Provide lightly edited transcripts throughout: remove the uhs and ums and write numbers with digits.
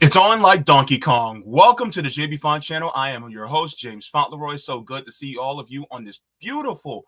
It's on like Donkey Kong. Welcome to the Jaybefaunt channel. I am your host, James Fauntleroy. So good to see all of you on this beautiful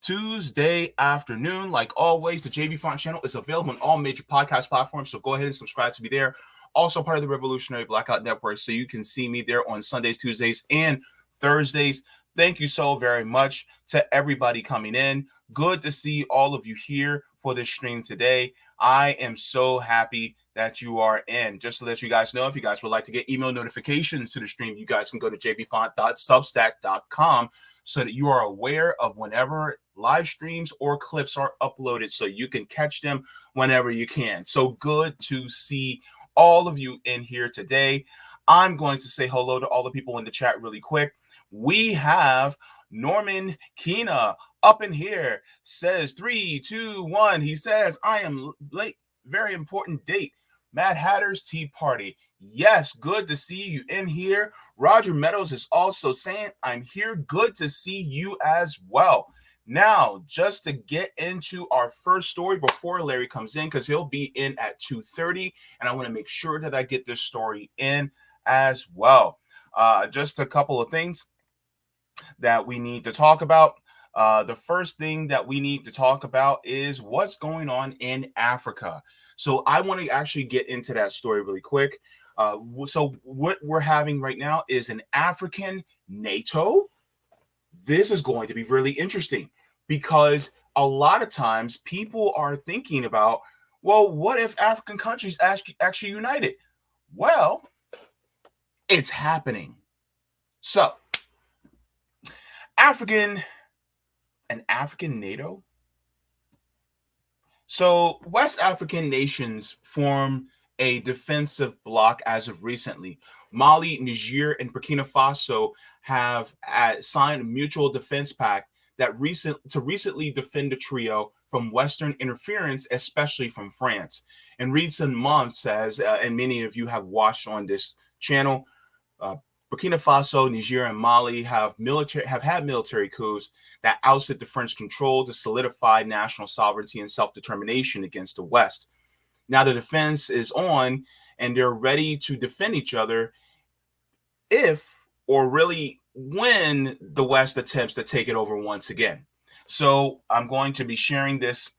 Tuesday afternoon. Like always, the Jaybefaunt channel is available on all major podcast platforms, so go ahead and subscribe to me there. Also part of the Revolutionary Blackout Network, so you can see me there on Sundays, Tuesdays, and Thursdays. Thank you so very much to everybody coming in. Good to see all of you here for this stream today. I am so happy that you are in. Just to let you guys know, if you guys would like to get email notifications to the stream, you guys can go to jaybefaunt.substack.com so that you are aware of whenever live streams or clips are uploaded, so you can catch them whenever you can. So good to see all of you in here today. I'm going to say hello to all the people in the chat really quick. We have Norman Keena up in here, says 3, 2, 1. He says, I am late. Very important date. Mad Hatter's Tea Party. Yes, good to see you in here. Roger Meadows is also saying, I'm here. Good to see you as well. Now, just to get into our first story before Larry comes in, because he'll be in at 2:30, and I want to make sure that I get this story in as well. Just a couple of things that we need to talk about. The first thing that we need to talk about is what's going on in Africa. So I want to actually get into that story really quick. So what we're having right now is an African NATO. This is going to be really interesting because a lot of times people are thinking about, well, what if African countries actually united? Well, it's happening. So an African NATO. So West African nations form a defensive bloc as of recently. Mali, Niger, and Burkina Faso have signed a mutual defense pact that recently defend the trio from Western interference, especially from France. In recent months, and many of you have watched on this channel, Burkina Faso, Niger, and Mali have had military coups that ousted the French control to solidify national sovereignty and self-determination against the West. Now the defense is on, and they're ready to defend each other if, or really when, the West attempts to take it over once again. So I'm going to be sharing this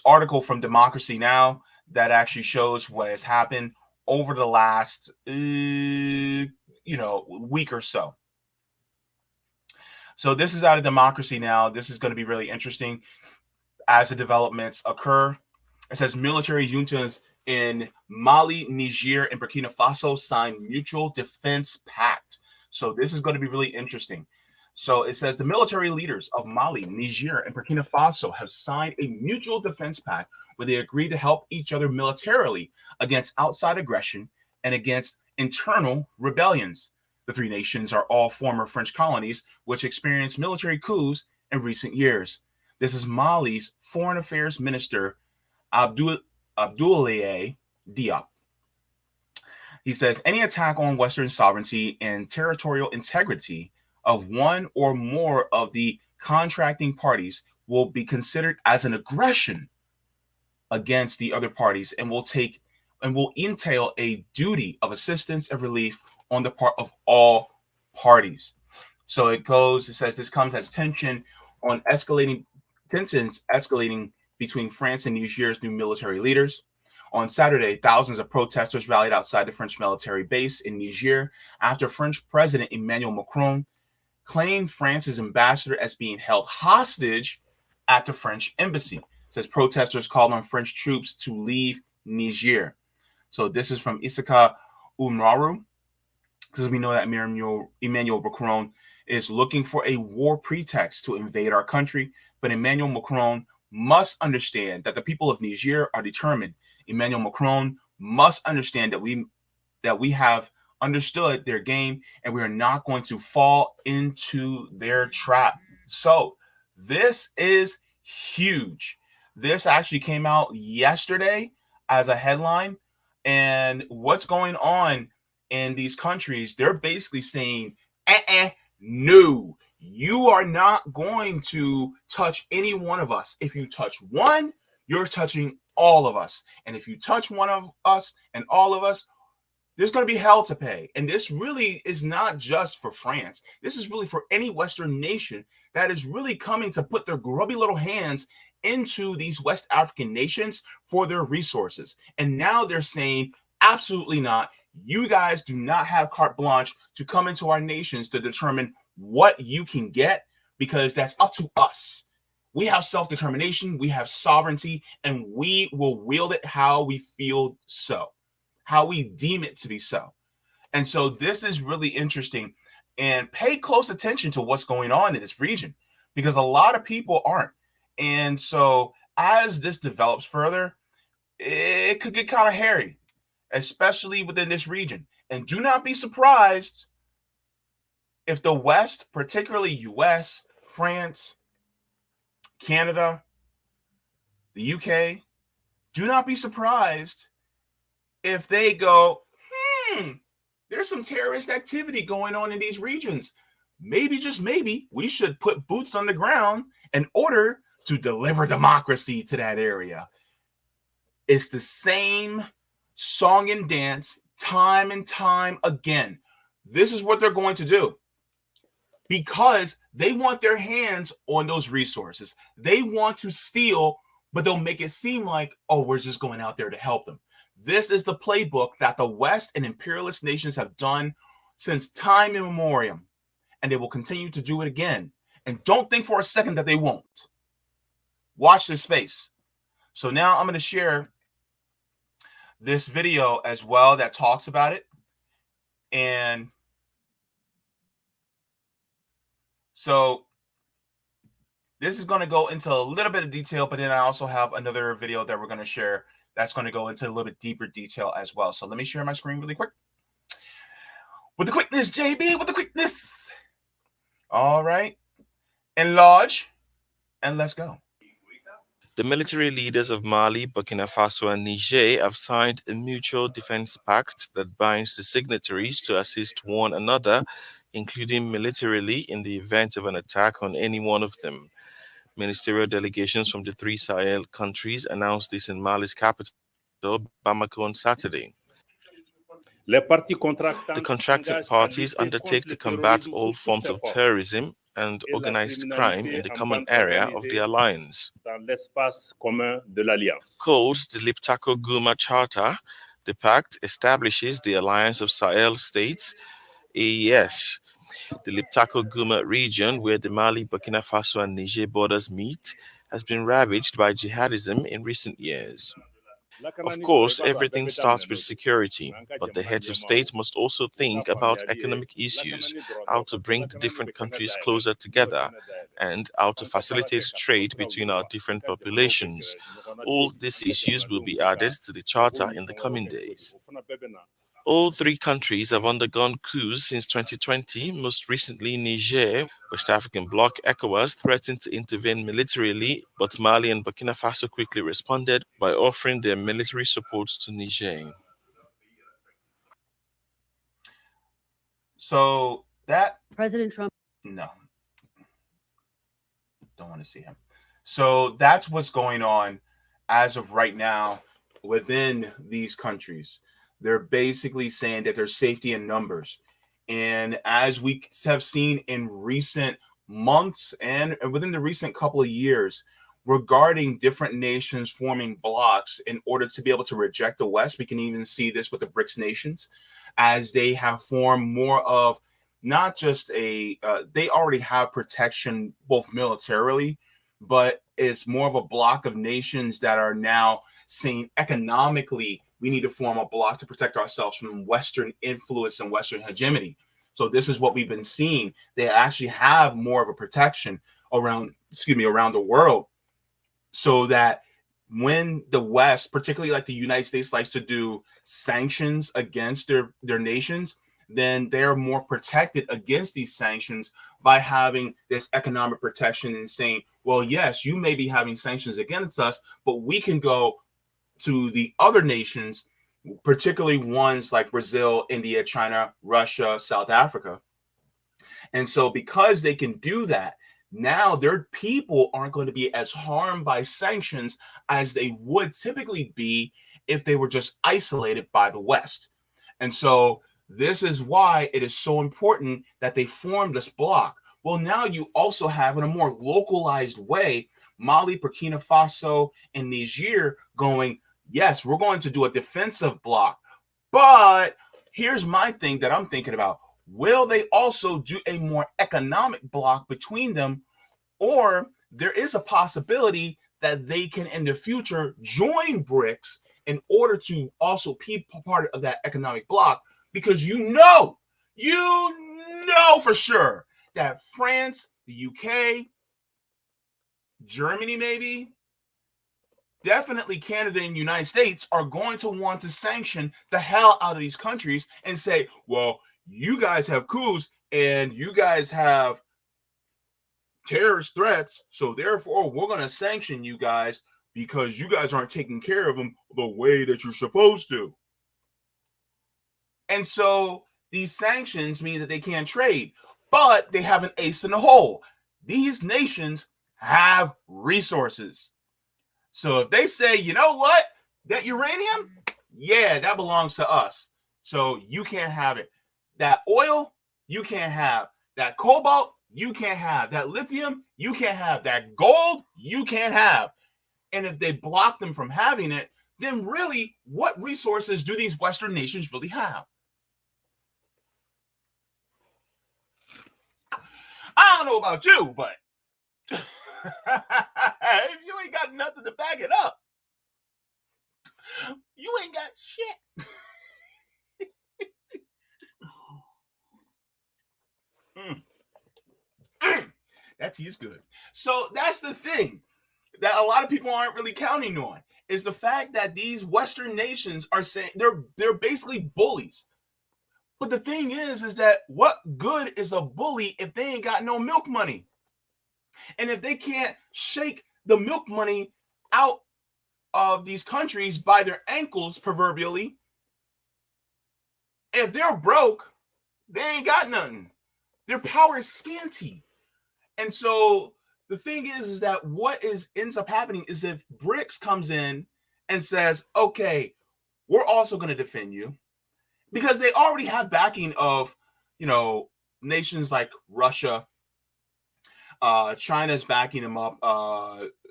article from Democracy Now! That actually shows what has happened over the last week or so. So this is out of Democracy Now! This is going to be really interesting as the developments occur. It says military juntas in Mali, Niger, and Burkina Faso signed mutual defense pact. So this is going to be really interesting. So it says the military leaders of Mali, Niger, and Burkina Faso have signed a mutual defense pact where they agree to help each other militarily against outside aggression and against internal rebellions. The three nations are all former French colonies, which experienced military coups in recent years. This is Mali's Foreign Affairs Minister, Abdoulaye Diop. He says, any attack on Western sovereignty and territorial integrity of one or more of the contracting parties will be considered as an aggression against the other parties and will entail a duty of assistance and relief on the part of all parties. So it says this comes as tensions escalating between France and Niger's new military leaders. On Saturday, thousands of protesters rallied outside the French military base in Niger after French President Emmanuel Macron claimed France's ambassador as being held hostage at the French embassy. It says protesters called on French troops to leave Niger. So this is from Isaka Umraru, because we know that Emmanuel Macron is looking for a war pretext to invade our country. But Emmanuel Macron must understand that the people of Niger are determined. Emmanuel Macron must understand that we have understood their game and we are not going to fall into their trap. So this is huge. This actually came out yesterday as a headline. And what's going on in these countries, they're basically saying, no, you are not going to touch any one of us. If you touch one, you're touching all of us. And if you touch one of us and all of us, there's going to be hell to pay. And this really is not just for France. This is really for any Western nation that is really coming to put their grubby little hands into these West African nations for their resources. And now they're saying, absolutely not. You guys do not have carte blanche to come into our nations to determine what you can get, because that's up to us. We have self-determination, we have sovereignty, and we will wield it how we feel so, how we deem it to be so. And so this is really interesting, and pay close attention to what's going on in this region, because a lot of people aren't. And so as this develops further, it could get kind of hairy, especially within this region. And do not be surprised if the West, particularly US, France, Canada, the UK, do not be surprised if they go, there's some terrorist activity going on in these regions. Maybe, just maybe, we should put boots on the ground in order to deliver democracy to that area. It's the same song and dance time and time again. This is what they're going to do, because they want their hands on those resources. They want to steal, but they'll make it seem like, oh, we're just going out there to help them. This is the playbook that the West and imperialist nations have done since time immemorial, and they will continue to do it again. And don't think for a second that they won't. Watch this space. So now I'm going to share this video as well that talks about it. And so this is going to go into a little bit of detail, but then I also have another video that we're going to share that's going to go into a little bit deeper detail as well. So let me share my screen really quick. With the quickness, JB, with the quickness. All right. Enlarge, and let's go. The military leaders of Mali, Burkina Faso, and Niger have signed a mutual defense pact that binds the signatories to assist one another, including militarily, in the event of an attack on any one of them. Ministerial delegations from the three Sahel countries announced this in Mali's capital, Bamako, on Saturday. The contracted parties undertake to combat all forms of terrorism and organized crime in the common area of the alliance. Called the Liptako-Guma Charter, the pact establishes the Alliance of Sahel States, AES. The Liptako-Guma region, where the Mali, Burkina Faso, and Niger borders meet, has been ravaged by jihadism in recent years. Of course, everything starts with security, but the heads of state must also think about economic issues, how to bring the different countries closer together, and how to facilitate trade between our different populations. All these issues will be added to the charter in the coming days. All three countries have undergone coups since 2020, most recently Niger. West African bloc ECOWAS threatened to intervene militarily, but Mali and Burkina Faso quickly responded by offering their military support to Niger. So that President Trump. No. Don't want to see him. So that's what's going on as of right now within these countries. They're basically saying that there's safety in numbers. And as we have seen in recent months and within the recent couple of years regarding different nations forming blocs in order to be able to reject the West, we can even see this with the BRICS nations as they have formed more of not just they already have protection both militarily, but it's more of a block of nations that are now saying economically we need to form a bloc to protect ourselves from Western influence and Western hegemony. So this is what we've been seeing. They actually have more of a protection around the world, so that when the West, particularly like the United States, likes to do sanctions against their nations, then they're more protected against these sanctions by having this economic protection and saying, well, yes, you may be having sanctions against us, but we can go to the other nations, particularly ones like Brazil, India, China, Russia, South Africa. And so because they can do that, now their people aren't going to be as harmed by sanctions as they would typically be if they were just isolated by the West. And so this is why it is so important that they form this bloc. Well, now you also have, in a more localized way, Mali, Burkina Faso, and Niger going, yes, we're going to do a defensive bloc. But here's my thing that I'm thinking about. Will they also do a more economic bloc between them? Or there is a possibility that they can, in the future, join BRICS in order to also be part of that economic bloc, because you know for sure that France, the UK, Germany, maybe, definitely Canada and United States are going to want to sanction the hell out of these countries and say, well, you guys have coups and you guys have terrorist threats, so therefore we're going to sanction you guys because you guys aren't taking care of them the way that you're supposed to. And so these sanctions mean that they can't trade, but they have an ace in the hole. These nations have resources. So if they say, you know what, that uranium, yeah, that belongs to us, so you can't have it. That oil, you can't have. That cobalt, you can't have. That lithium, you can't have. That gold, you can't have. And if they block them from having it, then really, what resources do these Western nations really have? I don't know about you, but if you ain't got nothing to back it up, you ain't got shit. That tea is good. So that's the thing that a lot of people aren't really counting on, is the fact that these Western nations are saying they're basically bullies. But the thing is that what good is a bully if they ain't got no milk money? And if they can't shake the milk money out of these countries by their ankles, proverbially, if they're broke, they ain't got nothing. Their power is scanty. And so the thing is that what ends up happening is if BRICS comes in and says, okay, we're also going to defend you, because they already have backing of, nations like Russia. China's backing them up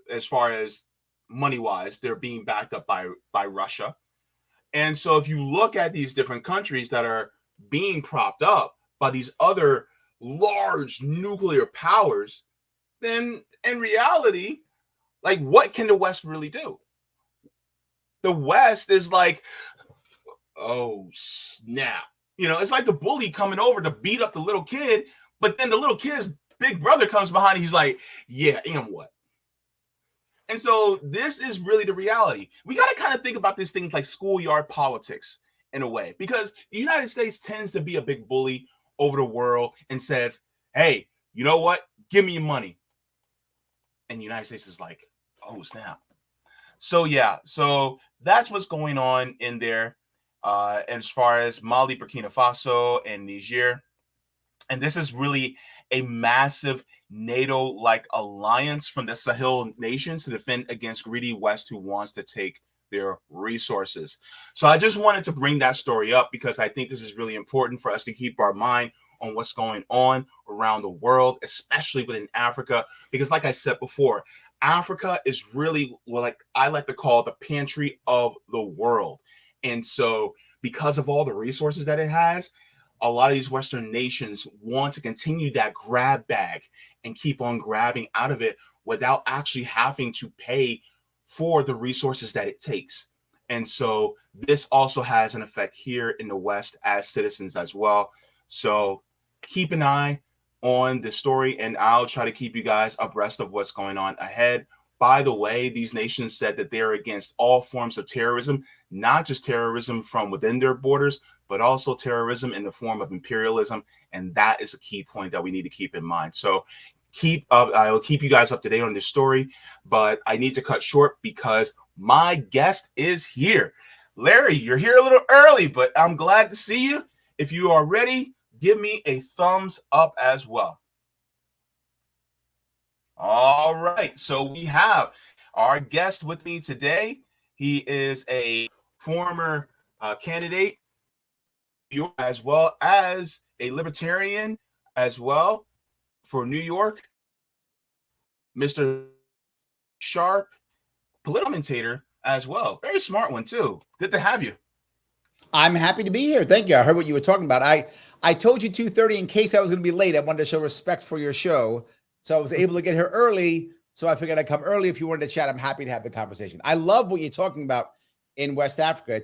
as far as money-wise. They're being backed up by Russia. And so if you look at these different countries that are being propped up by these other large nuclear powers, then in reality, like, what can the West really do? The West is like, oh, snap. It's like the bully coming over to beat up the little kid, but then the little kid's big brother comes behind and he's like, yeah, and what? And so this is really the reality. We got to kind of think about these things like schoolyard politics in a way, because the United States tends to be a big bully over the world and says, hey, you know what? Give me your money. And the United States is like, oh, snap. So, yeah, so that's what's going on in there as far as Mali, Burkina Faso, and Niger. And this is really a massive NATO-like alliance from the Sahel nations to defend against greedy West who wants to take their resources. So I just wanted to bring that story up because I think this is really important for us to keep our mind on what's going on around the world, especially within Africa. Because like I said before, Africa is really what I like to call the pantry of the world. And so because of all the resources that it has, a lot of these Western nations want to continue that grab bag and keep on grabbing out of it without actually having to pay for the resources that it takes. And so this also has an effect here in the West as citizens as well. So keep an eye on the story, and I'll try to keep you guys abreast of what's going on ahead. By the way, these nations said that they're against all forms of terrorism, not just terrorism from within their borders, but also terrorism in the form of imperialism. And that is a key point that we need to keep in mind. So I'll keep you guys up to date on this story, but I need to cut short because my guest is here. Larry, you're here a little early, but I'm glad to see you. If you are ready, give me a thumbs up as well. All right. So we have our guest with me today. He is a former candidate, as well as a libertarian, as well for New York, Mr. Sharpe, political commentator as well. Very smart one too. Good to have you. I'm happy to be here. Thank you. I heard what you were talking about. I told you 2:30 in case I was going to be late. I wanted to show respect for your show. So I was able to get here early. So I figured I'd come early. If you wanted to chat, I'm happy to have the conversation. I love what you're talking about in West Africa.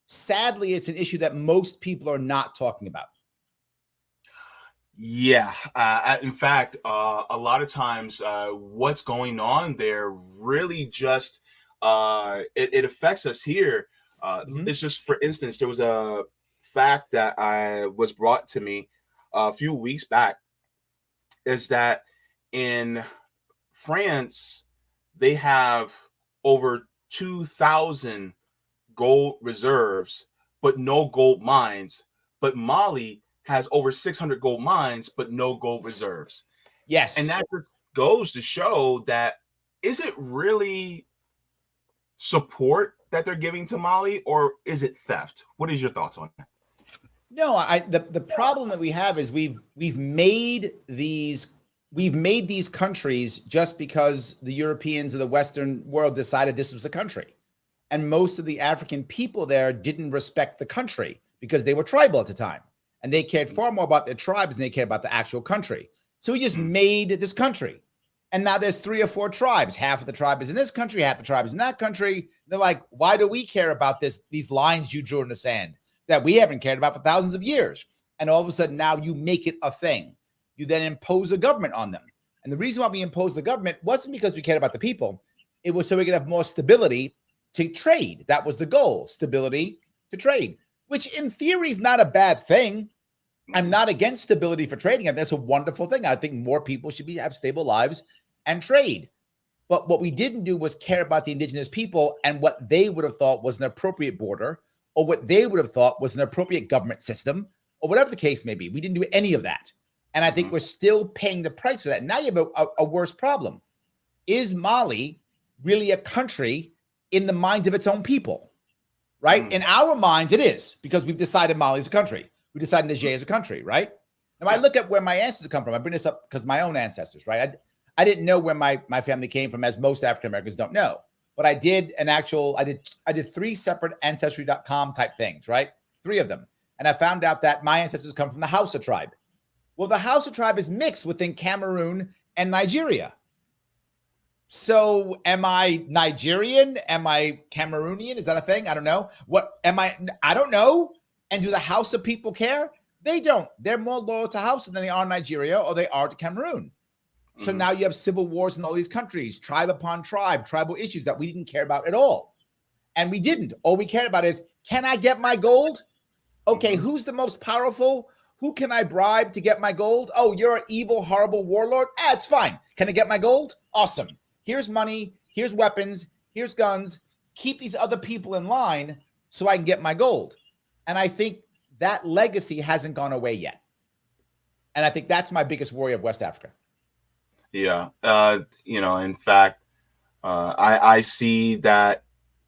Sadly, it's an issue that most people are not talking about. Yeah. In fact, a lot of times what's going on there really just, it affects us here. It's just, for instance, there was a fact that was brought to me a few weeks back, is that in France, they have over 2,000 gold reserves, but no gold mines. But Mali has over 600 gold mines, but no gold reserves. Yes. And that just goes to show that, is it really support that they're giving to Mali, or is it theft? What is your thoughts on that? No, the problem that we have is we've made these countries just because the Europeans or the Western world decided this was a country. And most of the African people there didn't respect the country because they were tribal at the time. And they cared far more about their tribes than they cared about the actual country. So we just made this country. And now there's 3 or 4 tribes. Half of the tribe is in this country, half the tribe is in that country. They're like, why do we care about these lines you drew in the sand that we haven't cared about for thousands of years? And all of a sudden now you make it a thing. You then impose a government on them. And the reason why we imposed the government wasn't because we cared about the people. It was so we could have more stability to trade. That was the goal, stability to trade, which in theory is not a bad thing. I'm not against stability for trading. And that's a wonderful thing. I think more people should have stable lives and trade. But what we didn't do was care about the indigenous people and what they would have thought was an appropriate border, or what they would have thought was an appropriate government system, or whatever the case may be. We didn't do any of that. And I think we're still paying the price for that. Now you have a worse problem. Is Mali really a country in the minds of its own people? Right? In our minds, it is, because we've decided Mali is a country. We decided Niger is a country, right? Now, I look at where my ancestors come from. I bring this up because my own ancestors, right? I didn't know where my family came from, as most African Americans don't know. But I did I did 3 separate Ancestry.com type things, right? 3 of them. And I found out that my ancestors come from the Hausa tribe. Well, the Hausa tribe is mixed within Cameroon and Nigeria. So am I Nigerian? Am I Cameroonian? Is that a thing? I don't know. What am I? I don't know. And do the Hausa people care? They don't. They're more loyal to Hausa than they are Nigeria, or they are to Cameroon. So now you have civil wars in all these countries, tribe upon tribe, tribal issues that we didn't care about at all. And we didn't. All we cared about is, can I get my gold? Okay, who's the most powerful? Who can I bribe to get my gold? Oh, you're an evil, horrible warlord? It's fine. Can I get my gold? Awesome. Here's money. Here's weapons. Here's guns. Keep these other people in line so I can get my gold. And I think that legacy hasn't gone away yet. And I think that's my biggest worry of West Africa. Yeah. In fact, I see that,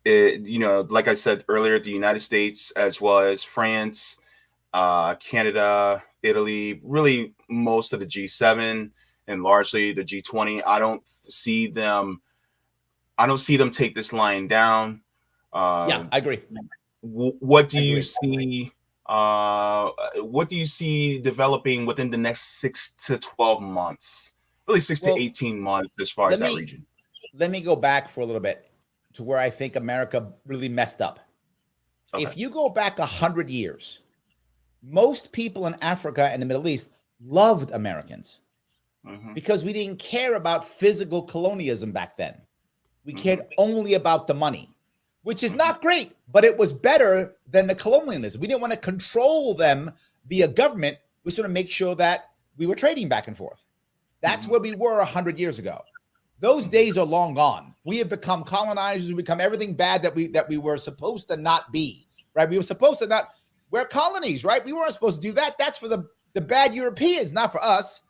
like I said earlier, the United States, as well as France, Canada, Italy, really most of the G7 and largely the G20, I don't see them take this line down. Yeah, I agree. What do you see? What do you see developing within the next 6 to 12 months? Really, 6 to 18 months as far as that region. Let me go back for a little bit to where I think America really messed up. Okay. If you go back 100 years, most people in Africa and the Middle East loved Americans because we didn't care about physical colonialism back then. We cared only about the money, which is not great, but it was better than the colonialism. We didn't want to control them via government. We sort of make sure that we were trading back and forth. That's where we were 100 years ago. Those days are long gone. We have become colonizers. We become everything bad that we were supposed to not be, right? We were supposed to not, we're colonies, right? We weren't supposed to do that. That's for the bad Europeans, not for us.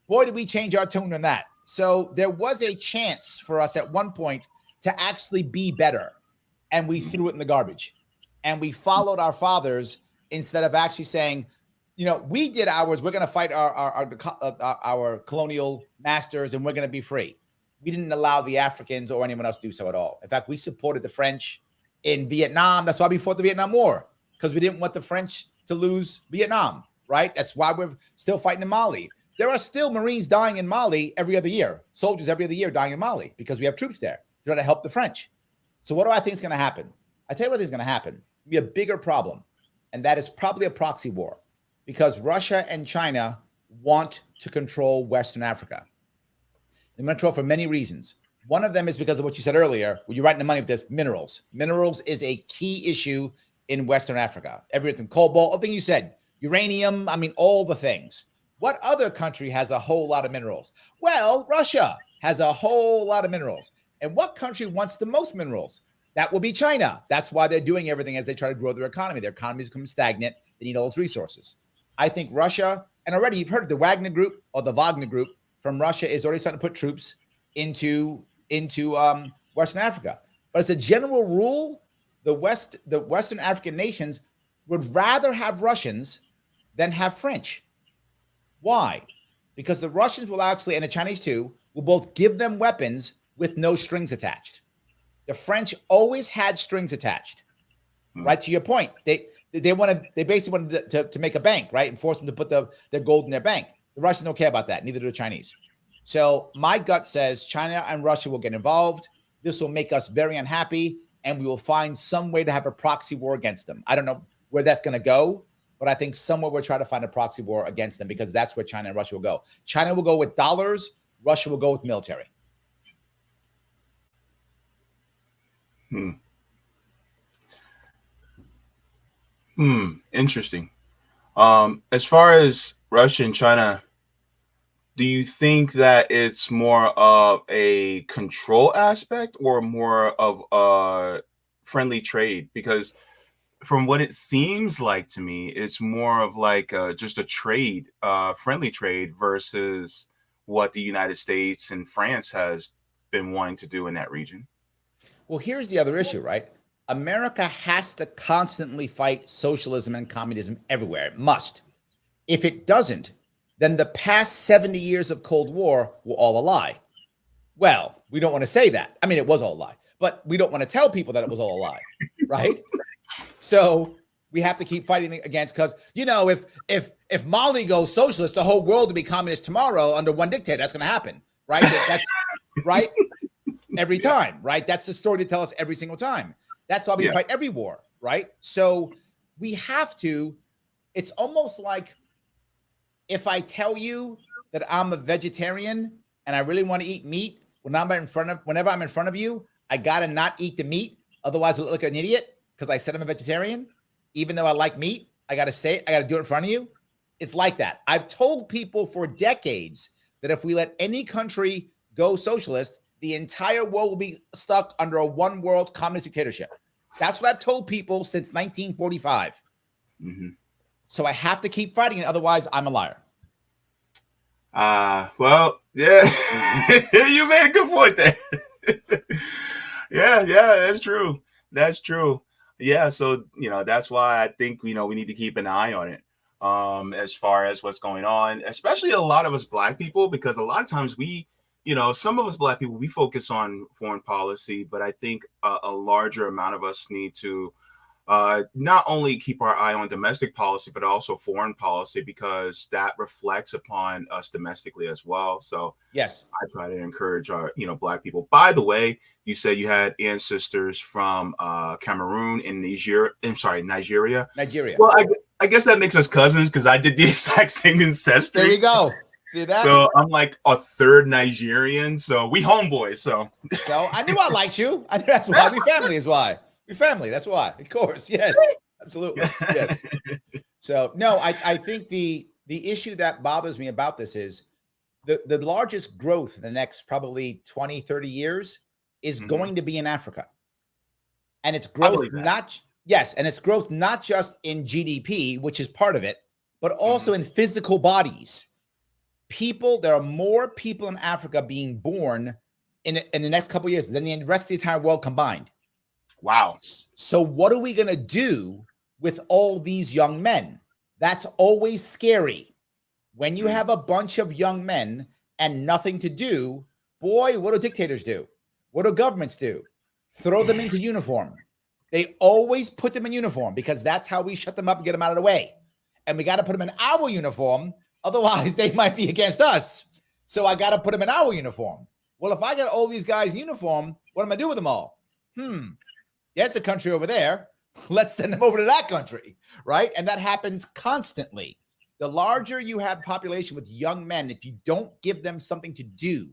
Boy, did we change our tune on that. So there was a chance for us at one point to actually be better, and we threw it in the garbage, and we followed our fathers instead of actually saying, we did ours. We're going to fight our colonial masters, and we're going to be free. We didn't allow the Africans or anyone else to do so at all. In fact, we supported the French in Vietnam. That's why we fought the Vietnam War, because we didn't want the French to lose Vietnam, right? That's why we're still fighting in Mali. There are still Marines dying in Mali every other year, soldiers every other year dying in Mali, because we have troops there trying to help the French. So what do I think is going to happen? I tell you what is going to happen. It'll be a bigger problem, and that is probably a proxy war, because Russia and China want to control Western Africa. They want to control for many reasons. One of them is because of what you said earlier. When you're writing the money with this, minerals. Minerals is a key issue in Western Africa. Everything, cobalt, everything you said, uranium, all the things. What other country has a whole lot of minerals? Well, Russia has a whole lot of minerals. And what country wants the most minerals? That will be China. That's why they're doing everything as they try to grow their economy. Their economy is becoming stagnant. They need all its resources. I think Russia, and already you've heard the Wagner Group or the Wagner Group from Russia is already starting to put troops into Western Africa. But as a general rule, the Western African nations would rather have Russians than have French. Why? Because the Russians will actually, and the Chinese too, will both give them weapons with no strings attached. The French always had strings attached. Right, to your point, they basically wanted to make a bank, right, and force them to put their gold in their bank. The Russians don't care about that. Neither do the Chinese. So my gut says China and Russia will get involved. This will make us very unhappy, and we will find some way to have a proxy war against them. I don't know where that's going to go, but I think somewhere we'll try to find a proxy war against them, because that's where China and Russia will go. China will go with dollars. Russia will go with military. Interesting. As far as Russia and China, do you think that it's more of a control aspect or more of a friendly trade? Because from what it seems like to me, it's more of like just a trade, friendly trade, versus what the United States and France has been wanting to do in that region. Well, here's the other issue, right? America has to constantly fight socialism and communism everywhere. It must. If it doesn't, then the past 70 years of Cold War were all a lie. Well, we don't want to say that. It was all a lie, but we don't want to tell people that it was all a lie, right? So we have to keep fighting against, because, if Mali goes socialist, the whole world will be communist tomorrow under one dictator. That's going to happen, right? That's right. Every time, right? That's the story they tell us every single time. That's why we fight every war, right? So we have to, it's almost like if I tell you that I'm a vegetarian and I really want to eat meat, whenever I'm in front of you, I got to not eat the meat. Otherwise I look like an idiot because I said I'm a vegetarian. Even though I like meat, I got to say it. I got to do it in front of you. It's like that. I've told people for decades that if we let any country go socialist, the entire world will be stuck under a one world communist dictatorship. That's what I've told people since 1945. Mm-hmm. So I have to keep fighting it. Otherwise, I'm a liar. Well, yeah, you made a good point there. yeah, that's true. That's true. Yeah. So, that's why I think, we need to keep an eye on it. As far as what's going on, especially a lot of us Black people, because a lot of times we, some of us Black people, we focus on foreign policy, but I think a larger amount of us need to not only keep our eye on domestic policy, but also foreign policy, because that reflects upon us domestically as well. So yes, I try to encourage our, Black people. By the way, you said you had ancestors from Cameroon and Nigeria. Well, I guess that makes us cousins, because I did the exact same ancestry. There you go. See that? So I'm like a third Nigerian. So we homeboys. So I knew I liked you. I knew that's why we family is why. We family. That's why. Of course. Yes. Absolutely. Yes. So no, I think the issue that bothers me about this is the largest growth in the next probably 20, 30 years is going to be in Africa. And it's growth it's growth not just in GDP, which is part of it, but also in physical bodies. there are more people in Africa being born in the next couple of years than the rest of the entire world combined. Wow. So what are we going to do with all these young men? That's always scary. When you have a bunch of young men and nothing to do, boy, what do dictators do? What do governments do? Throw them into uniform. They always put them in uniform because that's how we shut them up and get them out of the way. And we got to put them in our uniform. Otherwise, they might be against us. So I got to put them in our uniform. Well, if I got all these guys in uniform, what am I doing with them all? There's a country over there. Let's send them over to that country, right? And that happens constantly. The larger you have population with young men, if you don't give them something to do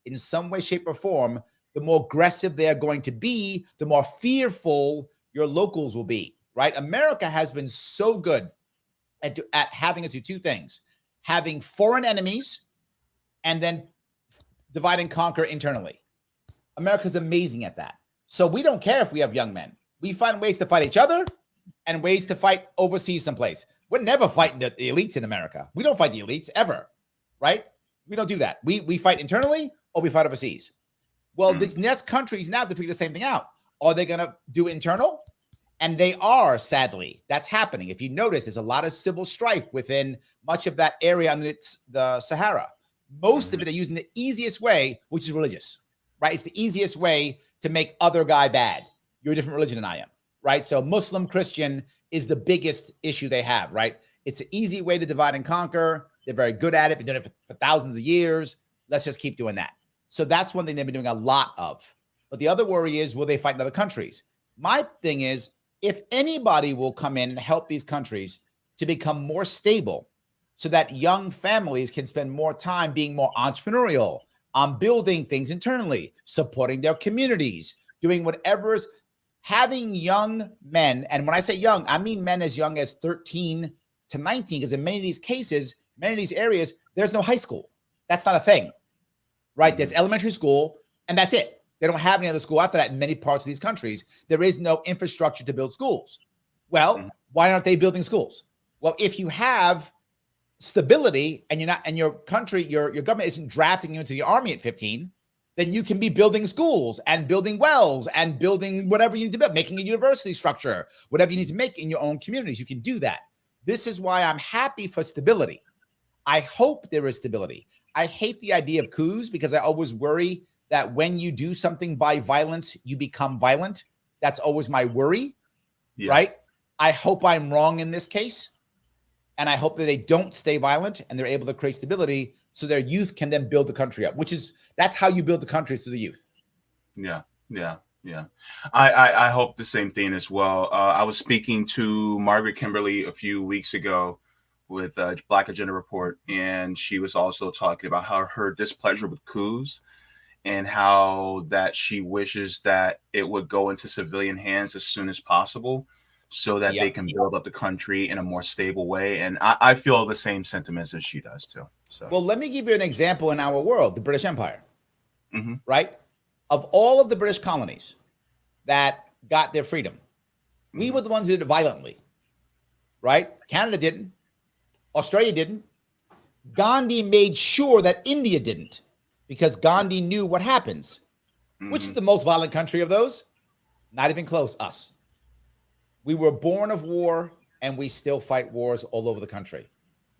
in some way, shape, or form, the more aggressive they're going to be, the more fearful your locals will be, right? America has been so good at having us do two things: having foreign enemies and then divide and conquer internally. America's amazing at that. So we don't care if we have young men. We find ways to fight each other and ways to fight overseas someplace. We're never fighting the elites in America. We don't fight the elites ever, right? We don't do that. We fight internally or we fight overseas. Well, these next countries now to figure the same thing out. Are they going to do internal? And they are, sadly. That's happening. If you notice, there's a lot of civil strife within much of that area under the Sahara. Most of it, they're using the easiest way, which is religious, right? It's the easiest way to make other guy bad. You're a different religion than I am, right? So Muslim, Christian is the biggest issue they have, right? It's an easy way to divide and conquer. They're very good at it. Been doing it for thousands of years. Let's just keep doing that. So that's one thing they've been doing a lot of. But the other worry is, will they fight in other countries? My thing is, if anybody will come in and help these countries to become more stable so that young families can spend more time being more entrepreneurial, building things internally, supporting their communities, doing whatever's, having young men, and when I say young, I mean men as young as 13 to 19, because in many of these cases, many of these areas, there's no high school. That's not a thing, right? There's elementary school, and that's it. They don't have any other school after that in many parts of these countries. There is no infrastructure to build schools. Well, why aren't they building schools? Well, if you have stability and you're not, and your country, your government isn't drafting you into the army at 15, then you can be building schools and building wells and building whatever you need to build, making a university structure, whatever you need to make in your own communities. You can do that. This is why I'm happy for stability. I hope there is stability. I hate the idea of coups because I always worry that when you do something by violence, you become violent. That's always my worry, right? I hope I'm wrong in this case. And I hope that they don't stay violent and they're able to create stability so their youth can then build the country up, that's how you build the country, through the youth. Yeah. I hope the same thing as well. I was speaking to Margaret Kimberly a few weeks ago with Black Agenda Report, and she was also talking about how her displeasure with coups and how that she wishes that it would go into civilian hands as soon as possible so that they can build up the country in a more stable way. And I feel the same sentiments as she does too. So, well, let me give you an example in our world, the British Empire, right? Of all of the British colonies that got their freedom, we were the ones who did it violently, right? Canada didn't. Australia didn't. Gandhi made sure that India didn't, because Gandhi knew what happens. Which is the most violent country of those? Not even close, us. We were born of war, and we still fight wars all over the country.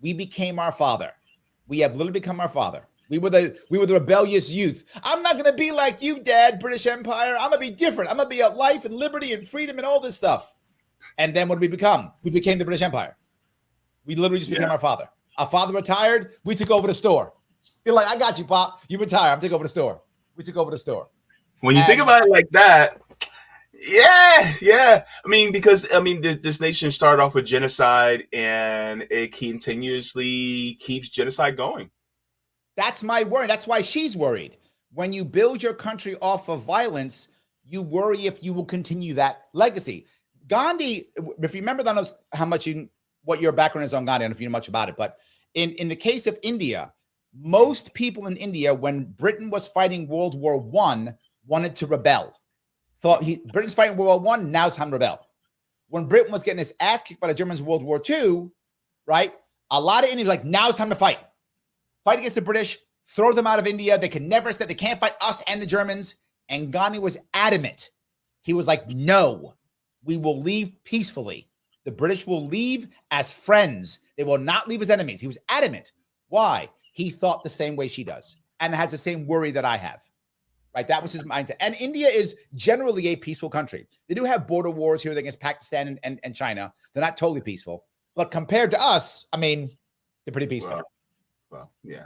We became our father. We have literally become our father. We were the rebellious youth. I'm not going to be like you, Dad, British Empire. I'm going to be different. I'm going to be of life and liberty and freedom and all this stuff. And then what did we become? We became the British Empire. We literally just became our father. Our father retired. We took over the store. You're like, I got you, Pop. You retire. I'm taking over the store. We took over the store. When you think about it like that, yeah. I mean, because this nation started off with genocide, and it continuously keeps genocide going. That's my worry. That's why she's worried. When you build your country off of violence, you worry if you will continue that legacy. Gandhi, if you remember what your background is on Gandhi, I don't know if you know much about it, but in the case of India, most people in India, when Britain was fighting World War I, wanted to rebel. Britain's fighting World War I, now it's time to rebel. When Britain was getting its ass kicked by the Germans in World War II, right, a lot of Indians were like, now it's time to fight. fight against the British, throw them out of India. They can't fight us and the Germans. And Gandhi was adamant. He was like, no, we will leave peacefully. The British will leave as friends. They will not leave as enemies. He was adamant. Why? He thought the same way she does and has the same worry that I have. Right? That was his mindset. And India is generally a peaceful country. They do have border wars here against Pakistan and China. They're not totally peaceful. But compared to us, I mean, they're pretty peaceful. Well, yeah.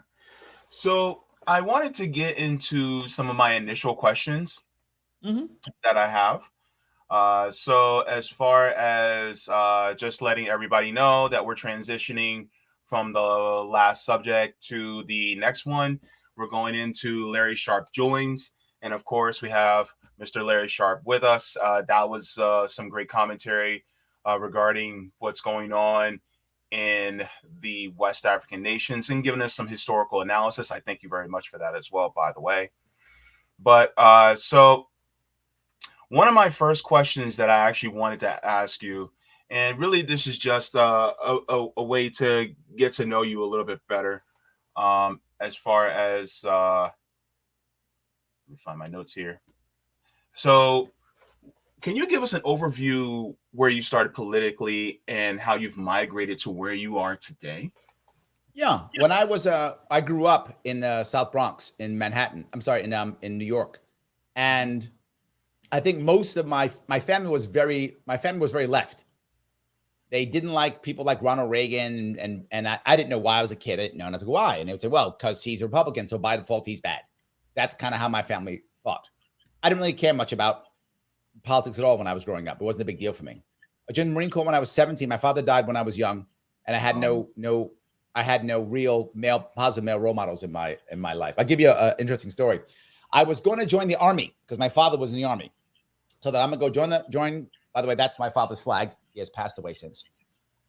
So I wanted to get into some of my initial questions that I have. So as far as just letting everybody know that we're transitioning from the last subject to the next one, we're going into Larry Sharpe joins. And of course, we have Mr. Larry Sharpe with us. That was some great commentary regarding what's going on in the West African nations and giving us some historical analysis. I thank you very much for that as well, by the way. But so one of my first questions that I actually wanted to ask you, and really this is just a way to get to know you a little bit better, as far as let me find my notes here. So can you give us an overview where you started politically and how you've migrated to where you are today? Yeah. When I was, I grew up in the South Bronx in Manhattan. I'm sorry, in New York. And I think most of my family was very left. They didn't like people like Ronald Reagan. And I didn't know why I was a kid. I didn't know. And I was like, why? And they would say, well, because he's a Republican. So by default, he's bad. That's kind of how my family thought. I didn't really care much about politics at all when I was growing up. It wasn't a big deal for me. I joined the Marine Corps when I was 17. My father died when I was young, and I had no real positive male role models in my life. I'll give you an interesting story. I was going to join the Army because my father was in the Army. So that I'm gonna go join. By the way, that's my father's flag. He has passed away since.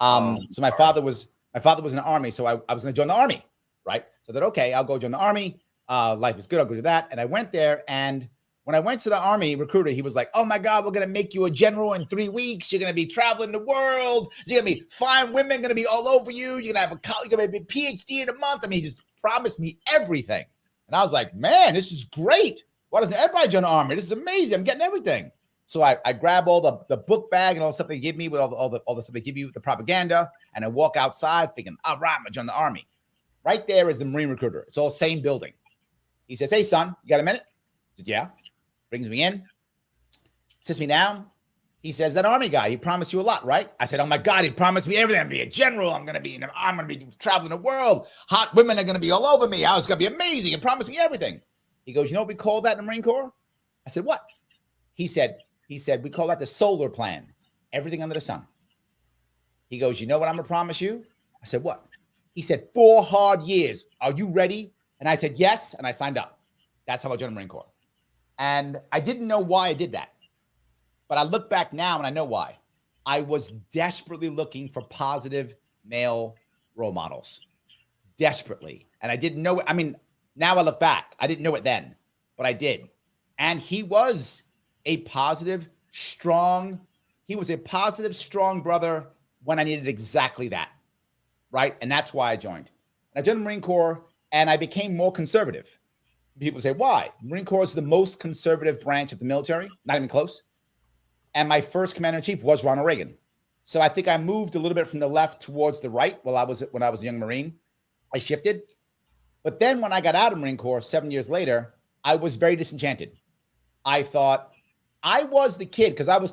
So my father was in the Army, so I was gonna join the Army, right? So that okay, I'll go join the Army. Life is good. I'll go do that. And I went there, and when I went to the Army recruiter, he was like, oh my God, we're going to make you a general in 3 weeks. You're going to be traveling the world. You're going to be fine women, going to be all over you. You're going to have you're going to be a PhD in a month. I mean, he just promised me everything. And I was like, man, this is great. Why doesn't everybody join the Army? This is amazing. I'm getting everything. So I grab all the book bag and all the stuff they give me with all the stuff they give you, the propaganda. And I walk outside thinking, all right, I'm going to join the Army. Right there is the Marine recruiter. It's all same building. He says, hey, son, you got a minute? I said, yeah. Brings me in, sits me down. He says, that Army guy, he promised you a lot, right? I said, oh my God, he promised me everything. I'm gonna be a general. I'm gonna be traveling the world. Hot women are gonna be all over me. I was gonna be amazing. He promised me everything. He goes, you know what we call that in the Marine Corps? I said, what? He said, we call that the solar plan. Everything under the sun. He goes, you know what I'm gonna promise you? I said, what? He said, 4 hard years. Are you ready? And I said, yes. And I signed up. That's how I joined the Marine Corps. And I didn't know why I did that. But I look back now and I know why. I was desperately looking for positive male role models. Desperately. And I didn't know it. I mean, now I look back. I didn't know it then, but I did. And he was a positive, strong brother when I needed exactly that. Right? And that's why I joined. I joined the Marine Corps and I became more conservative. People say, why? Marine Corps is the most conservative branch of the military, not even close. And my first commander-in-chief was Ronald Reagan. So I think I moved a little bit from the left towards the right when I was a young Marine. I shifted. But then when I got out of Marine Corps 7 years later, I was very disenchanted. I thought I was the kid because I was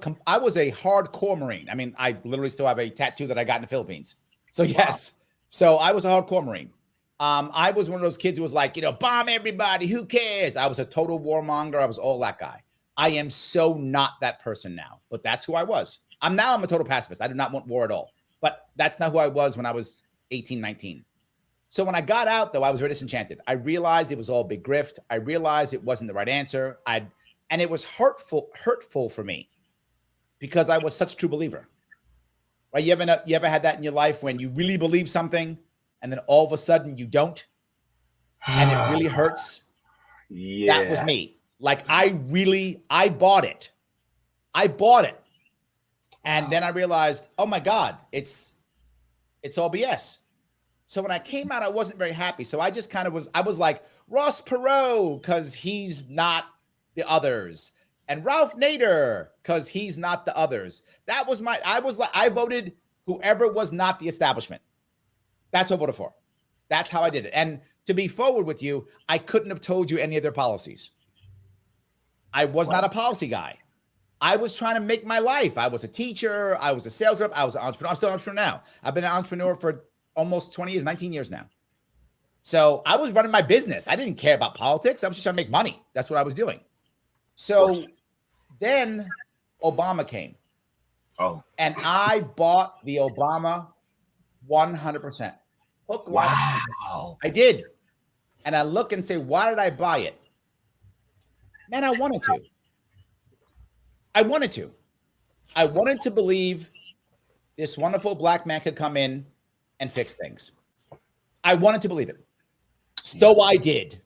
a hardcore Marine. I mean, I literally still have a tattoo that I got in the Philippines. So yes. Wow. So I was a hardcore Marine. I was one of those kids who was like, bomb everybody. Who cares? I was a total warmonger. I was all that guy. I am so not that person now, but that's who I was. I'm a total pacifist. I do not want war at all, but that's not who I was when I was 18, 19. So when I got out though, I was very disenchanted. I realized it was all big grift. I realized it wasn't the right answer. And it was hurtful for me because I was such a true believer. Right? You ever had that in your life when you really believe something and then all of a sudden you don't, and it really hurts? Yeah. That was me. Like I bought it. And then I realized, oh my God, it's all BS. So when I came out, I wasn't very happy. So I just kind of was, I was like, Ross Perot, because he's not the others. And Ralph Nader, because he's not the others. That was I voted whoever was not the establishment. That's what I voted for. That's how I did it. And to be forward with you, I couldn't have told you any of their policies. I was not a policy guy. I was trying to make my life. I was a teacher. I was a sales rep. I was an entrepreneur. I'm still an entrepreneur now. I've been an entrepreneur for almost 20 years, 19 years now. So I was running my business. I didn't care about politics. I was just trying to make money. That's what I was doing. So then Obama came. Oh. And I bought the Obama 100%. Hook, Wow. I did. And I look and say, why did I buy it? Man, I wanted to. I wanted to believe this wonderful black man could come in and fix things. I wanted to believe it. So I did.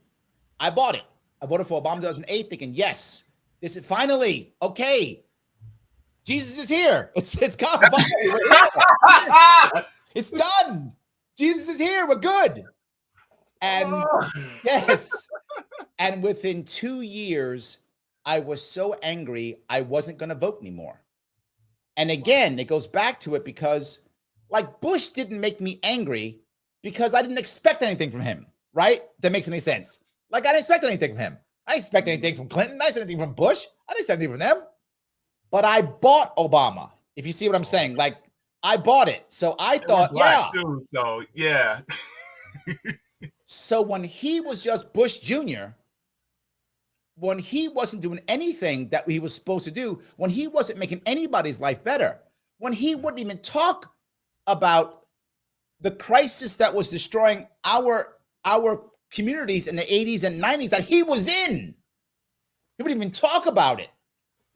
I bought it. I voted for Obama 2008 thinking, yes, this is finally, okay, Jesus is here. It's come. It's done. Jesus is here. We're good. And yes. And within 2 years, I was so angry, I wasn't going to vote anymore. And again, it goes back to it because like Bush didn't make me angry because I didn't expect anything from him, right? That makes any sense. Like I didn't expect anything from him. I didn't expect anything from Clinton. I didn't expect anything from Bush. I didn't expect anything from them. But I bought Obama, if you see what I'm saying. Like I bought it. So I thought, yeah. Too, so yeah. So when he was just Bush Jr., when he wasn't doing anything that he was supposed to do, when he wasn't making anybody's life better, when he wouldn't even talk about the crisis that was destroying our communities in the 80s and 90s that he was in, he wouldn't even talk about it.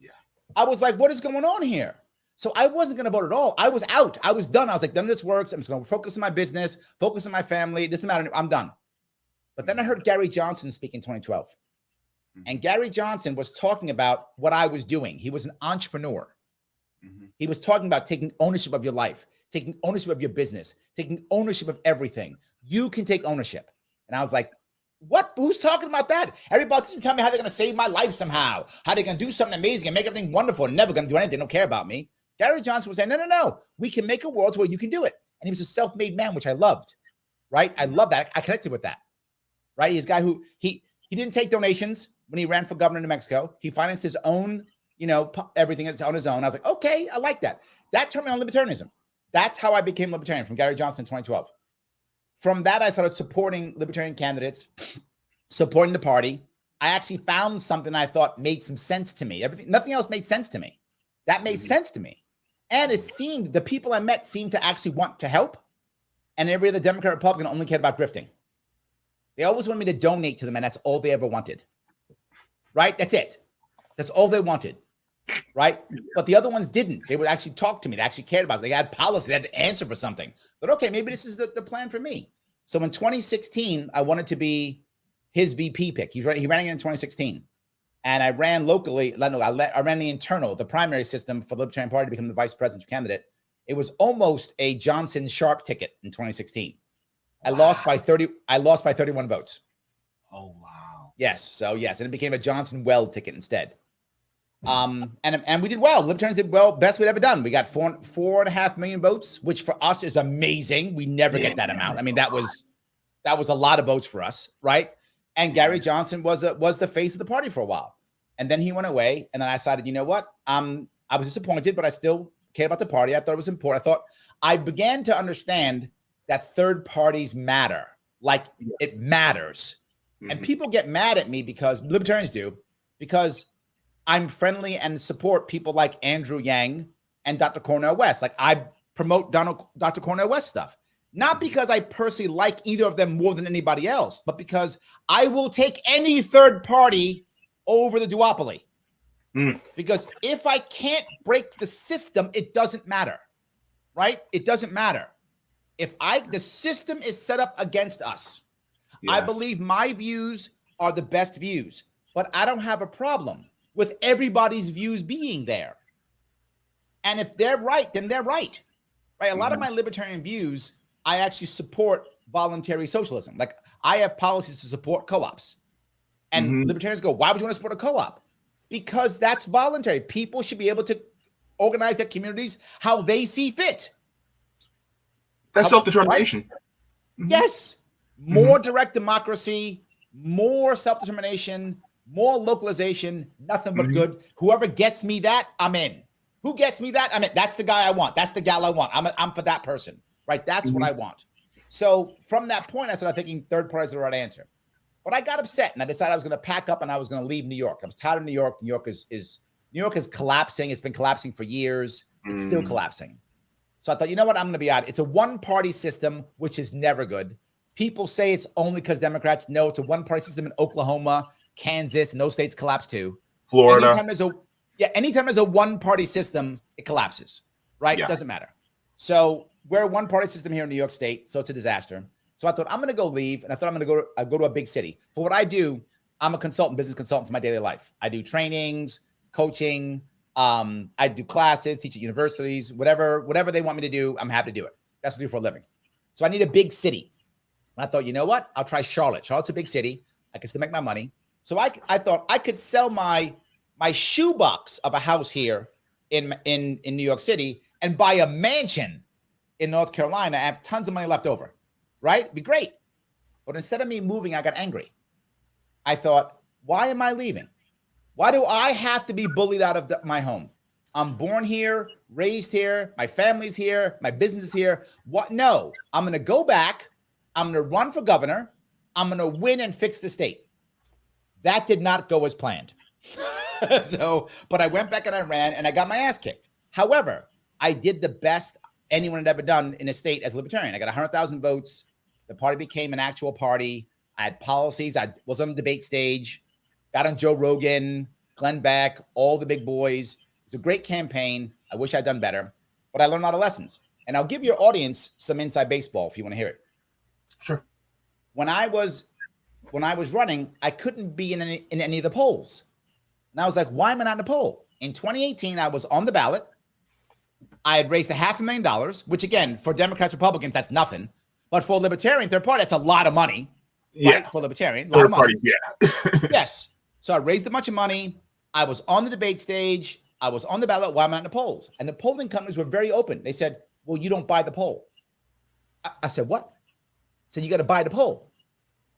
Yeah. I was like, what is going on here? So I wasn't going to vote at all. I was out. I was done. I was like, none of this works. I'm just going to focus on my business, focus on my family. It doesn't matter. I'm done. But then I heard Gary Johnson speak in 2012. And Gary Johnson was talking about what I was doing. He was an entrepreneur. He was talking about taking ownership of your life, taking ownership of your business, taking ownership of everything. You can take ownership. And I was like, what? Who's talking about that? Everybody's telling me how they're going to save my life somehow, how they're going to do something amazing and make everything wonderful and never going to do anything. They don't care about me. Gary Johnson was saying, no. We can make a world where you can do it. And he was a self-made man, which I loved, right? I love that. I connected with that, right? He's a guy who, he didn't take donations when he ran for governor in New Mexico. He financed his own, everything on his own. I was like, okay, I like that. That turned me on libertarianism. That's how I became libertarian, from Gary Johnson in 2012. From that, I started supporting libertarian candidates, supporting the party. I actually found something I thought made some sense to me. Nothing else made sense to me. That made sense to me. And it seemed, the people I met seemed to actually want to help. And every other Democrat, Republican only cared about grifting. They always wanted me to donate to them, and that's all they ever wanted. Right? That's it. That's all they wanted. Right? But the other ones didn't. They would actually talk to me. They actually cared about it. They had policy. They had to answer for something. But okay, maybe this is the plan for me. So in 2016, I wanted to be his VP pick. He ran again in 2016. And I ran locally. I ran the internal, the primary system for the Libertarian Party to become the vice presidential candidate. It was almost a Johnson Sharpe ticket in 2016. I lost by 31 votes. Oh, wow. Yes. So yes. And it became a Johnson Weld ticket instead. And we did well. Libertarians did well. Best we'd ever done. We got 4.5 million votes, which for us is amazing. We never get that amount. I mean, that was a lot of votes for us. Right. And Gary Johnson was the face of the party for a while. And then he went away. And then I decided, you know what? I was disappointed, but I still cared about the party. I thought it was important. I began to understand that third parties matter. Like it matters. And people get mad at me because libertarians do, because I'm friendly and support people like Andrew Yang and Dr. Cornel West. Like I promote Dr. Cornel West stuff. Not because I personally like either of them more than anybody else, but because I will take any third party over the duopoly. Because if I can't break the system, it doesn't matter, right? It doesn't matter. If the system is set up against us, I believe my views are the best views, but I don't have a problem with everybody's views being there. And if they're right, then they're right, right? A lot of my libertarian views, I actually support voluntary socialism. Like I have policies to support co-ops. And libertarians go, why would you want to support a co-op? Because that's voluntary. People should be able to organize their communities how they see fit. That's self-determination. Right? Yes. More direct democracy, more self-determination, more localization, nothing but good. Whoever gets me that, I'm in. Who gets me that? I'm in. That's the guy I want. That's the gal I want. I'm for that person, right? That's what I want. So from that point, I started thinking third party is the right answer. But I got upset and I decided I was going to pack up and I was going to leave New York. I was tired of New York. New York is collapsing. It's been collapsing for years. It's still collapsing. So I thought, you know what? I'm going to be out. It's a one-party system, which is never good. People say it's only because Democrats. No, it's a one-party system in Oklahoma, Kansas, and those states collapse too. Florida. Anytime there's a one-party system, it collapses, right? Yeah. It doesn't matter. So we're a one-party system here in New York State, so it's a disaster. So I thought I'm going to go leave, and I thought I'm going to go to a big city. For what I do, I'm a business consultant for my daily life. I do trainings, coaching, I do classes, teach at universities, whatever they want me to do, I'm happy to do it. That's what I do for a living. So I need a big city. And I thought, you know what? I'll try Charlotte. Charlotte's a big city. I can still make my money. So I thought I could sell my shoebox of a house here in New York City and buy a mansion in North Carolina. I have tons of money left over. Right? It'd be great. But instead of me moving, I got angry. I thought, why am I leaving? Why do I have to be bullied out of my home? I'm born here, raised here, my family's here, my business is here. What? No, I'm going to go back. I'm going to run for governor. I'm going to win and fix the state. That did not go as planned. But I went back and I ran and I got my ass kicked. However, I did the best anyone had ever done in a state as a libertarian. I got 100,000 votes. The party became an actual party. I had policies. I was on the debate stage, got on Joe Rogan, Glenn Beck, all the big boys. It was a great campaign. I wish I'd done better, but I learned a lot of lessons. And I'll give your audience some inside baseball if you want to hear it. Sure. When I was running, I couldn't be in any of the polls. And I was like, why am I not in the poll? In 2018, I was on the ballot. I had raised $500,000, which again, for Democrats, Republicans, that's nothing. But for a libertarian third party, that's a lot of money. Yeah. Right? For a libertarian, a lot of money. Yeah. Yes. So I raised a bunch of money. I was on the debate stage. I was on the ballot. Why am I not in the polls? And the polling companies were very open. They said, well, you don't buy the poll. I said, what? So you got to buy the poll.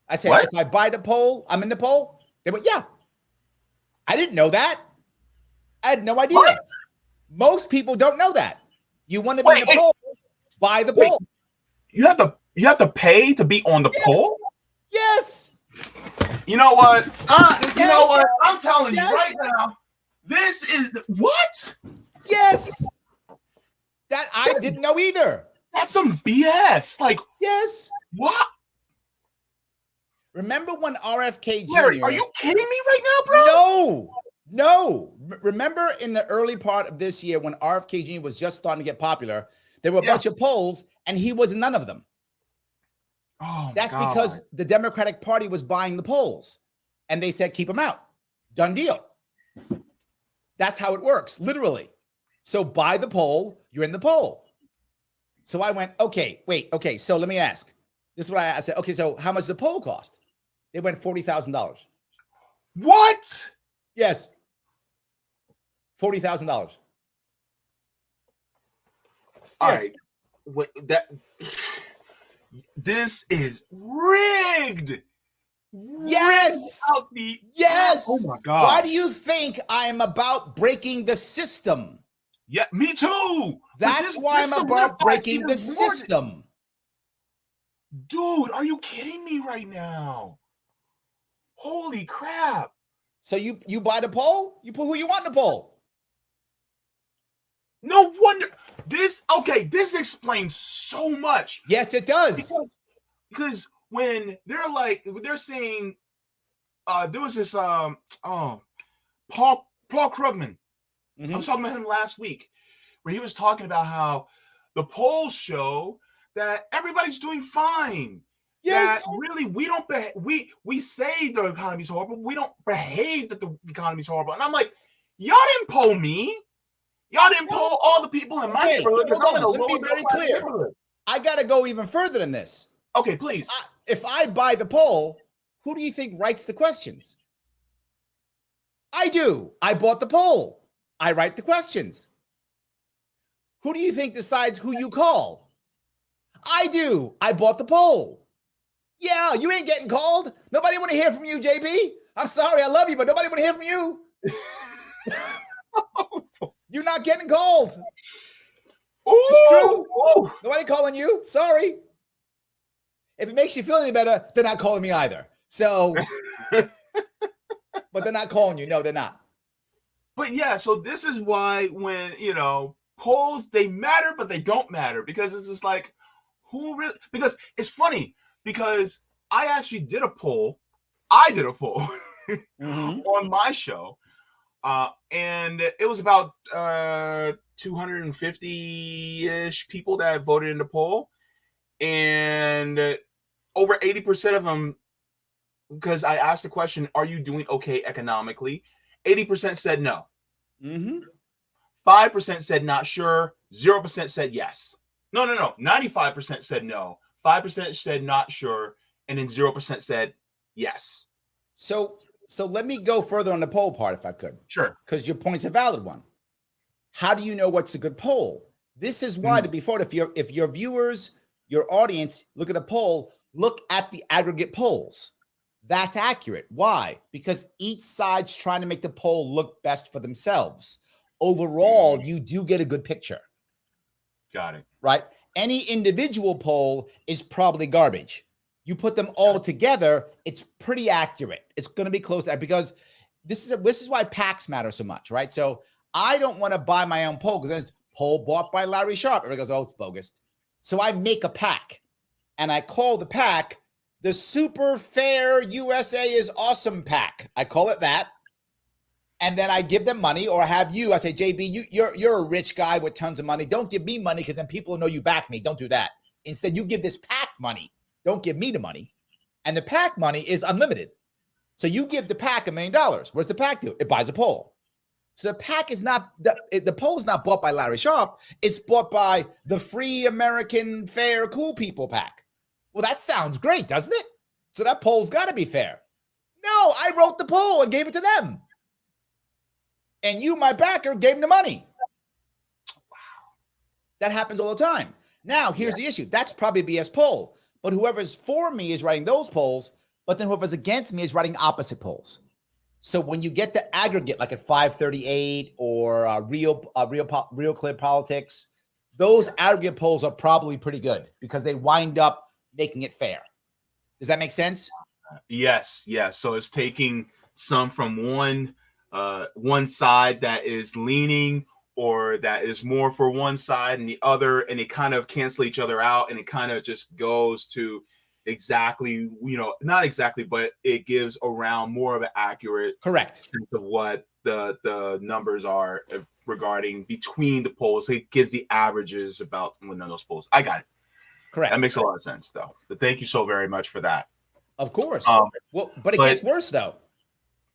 I said, if I buy the poll, I'm in the poll. They went, yeah. I didn't know that. I had no idea. What? Most people don't know that. You want to be in the poll, buy the poll. You have to pay to be on the poll? Yes. You know what? You know what? I'm telling you right now. This is what? Yes. That I didn't know either. That's some BS. Like, yes. What? Remember when RFK Jr. Larry, are you kidding me right now, bro? No. Remember in the early part of this year when RFK Jr. was just starting to get popular, there were a bunch of polls and he was in none of them. Oh, that's because the Democratic Party was buying the polls and they said, keep them out. Done deal. That's how it works, literally. So buy the poll, you're in the poll. So I went, okay, so let me ask. This is what I said. Okay, so how much does the poll cost? It went $40,000. What? Yes. $40,000. All right. This is rigged. Yes. Yes. Oh my God. Why do you think I am about breaking the system? Yeah, me too. That's why I'm about breaking the system. Dude, are you kidding me right now? Holy crap. So you buy the poll? You put who you want in the poll. No wonder. This explains so much. Yes, it does. Because when they're saying there was this Paul Krugman. I was talking about him last week, where he was talking about how the polls show that everybody's doing fine. Yes. That really we say the economy's horrible. We don't behave that the economy's horrible. And I'm like, y'all didn't poll me. Y'all didn't poll all the people in my neighborhood. Let me be very clear. I got to go even further than this. Okay, please. If I buy the poll, who do you think writes the questions? I do. I bought the poll. I write the questions. Who do you think decides who you call? I do. I bought the poll. Yeah, you ain't getting called. Nobody want to hear from you, JB. I'm sorry, I love you, but nobody want to hear from you. You're not getting called. Ooh, It's true. ooh. Nobody calling you. Sorry. If it makes you feel any better, they're not calling me either. So, but they're not calling you. No, they're not. But yeah, so this is why when, polls, they matter, but they don't matter, because it's just like, who really, because it's funny, because I actually did a poll. I did a poll on my show. And it was about 250-ish people that voted in the poll. And over 80% of them, because I asked the question, are you doing okay economically? 80% said no. 5% said not sure. 0% said yes. No. 95% said no. 5% said not sure. And then 0% said yes. So let me go further on the poll part, if I could. Sure. Because your point's a valid one. How do you know what's a good poll? This is why, to be fair, if your viewers, your audience, look at a poll, look at the aggregate polls. That's accurate. Why? Because each side's trying to make the poll look best for themselves. Overall, you do get a good picture. Got it. Right? Any individual poll is probably garbage. You put them all together, it's pretty accurate. It's going to be close to that, because this is why PACs matter so much, right? So I don't want to buy my own poll because it's poll bought by Larry Sharpe. Everybody goes, oh, it's bogus. So I make a PAC, and I call the PAC the Super Fair USA is Awesome PAC. I call it that. And then I give them money, or have you. I say, JB, you're a rich guy with tons of money. Don't give me money, because then people will know you back me. Don't do that. Instead, you give this PAC money. Don't give me the money. And the PAC money is unlimited. So you give the PAC $1 million. What does the PAC do? It buys a poll. So the PAC is not, the poll is not bought by Larry Sharpe. It's bought by the Free American Fair Cool People PAC. Well, that sounds great, doesn't it? So that poll's got to be fair. No, I wrote the poll and gave it to them. And you, my backer, gave them the money. Wow. That happens all the time. Now, here's the issue. That's probably a BS poll. But whoever's for me is writing those polls, but then whoever's against me is writing opposite polls. So when you get the aggregate, like at 538 or Real Clear Politics, those aggregate polls are probably pretty good, because they wind up making it fair. Does that make sense? Yes. So it's taking some from one side that is leaning, or that is more for one side and the other, and they kind of cancel each other out, and it kind of just goes to exactly, not exactly, but it gives around more of an accurate sense of what the numbers are regarding between the polls. It gives the averages about within those polls. I got it. Correct. That makes a lot of sense, though. But thank you so very much for that. Of course. But it gets worse, though.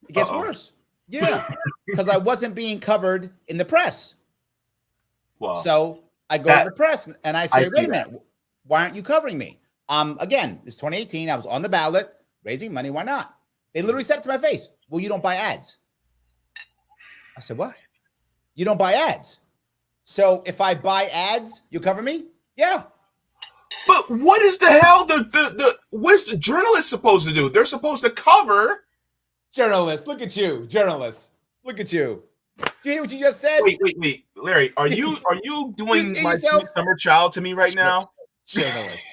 It gets worse. Yeah, because I wasn't being covered in the press. Well, so I go to the press and I say, wait a minute, why aren't you covering me? Again, it's 2018. I was on the ballot raising money. Why not? They literally said it to my face, well, you don't buy ads. I said, what? You don't buy ads. So if I buy ads, you cover me? Yeah. But what is the hell what's the journalist supposed to do? They're supposed to cover. Journalists, look at you. Journalists, look at you. Do you hear what you just said? Wait, Larry, are you doing my sweet summer child to me right now? Journalist.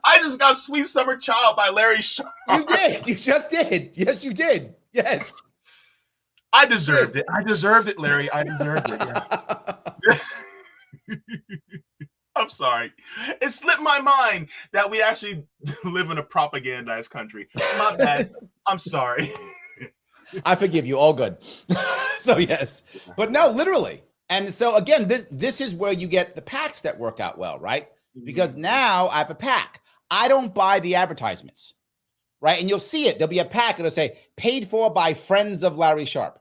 I just got Sweet Summer Child by Larry Sharpe. You did. You just did. Yes, you did. Yes. I deserved it. I deserved it, Larry. I deserved it. Yeah. I'm sorry. It slipped my mind that we actually live in a propagandized country. My bad. I'm sorry. I forgive you. All good. So, yes. But no, literally. And so, again, this is where you get the PACs that work out well, right? Because now I have a PAC. I don't buy the advertisements, right? And you'll see it. There'll be a PAC that'll say, paid for by friends of Larry Sharpe.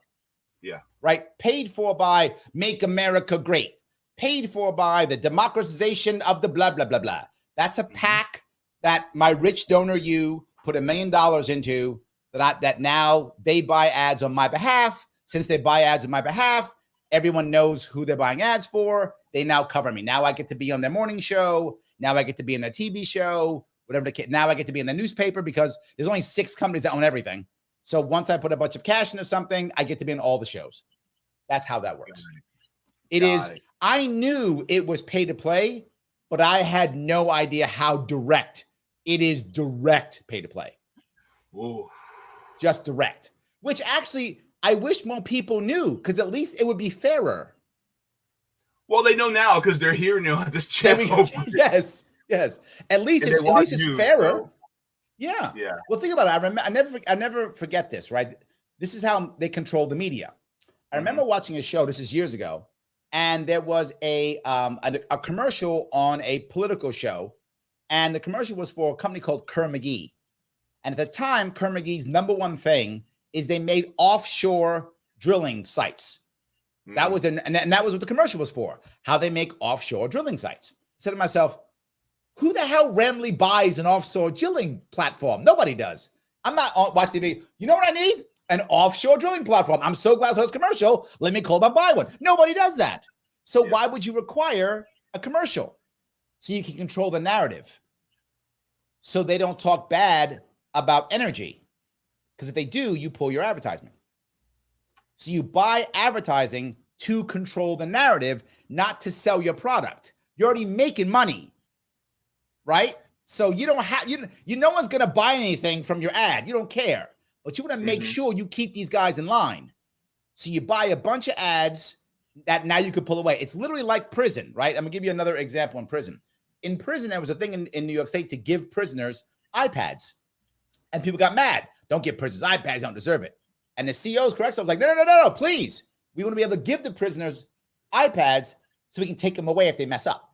Yeah. Right? Paid for by Make America Great. paid for by the democratization of the blah, blah, blah, blah. That's a PAC that my rich donor you put $1 million into that now they buy ads on my behalf. Since they buy ads on my behalf, everyone knows who they're buying ads for. They now cover me. Now I get to be on their morning show. Now I get to be in their TV show, whatever the case. Now I get to be in the newspaper because there's only 6 companies that own everything. So once I put a bunch of cash into something, I get to be in all the shows. That's how that works. I knew it was pay to play, but I had no idea how direct. It is direct pay to play. Ooh. Just direct, which actually I wish more people knew, because at least it would be fairer. Well, they know now because they're here now at this channel. Yes. At least it's fairer. So. Yeah. Yeah. Well, think about it. I never forget this, right? This is how they control the media. I remember watching a show, this is years ago, and there was a commercial on a political show, and the commercial was for a company called Kerr-McGee. And at the time, Kerr-McGee's number one thing is they made offshore drilling sites. That was and that was what the commercial was for, how they make offshore drilling sites. I said to myself, who the hell randomly buys an offshore drilling platform? Nobody does. I'm not watching TV. You know what I need? An offshore drilling platform. I'm so glad I saw this commercial. Let me call up, buy one. Nobody does that. So why would you require a commercial? So you can control the narrative. So they don't talk bad about energy. Because if they do, you pull your advertisement. So you buy advertising to control the narrative, not to sell your product. You're already making money, right? So you don't have, no one's going to buy anything from your ad. You don't care. But you want to make sure you keep these guys in line. So you buy a bunch of ads that now you could pull away. It's literally like prison, right? I'm going to give you another example in prison. In prison, there was a thing in New York State to give prisoners iPads. And people got mad. Don't give prisoners iPads, they don't deserve it. And the CEO's correct. So I was like, no, please. We want to be able to give the prisoners iPads so we can take them away if they mess up.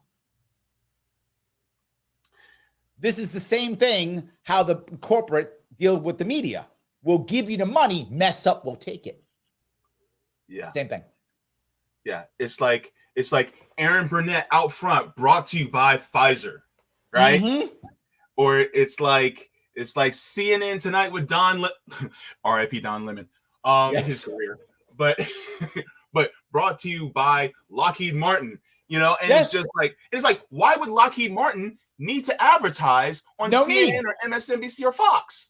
This is the same thing how the corporate deal with the media. We'll give you the money, mess up, we'll take it. Yeah. Same thing. Yeah. It's like Aaron Burnett out front, brought to you by Pfizer, right? Or it's like CNN Tonight with Don R.I.P. Don Lemon. His career. But brought to you by Lockheed Martin, and it's just like, why would Lockheed Martin need to advertise on CNN or MSNBC or Fox?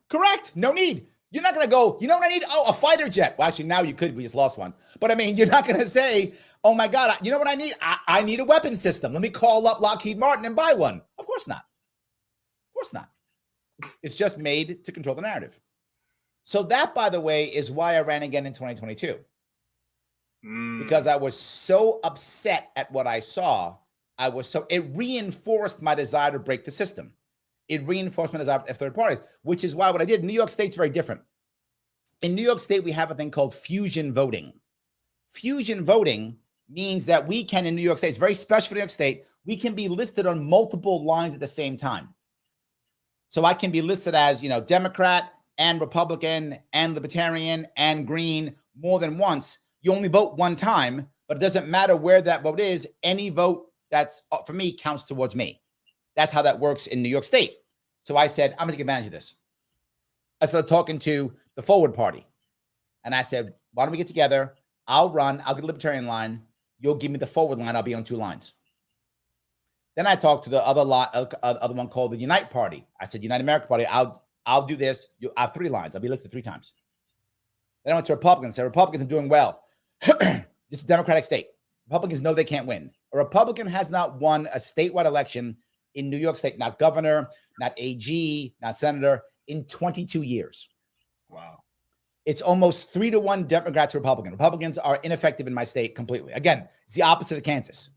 Correct. No need. You're not going to go, you know what I need? Oh, a fighter jet. Well, actually, now you could. We just lost one. But I mean, you're not going to say, oh my God, you know what I need? I need a weapon system. Let me call up Lockheed Martin and buy one. Of course not. Of course not. It's just made to control the narrative. So that, by the way, is why I ran again in 2022. Because I was so upset at what I saw. It reinforced my desire to break the system. It reinforced my desire of third parties, which is why what I did. New York State's very different. In New York State, we have a thing called fusion voting. Fusion voting means that we can, in New York State, it's very special for New York State, we can be listed on multiple lines at the same time. So I can be listed as, Democrat and Republican and Libertarian and Green more than once. You only vote one time, but it doesn't matter where that vote is. Any vote that's for me counts towards me. That's how that works in New York State. So I said, I'm going to take advantage of this. I started talking to the Forward Party. And I said, why don't we get together? I'll get the Libertarian line. You'll give me the Forward line. I'll be on 2 lines. Then I talked to the other one called the Unite Party. I said, United America Party, I'll do this. I have 3 lines. I'll be listed 3 times. Then I went to Republicans. I said, Republicans are doing well. This is a Democratic state. Republicans know they can't win. A Republican has not won a statewide election in New York State, not governor, not AG, not senator, in 22 years. Wow. It's almost 3-1 Democrat to Republican. Republicans are ineffective in my state completely. Again, it's the opposite of Kansas,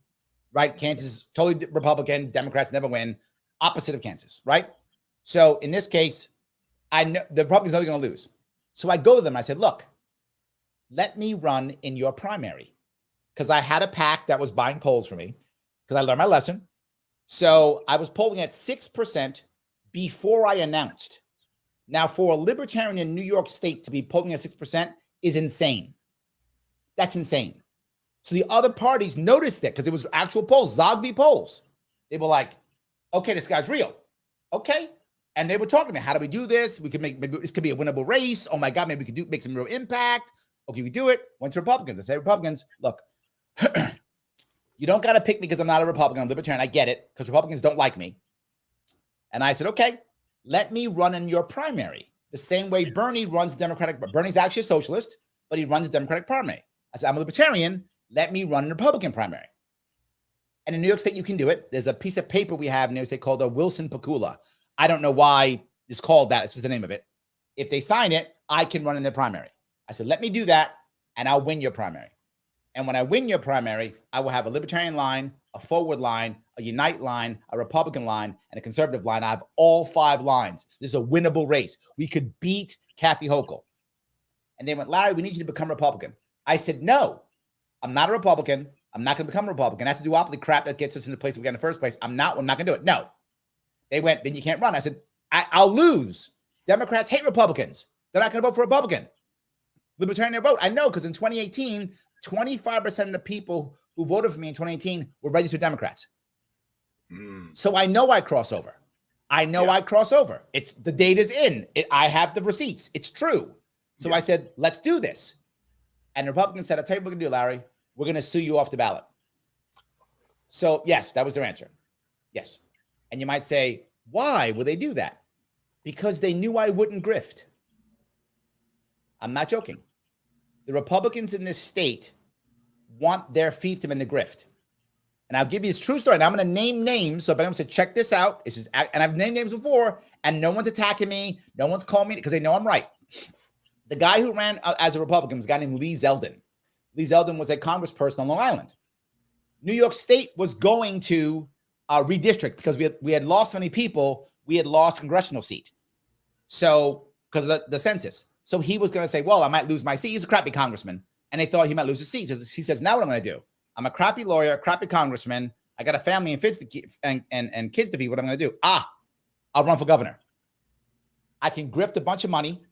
right? Kansas is totally Republican. Democrats never win. Opposite of Kansas, right? So in this case, I know the Republicans are going to lose. So I go to them and I said, look, let me run in your primary. Because I had a PAC that was buying polls for me because I learned my lesson. So I was polling at 6% before I announced. Now, for a libertarian in New York State to be polling at 6% is insane. That's insane. So the other parties noticed that because it was actual polls, Zogby polls. They were like, okay, this guy's real. Okay. And they were talking to me, how do we do this? We could maybe this could be a winnable race. Oh my God, maybe we could make some real impact. Okay, we do it. Went to Republicans. I said, Republicans, look, you don't got to pick me because I'm not a Republican. I'm libertarian. I get it because Republicans don't like me. And I said, okay, let me run in your primary. The same way Bernie runs the Democratic. Bernie's actually a socialist, but he runs the Democratic primary. I said, I'm a libertarian. Let me run the Republican primary. And in New York State, you can do it. There's a piece of paper we have in New York State called a Wilson Pakula. I don't know why it's called that. It's just the name of it. If they sign it, I can run in their primary. I said, let me do that, and I'll win your primary. And when I win your primary, I will have a libertarian line, a forward line, a unite line, a Republican line, and a conservative line. I have all 5 lines. This is a winnable race. We could beat Kathy Hochul. And they went, Larry, we need you to become Republican. I said, no, I'm not a Republican. I'm not going to become a Republican. That's the duopoly crap that gets us in the place we got in the first place. I'm not going to do it. No. They went, then you can't run. I said, I'll lose. Democrats hate Republicans. They're not going to vote for a Republican. Libertarian vote. I know, because in 2018, 25% of the people who voted for me in 2018 were registered Democrats. So I know I cross over. I cross over. It's the data's in. I have the receipts. It's true. So I said, let's do this. And the Republicans said, I'll tell you what we're going to do, Larry. We're going to sue you off the ballot. So yes, that was their answer. Yes. And you might say, why would they do that? Because they knew I wouldn't grift. I'm not joking. The Republicans in this state want their fiefdom in the grift. And I'll give you this true story. And I'm going to name names. So if anyone said, check this out. This is, and I've named names before, and no one's attacking me. No one's calling me because they know I'm right. The guy who ran as a Republican was a guy named Lee Zeldin. Lee Zeldin was a congressperson on Long Island. New York State was going to redistrict because we had lost so many people. We had lost congressional seat. So because of the census. So he was going to say, well, I might lose my seat. He's a crappy congressman. And they thought he might lose his seat. So he says, now what I'm going to do? I'm a crappy lawyer, a crappy congressman. I got a family and kids to feed. What I'm going to do? I'll run for governor. I can grift a bunch of money,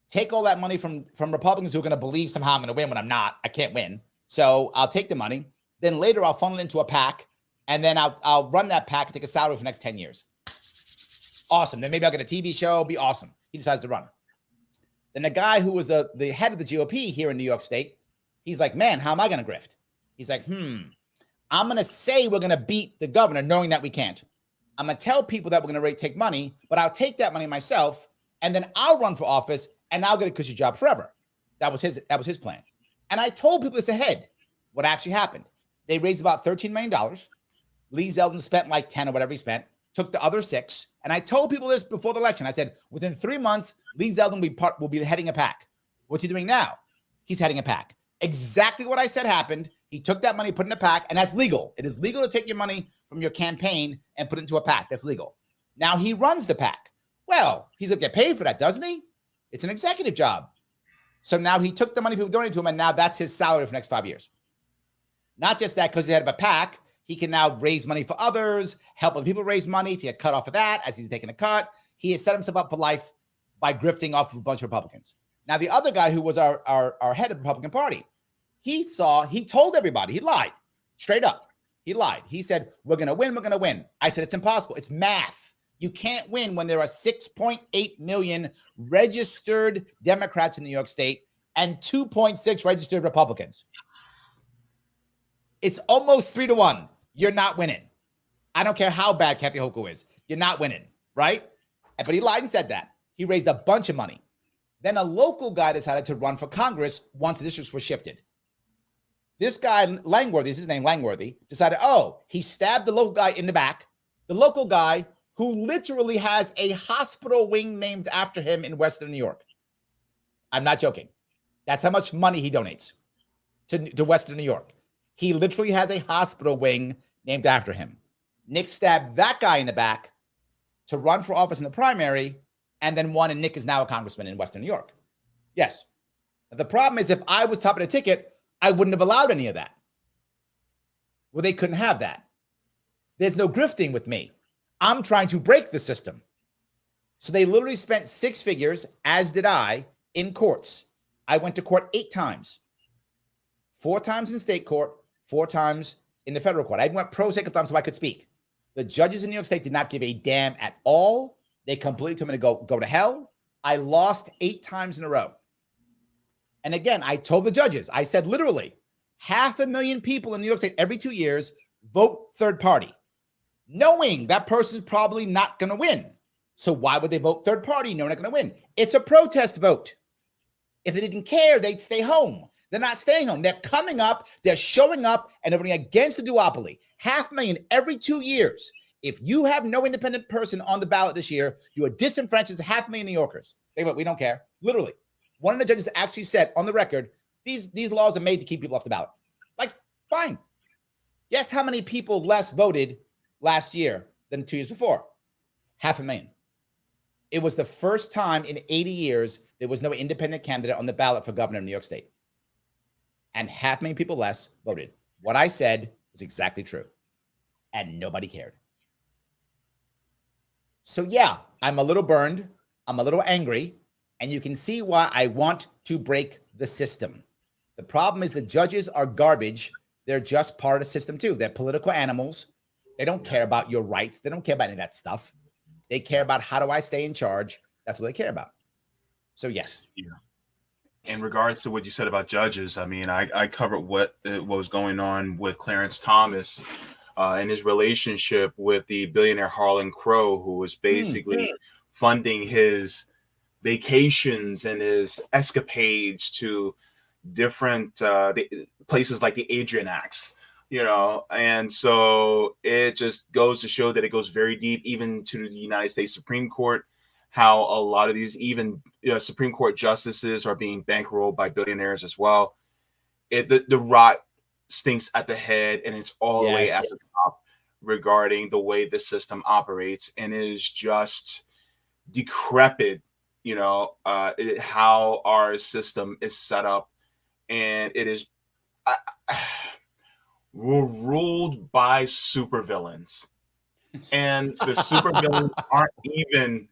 take all that money from Republicans who are going to believe somehow I'm going to win when I'm not. I can't win. So I'll take the money. Then later I'll funnel it into a PAC. And then I'll run that PAC and take a salary for the next 10 years. Awesome. Then maybe I'll get a TV show. Be awesome. He decides to run. Then the guy who was the head of the GOP here in New York State, he's like, man, how am I going to grift? He's like, I'm going to say we're going to beat the governor knowing that we can't. I'm going to tell people that we're going to take money, but I'll take that money myself, and then I'll run for office, and I'll get a cushy job forever. That was his plan. And I told people this ahead. What actually happened? They raised about $13 million. Lee Zeldin spent like 10 or whatever he spent, took the other 6. And I told people this before the election. I said, within 3 months, Lee Zeldin will be heading a PAC. What's he doing now? He's heading a PAC. Exactly what I said happened. He took that money, put it in a PAC, and that's legal. It is legal to take your money from your campaign and put it into a PAC. That's legal. Now he runs the PAC. Well, he's going to get paid for that, doesn't he? It's an executive job. So now he took the money people donated to him, and now that's his salary for the next 5 years. Not just that, because he's head of a PAC, he can now raise money for others, help other people raise money to get cut off of that as he's taking a cut. He has set himself up for life by grifting off of a bunch of Republicans. Now, the other guy who was our head of the Republican Party, he told everybody, he lied straight up. He lied. He said, we're going to win. We're going to win. I said, it's impossible. It's math. You can't win when there are 6.8 million registered Democrats in New York State and 2.6 registered Republicans. It's almost 3-1. You're not winning. I don't care how bad Kathy Hochul is. You're not winning, right? But he lied and said that. He raised a bunch of money. Then a local guy decided to run for Congress once the districts were shifted. This guy, Langworthy, is his name, Langworthy, decided, he stabbed the local guy in the back. The local guy who literally has a hospital wing named after him in Western New York. I'm not joking. That's how much money he donates to Western New York. He literally has a hospital wing named after him. Nick stabbed that guy in the back to run for office in the primary and then won, and Nick is now a congressman in Western New York. Yes. But the problem is if I was top of the ticket, I wouldn't have allowed any of that. Well, they couldn't have that. There's no grifting with me. I'm trying to break the system. So they literally spent 6 figures, as did I, in courts. I went to court 8 times. 4 times in state court, 4 times in the federal court. I went pro se so I could speak. The judges in New York State did not give a damn at all. They completely told me to go to hell. I lost 8 times in a row. And again, I told the judges, I said literally 500,000 people in New York State every 2 years vote third party, knowing that person's probably not going to win. So why would they vote third party? No, they're not going to win. It's a protest vote. If they didn't care, they'd stay home. They're not staying home. They're coming up, they're showing up, and they're voting against the duopoly. 500,000 every 2 years. If you have no independent person on the ballot this year, you are disenfranchised 500,000 New Yorkers. We don't care. Literally. One of the judges actually said on the record, these laws are made to keep people off the ballot. Like, fine. Guess how many people less voted last year than 2 years before? 500,000. It was the first time in 80 years there was no independent candidate on the ballot for governor of New York State. And 500,000 people less voted. What I said was exactly true. And nobody cared. So yeah, I'm a little burned. I'm a little angry. And you can see why I want to break the system. The problem is the judges are garbage. They're just part of the system too. They're political animals. They don't care about your rights. They don't care about any of that stuff. They care about how do I stay in charge. That's what they care about. So yes. Yeah. In regards to what you said about judges, I mean, I covered what was going on with Clarence Thomas and his relationship with the billionaire Harlan Crow, who was basically funding his vacations and his escapades to different places like the Adrianax, and so it just goes to show that it goes very deep, even to the United States Supreme Court, how a lot of these even Supreme Court justices are being bankrolled by billionaires as well. The rot stinks at the head, and it's all the way at the top regarding the way the system operates, and it is just decrepit. How our system is set up, and it is we're ruled by supervillains, and the supervillains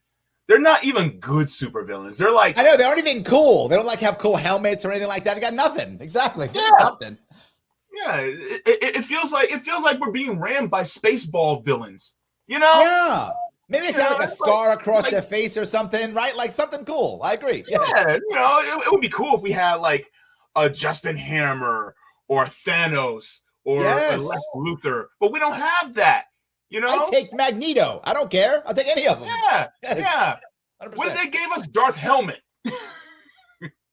they're not even good supervillains. They're like, I know, they aren't even cool. They don't like have cool helmets or anything like that. They got nothing. Exactly. Something. Yeah, it feels like we're being rammed by Spaceball villains. Yeah. Maybe they have like a scar across their face or something, right? Like something cool. I agree. Yeah, yes. It would be cool if we had like a Justin Hammer or Thanos or a Lex Luthor, but we don't have that. I take Magneto. I don't care. I'll take any of them. Yeah, yeah. 100%. What if they gave us Darth Helmet?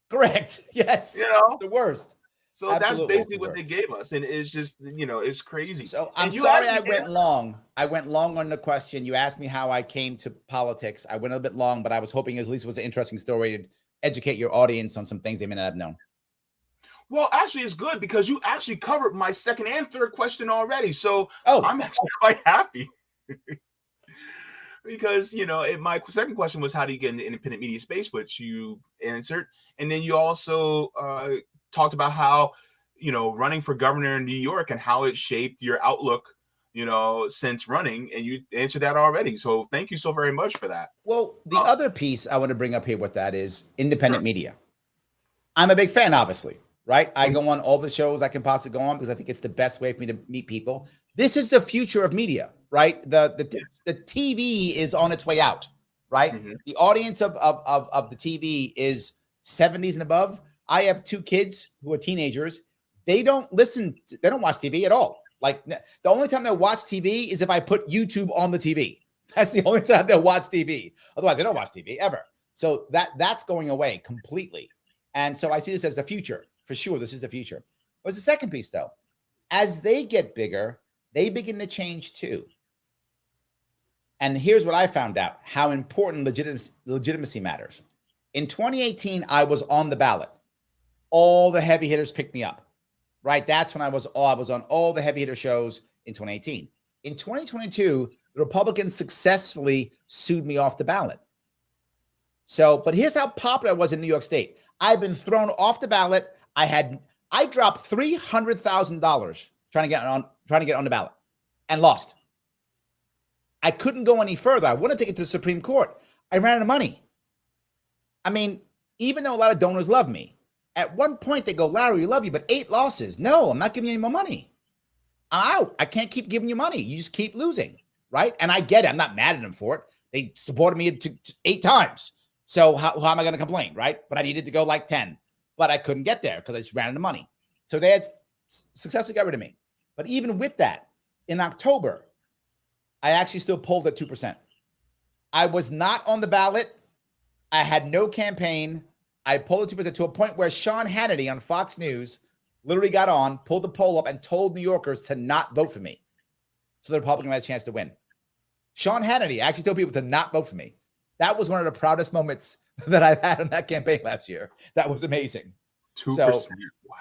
Correct. Yes. The worst. So absolutely, that's basically what they gave us, and it's just it's crazy. So I'm sorry I went long. I went long on the question. You asked me how I came to politics. I went a little bit long, but I was hoping at least it was an interesting story to educate your audience on some things they may not have known. Well, actually, it's good because you actually covered my second and third question already. So I'm actually quite happy. Because, my second question was, how do you get into independent media space, which you answered. And then you also talked about how, running for governor in New York and how it shaped your outlook, since running. And you answered that already. So thank you so very much for that. Well, the other piece I want to bring up here with that is independent media. I'm a big fan, obviously, right? I go on all the shows I can possibly go on because I think it's the best way for me to meet people. This is the future of media, right? The TV is on its way out, right? Mm-hmm. The audience of the TV is 70s and above. I have 2 kids who are teenagers. They don't watch TV at all. Like the only time they'll watch TV is if I put YouTube on the TV. That's the only time they'll watch TV. Otherwise, they don't watch TV ever. So that's going away completely. And so I see this as the future. For sure, this is the future. What's the second piece, though? As they get bigger, they begin to change too. And here's what I found out, how important legitimacy matters. In 2018, I was on the ballot. All the heavy hitters picked me up, right? That's when I was on all the heavy hitter shows in 2018. In 2022, the Republicans successfully sued me off the ballot. So, but here's how popular I was in New York State. I've been thrown off the ballot. I dropped $300,000 trying to get on the ballot and lost. I couldn't go any further. I wanted to take it to the Supreme Court. I ran out of money. I mean, even though a lot of donors love me, At one point, they go, Larry, we love you, but 8 losses. No, I'm not giving you any more money. I'm out. I can't keep giving you money. You just keep losing, right? And I get it. I'm not mad at them for it. They supported me 8 times. So how am I going to complain, right? But I needed to go like 10. But I couldn't get there because I just ran out of money. So they had successfully got rid of me. But even with that, in October, I actually still polled at 2%. I was not on the ballot. I had no campaign. I polled at 2% to a point where Sean Hannity on Fox News literally got on, pulled the poll up, and told New Yorkers to not vote for me. So the Republican had a chance to win. Sean Hannity actually told people to not vote for me. That was one of the proudest moments that I've had in that campaign last year. That was amazing. 2%. So, Wow.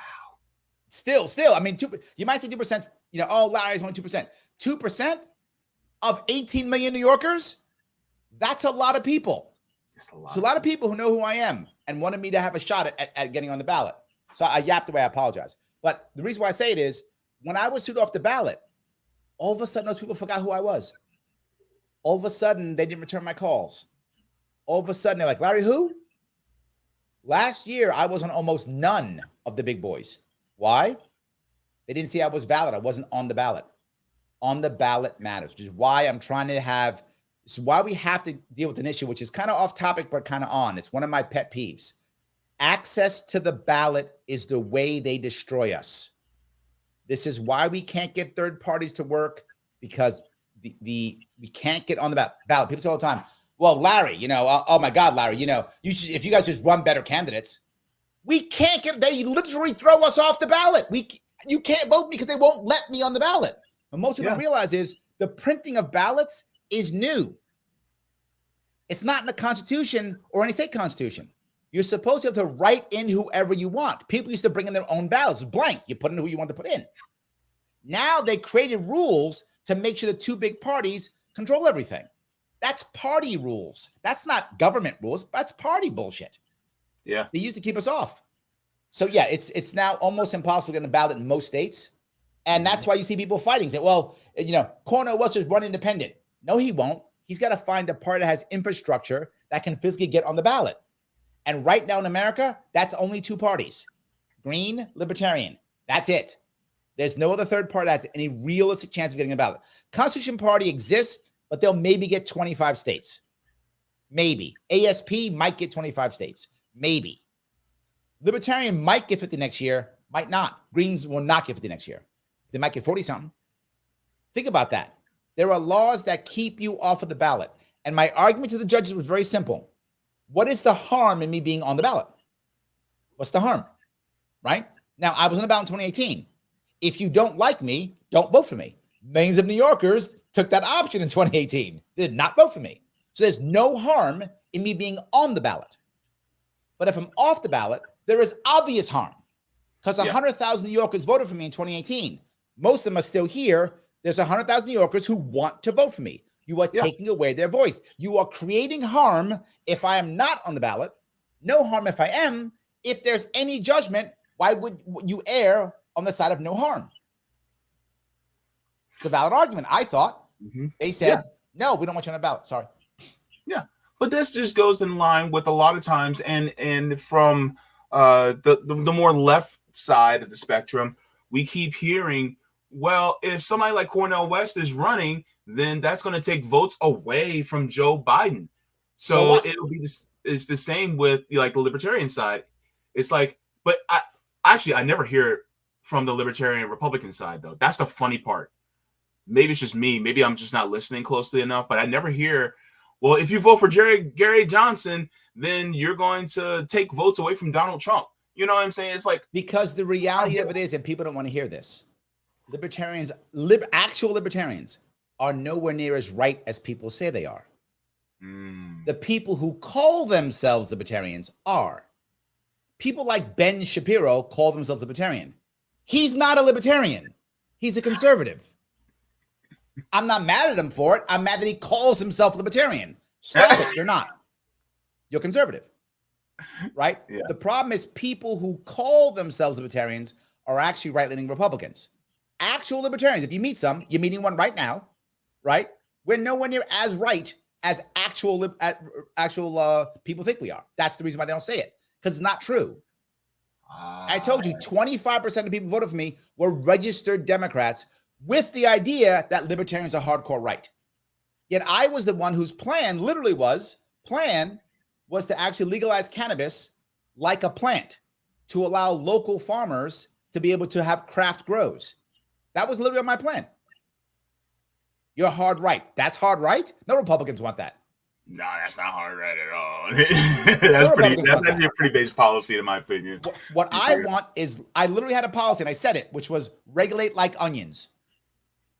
Still, I mean, you might say 2%, oh, Larry's only 2%. 2% of 18 million New Yorkers? That's a lot of people. It's a lot of people who know who I am and wanted me to have a shot at getting on the ballot. So I yapped away. I apologize. But the reason why I say it is when I was sued off the ballot, all of a sudden those people forgot who I was. All of a sudden they didn't return my calls. All of a sudden they're like, Larry, who? Last year I was on almost none of the big boys. Why? They didn't see I was valid. I wasn't on the ballot. On the ballot matters, which is why I'm trying to have, it's why we have to deal with an issue, which is kind of off topic, but kind of on. It's one of my pet peeves. Access to the ballot is the way they destroy us. This is why we can't get third parties to work, because we can't get on the ballot. People say all the time, well, Larry, oh my God, Larry, you should, if you guys just run better candidates. We can't get, they literally throw us off the ballot. You can't vote because they won't let me on the ballot. What most people don't realize is the printing of ballots is new. It's not in the Constitution or any state constitution. You're supposed to have to write in whoever you want. People used to bring in their own ballots, blank. You put in who you want to put in. Now they created rules to make sure the 2 big parties control everything. That's party rules. That's not government rules. That's party bullshit. Yeah. They used to keep us off. So yeah, it's now almost impossible to get a ballot in most states. And that's why you see people fighting. Say, well, Cornel West just run independent. No, he won't. He's got to find a party that has infrastructure that can physically get on the ballot. And right now in America, that's only 2 parties. Green, Libertarian. That's it. There's no other third party that has any realistic chance of getting a ballot. Constitution Party exists, but they'll maybe get 25 states. Maybe. ASP might get 25 states. Maybe. Libertarian might get 50 next year, might not. Greens will not get 50 next year. They might get 40-something. Think about that. There are laws that keep you off of the ballot. And my argument to the judges was very simple. What is the harm in me being on the ballot? What's the harm? Right? Now, I was on the ballot in 2018. If you don't like me, don't vote for me. Millions of New Yorkers took that option in 2018. They did not vote for me. So there's no harm in me being on the ballot. But if I'm off the ballot, there is obvious harm because 100,000 New Yorkers voted for me in 2018. Most of them are still here. There's 100,000 New Yorkers who want to vote for me. You are taking away their voice. You are creating harm if I am not on the ballot. No harm if I am. If there's any judgment, why would you err on the side of no harm? It's a valid argument, I thought. They said, no, we don't want you on the ballot. Sorry. Yeah. But this just goes in line with a lot of times, and from the more left side of the spectrum, we keep hearing, well, if somebody like Cornel West is running, then that's going to take votes away from Joe Biden. So it'll be it's the same with like the libertarian side. It's like, but I never hear it from the libertarian Republican side though. That's the funny part. Maybe it's just me. Maybe I'm just not listening closely enough. But I never hear, well, if you vote for Gary Johnson, then you're going to take votes away from Donald Trump. You know what I'm saying? It's like, because the reality of it is, and people don't want to hear this, libertarians, actual libertarians, are nowhere near as right as people say they are. The people who call themselves libertarians are. People like Ben Shapiro call themselves libertarian. He's not a libertarian. He's a conservative. I'm not mad at him for it. I'm mad that he calls himself libertarian. Stop it. You're not. You're conservative. Right? Yeah. The problem is people who call themselves libertarians are actually right-leaning Republicans. Actual libertarians. If you meet some, you're meeting one right now, right? We're nowhere near as right as actual people think we are. That's the reason why they don't say it, because it's not true. I told you 25% of people who voted for me were registered Democrats with the idea that libertarians are hardcore right. Yet I was the one whose plan was to actually legalize cannabis like a plant to allow local farmers to be able to have craft grows. That was literally my plan. You're hard right. That's hard right? No Republicans want that. No, that's not hard right at all. That's a pretty basic policy, in my opinion. What I want is, I literally had a policy, and I said it, which was regulate like onions.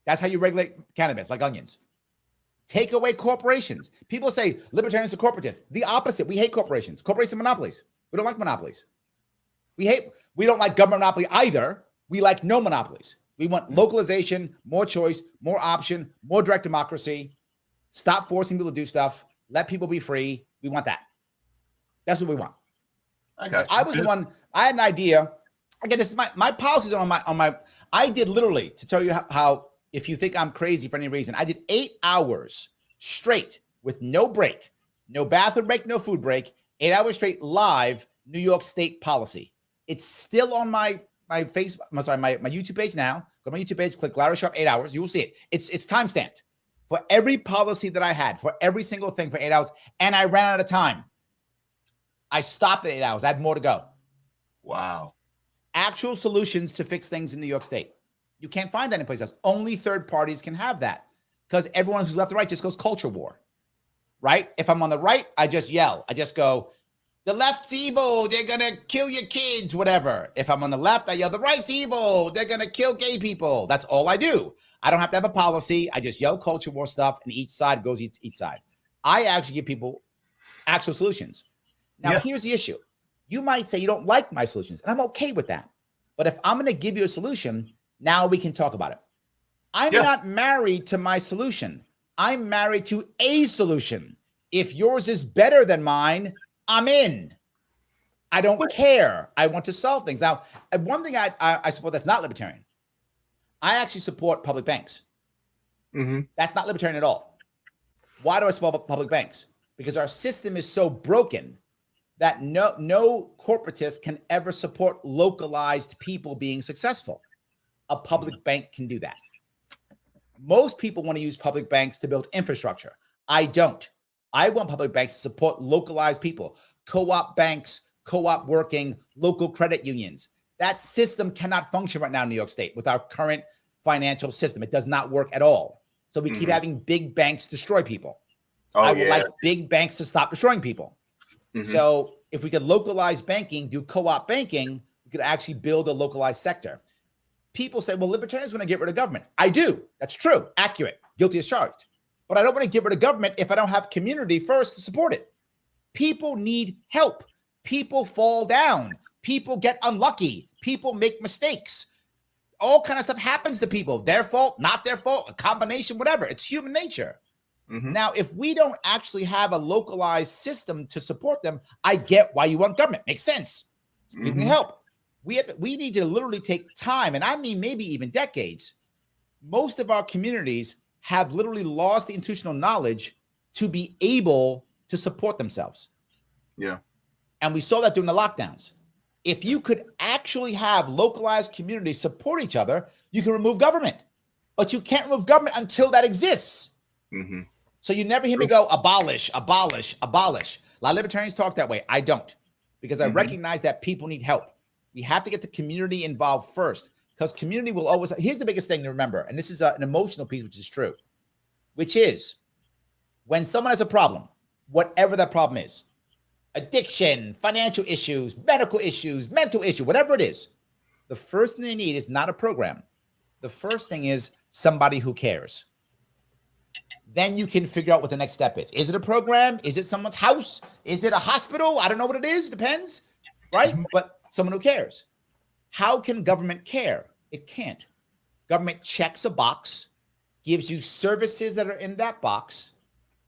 That's how you regulate cannabis, like onions. Take away corporations. People say libertarians are corporatists. The opposite. We hate corporations. Corporations are monopolies. We don't like monopolies. We don't like government monopoly either. We like no monopolies. We want localization, more choice, more option, more direct democracy. Stop forcing people to do stuff. Let people be free. We want that. That's what we want. I was the one. I had an idea. Again, this is my policies on my. I did literally, to tell you how, if you think I'm crazy for any reason, I did 8 hours straight with no break, no bathroom break, no food break, 8 hours straight live New York State policy. It's still on my Facebook. My YouTube page now. Go to my YouTube page, click Larry Sharpe 8 hours. You will see it. It's time stamped for every policy that I had, for every single thing for 8 hours, and I ran out of time. I stopped at 8 hours. I had more to go. Wow. Actual solutions to fix things in New York State. You can't find that anyplace else. Only third parties can have that, because everyone who's left or right just goes culture war, right? If I'm on the right, I just yell. I just go, the left's evil. They're going to kill your kids, whatever. If I'm on the left, I yell, the right's evil. They're going to kill gay people. That's all I do. I don't have to have a policy. I just yell culture war stuff, and each side goes each side. I actually give people actual solutions. Now, here's the issue. You might say you don't like my solutions, and I'm okay with that. But if I'm going to give you a solution, now we can talk about it. I'm not married to my solution. I'm married to a solution. If yours is better than mine, I'm in. I don't care. I want to solve things. Now, one thing I support that's not libertarian. I actually support public banks. That's not libertarian at all. Why do I support public banks? Because our system is so broken that no corporatist can ever support localized people being successful. A public bank can do that. Most people want to use public banks to build infrastructure. I don't. I want public banks to support localized people, co-op banks, co-op working, local credit unions. That system cannot function right now in New York State with our current financial system. It does not work at all. So we keep having big banks destroy people. I would like big banks to stop destroying people. So if we could localize banking, do co-op banking, we could actually build a localized sector. People say, well, libertarians want to get rid of government. I do. That's true. Accurate. Guilty as charged. But I don't want to get rid of government if I don't have community first to support it. People need help. People fall down. People get unlucky. People make mistakes. All kind of stuff happens to people. Their fault, not their fault, a combination, whatever. It's human nature. Now, if we don't actually have a localized system to support them, I get why you want government. Makes sense. People need help. We need to literally take time, and I mean maybe even decades. Most of our communities have literally lost the institutional knowledge to be able to support themselves. And we saw that during the lockdowns. If you could actually have localized communities support each other, you can remove government. But you can't remove government until that exists. So you never hear me go, abolish, abolish, abolish. A lot of libertarians talk that way. I don't, because I recognize that people need help. We have to get the community involved first, because community will always, here's the biggest thing to remember, and this is an emotional piece, which is true, which is when someone has a problem, whatever that problem is, addiction, financial issues, medical issues, mental issue, whatever it is, the first thing they need is not a program. The first thing is somebody who cares. Then you can figure out what the next step is. Is it a program? Is it someone's house? Is it a hospital? I don't know what it is. Depends, right? But someone who cares. How can government care? It can't. Government checks a box, gives you services that are in that box,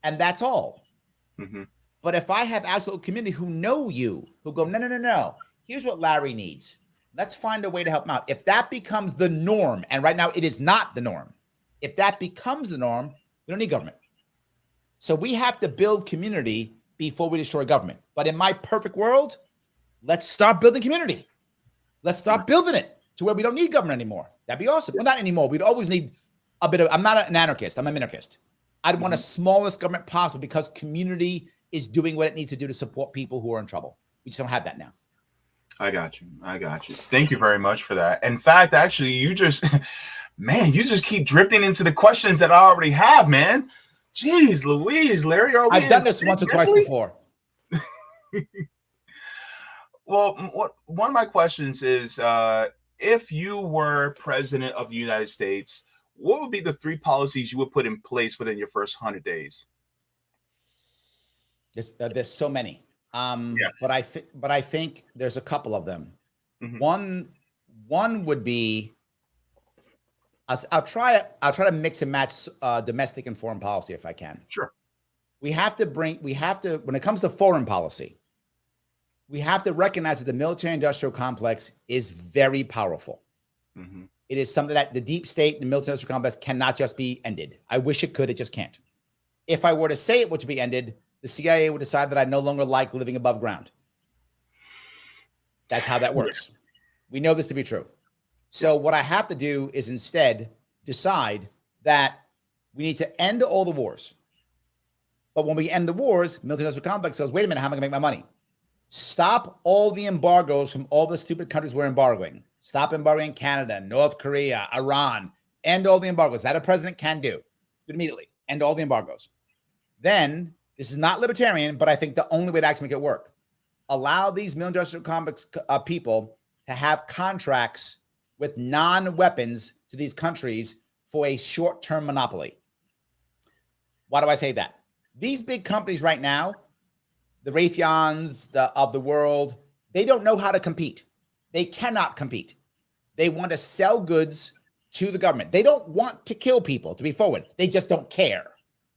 and that's all. But if I have actual community who know you, who go, no, here's what Larry needs. Let's find a way to help him out. If that becomes the norm, and right now it is not the norm, if that becomes the norm, we don't need government. So we have to build community before we destroy government. But in my perfect world, let's start building community. Let's start building it to where we don't need government anymore. That'd be awesome. Well, not anymore. We'd always need a bit of, I'm not an anarchist. I'm a minarchist. I'd want the smallest government possible because community is doing what it needs to do to support people who are in trouble. We just don't have that now. I got you. Thank you very much for that. In fact, actually, you just keep drifting into the questions that I already have, man. Jeez Louise, Larry, I've done this once or twice before. Well, one of my questions is, if you were president of the United States, what would be the 3 policies you would put in place within your first 100 days? There's so many. But I think there's a couple of them. One would be, I'll try to mix and match domestic and foreign policy if I can. Sure. When it comes to foreign policy, we have to recognize that the military-industrial complex is very powerful. It is something that the deep state, the military-industrial complex cannot just be ended. I wish it could, it just can't. If I were to say it were to be ended, the CIA would decide that I no longer like living above ground. That's how that works. We know this to be true. So what I have to do is instead decide that we need to end all the wars. But when we end the wars, military-industrial complex says, wait a minute, how am I going to make my money? Stop all the embargoes from all the stupid countries we're embargoing. Stop embargoing Canada, North Korea, Iran. End all the embargoes. That a president can do. Do it immediately. End all the embargoes. Then, this is not libertarian, but I think the only way to actually make it work. Allow these military-industrial complex people to have contracts with non-weapons to these countries for a short-term monopoly. Why do I say that? These big companies right now, the Raytheons of the world, they don't know how to compete. They cannot compete. They want to sell goods to the government. They don't want to kill people, to be forward. They just don't care,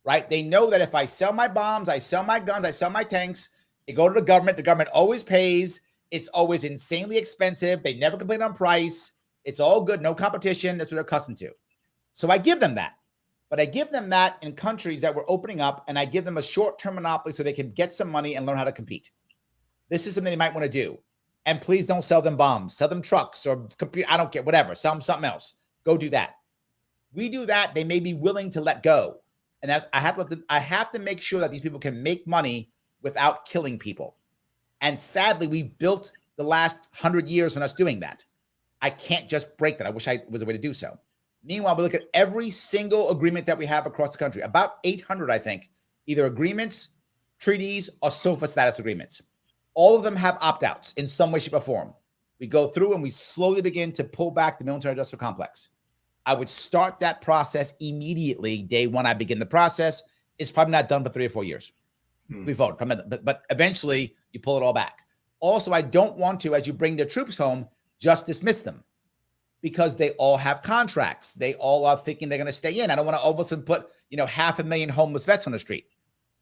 right? They know that if I sell my bombs, I sell my guns, I sell my tanks, they go to the government always pays. It's always insanely expensive. They never complain on price. It's all good, no competition. That's what they're accustomed to. So I give them that. But I give them that in countries that we're opening up, and I give them a short-term monopoly so they can get some money and learn how to compete. This is something they might want to do. And please don't sell them bombs. Sell them trucks or computer. I don't care, whatever. Sell them something else. Go do that. We do that, they may be willing to let go. And that's, I have to make sure that these people can make money without killing people. And sadly, we built the last 100 years on us doing that. I can't just break that. I wish I was a way to do so. Meanwhile, we look at every single agreement that we have across the country, about 800, I think, either agreements, treaties, or SOFA status agreements. All of them have opt-outs in some way, shape, or form. We go through and we slowly begin to pull back the military-industrial complex. I would start that process immediately. Day one, I begin the process. It's probably not done for 3 or 4 years. We vote, but eventually you pull it all back. Also, I don't want to, as you bring the troops home, just dismiss them, because they all have contracts. They all are thinking they're going to stay in. I don't want to all of a sudden put, 500,000 homeless vets on the street.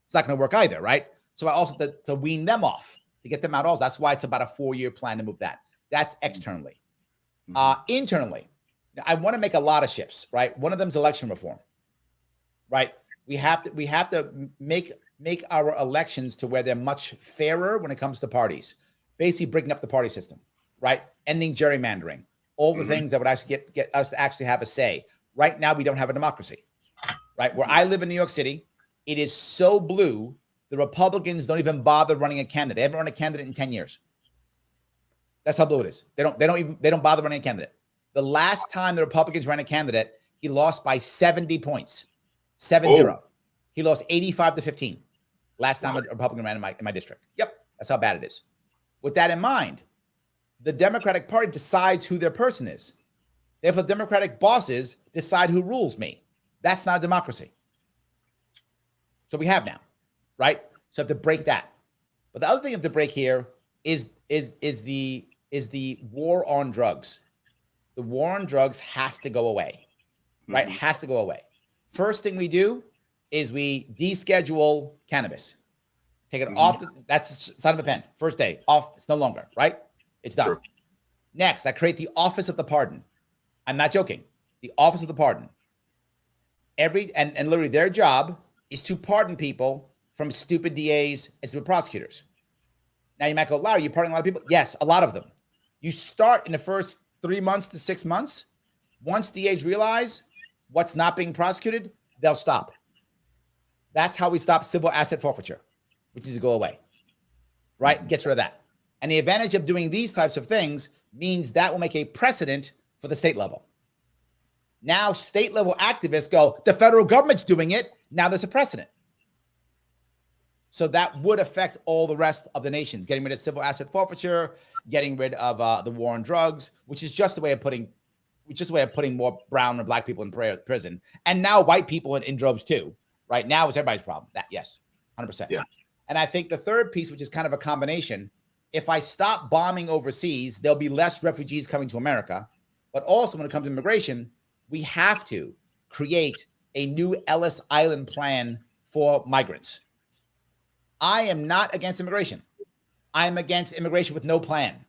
It's not going to work either, right? So I also to wean them off, to get them out also. That's why it's about a 4-year plan to move that. That's externally. Internally, I want to make a lot of shifts, right? One of them is election reform, right? We have to make our elections to where they're much fairer when it comes to parties. Basically breaking up the party system, right? Ending gerrymandering. All the things that would actually get us to actually have a say. Right now, we don't have a democracy, right? Where I live in New York City, it is so blue, the Republicans don't even bother running a candidate. They haven't run a candidate in 10 years. That's how blue it is. They don't bother running a candidate. The last time the Republicans ran a candidate, he lost by 70 points, 7-0. He lost 85-15. Last time a Republican ran in my district. Yep, that's how bad it is. With that in mind, the Democratic Party decides who their person is. Therefore, the Democratic bosses decide who rules me. That's not a democracy. So we have now, right? So I have to break that. But the other thing I have to break here is the war on drugs. The war on drugs has to go away, right? Has to go away. First thing we do is we deschedule cannabis. Take it off. That's the sign of the pen. First day off. It's no longer, right? It's done. Sure. Next, I create the Office of the Pardon. I'm not joking. The Office of the Pardon. And literally their job is to pardon people from stupid DAs and stupid prosecutors. Now you might go, Larry, you're pardoning a lot of people? Yes, a lot of them. You start in the first 3 months to 6 months. Once DAs realize what's not being prosecuted, they'll stop. That's how we stop civil asset forfeiture, which is to go away, right? Gets rid of that. And the advantage of doing these types of things means that will make a precedent for the state level. Now, state level activists go, the federal government's doing it. Now there's a precedent. So that would affect all the rest of the nations, getting rid of civil asset forfeiture, getting rid of the war on drugs, which is just a way of putting more brown and black people in prison. And now white people in droves too. Right now, it's everybody's problem. That, yes, 100%. Yeah. And I think the third piece, which is kind of a combination, if I stop bombing overseas, there'll be less refugees coming to America. But also when it comes to immigration, we have to create a new Ellis Island plan for migrants. I am not against immigration. I am against immigration with no plan,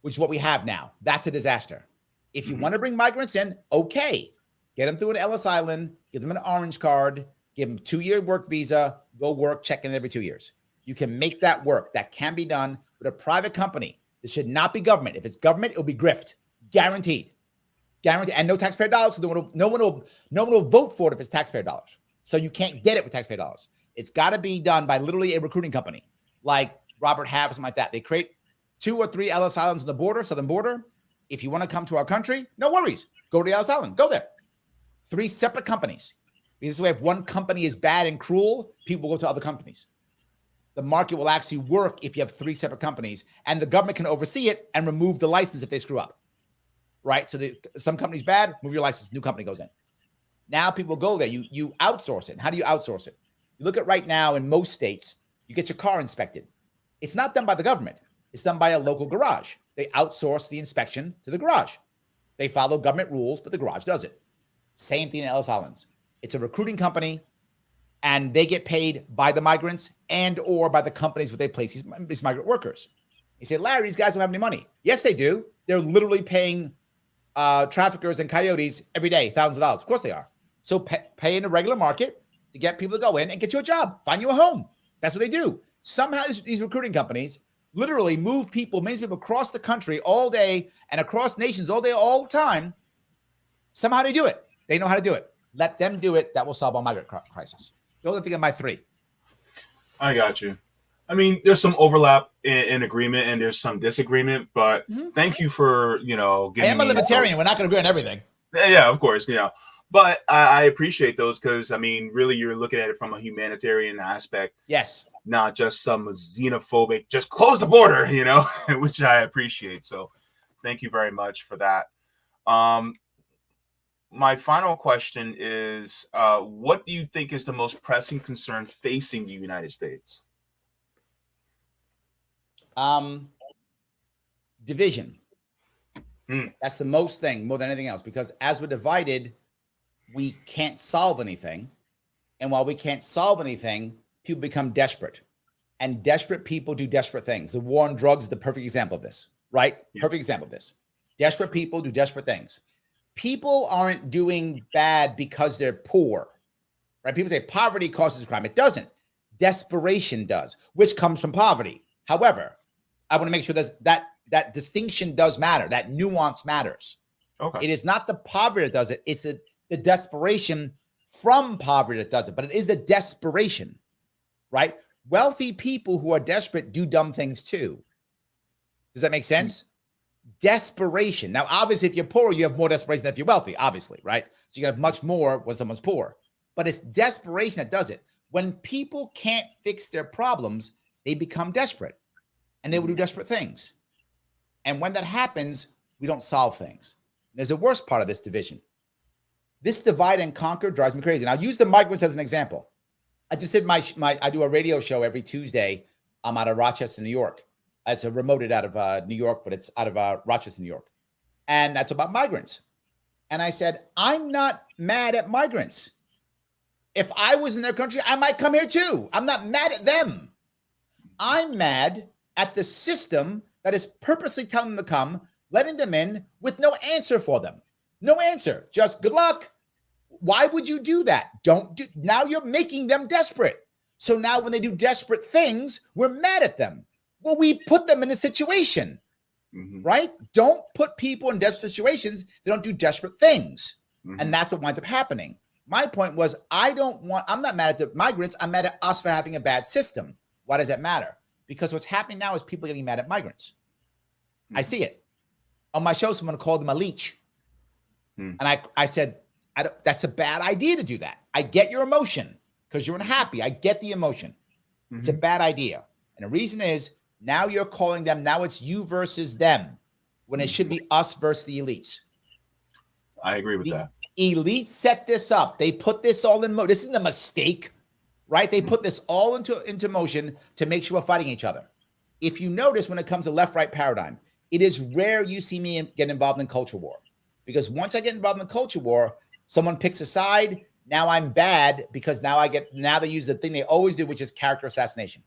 which is what we have now. That's a disaster. If you want to bring migrants in, okay. Get them through an Ellis Island, give them an orange card, give them a 2-year work visa, go work, check in every 2 years. You can make that work. That can be done with a private company. This should not be government. If it's government, it'll be grift. Guaranteed. Guaranteed. And no taxpayer dollars. So no one will vote for it if it's taxpayer dollars. So you can't get it with taxpayer dollars. It's got to be done by literally a recruiting company like Robert Half or something like that. They create 2 or 3 Ellis Islands on the border, southern border. If you want to come to our country, no worries. Go to the Ellis Island. Go there. 3 separate companies. Because this way, if one company is bad and cruel, people will go to other companies. The market will actually work if you have 3 separate companies, and the government can oversee it and remove the license if they screw up. Right? So some company's bad, move your license, new company goes in. Now people go there. You outsource it. How do you outsource it? You look at right now in most states, you get your car inspected. It's not done by the government. It's done by a local garage. They outsource the inspection to the garage. They follow government rules, but the garage does it. Same thing in Ellis Islands. It's a recruiting company, and they get paid by the migrants and or by the companies where they place these migrant workers. You say, Larry, these guys don't have any money. Yes, they do. They're literally paying traffickers and coyotes every day, thousands of dollars. Of course they are. So pay in the regular market to get people to go in and get you a job, find you a home. That's what they do. Somehow these recruiting companies literally move people, millions of people across the country all day and across nations all day, all the time. Somehow they do it. They know how to do it. Let them do it. That will solve our migrant crisis. Those are the thing of my 3. I got you. I mean, there's some overlap in agreement and there's some disagreement, but thank you for, giving I am a libertarian. We're not going to agree on everything. Yeah, of course. But I appreciate those because, I mean, really, you're looking at it from a humanitarian aspect. Yes. Not just some xenophobic, just close the border, which I appreciate. So thank you very much for that. My final question is, what do you think is the most pressing concern facing the United States? Division. That's the most thing, more than anything else, because as we're divided, we can't solve anything. And while we can't solve anything, people become desperate. And desperate people do desperate things. The war on drugs is the perfect example of this, right? Yeah. Perfect example of this. Desperate people do desperate things. People aren't doing bad because they're poor, right? People say poverty causes crime. It doesn't. Desperation does, which comes from poverty. However, I want to make sure that distinction does matter. That nuance matters. Okay. It is not the poverty that does it. It's the desperation from poverty that does it. But it is the desperation, right? Wealthy people who are desperate do dumb things too. Does that make sense? Desperation. Now, obviously, if you're poor, you have more desperation than if you're wealthy, obviously, right? So you have much more when someone's poor. But it's desperation that does it. When people can't fix their problems, they become desperate. And they will do desperate things. And when that happens, we don't solve things. There's a worst part of this division. This divide and conquer drives me crazy. And I'll use the migrants as an example. I just did I do a radio show every Tuesday. I'm out of Rochester, New York. It's a remoted out of New York, but it's out of Rochester, New York. And that's about migrants. And I said, I'm not mad at migrants. If I was in their country, I might come here too. I'm not mad at them. I'm mad at the system that is purposely telling them to come, letting them in with no answer for them. No answer. Just good luck. Why would you do that? Now you're making them desperate. So now when they do desperate things, we're mad at them. Well, we put them in a situation. right? Don't put people in desperate situations. They don't do desperate things. And that's what winds up happening. My point was, I'm not mad at the migrants. I'm mad at us for having a bad system. Why does that matter? Because what's happening now is people getting mad at migrants. I see it. On my show, someone called them a leech. And I said, that's a bad idea to do that. I get your emotion because you're unhappy. I get the emotion. It's a bad idea. And the reason is, now you're calling them, now it's you versus them, when it should be us versus the elites. I agree with that. Elites set this up. They put this all in motion. This isn't a mistake, right? They put this all into motion to make sure we're fighting each other. If you notice, when it comes to left-right paradigm, it is rare you see me get involved in culture war. Because once I get involved in the culture war, someone picks a side. Now I'm bad because now they use the thing they always do, which is character assassination.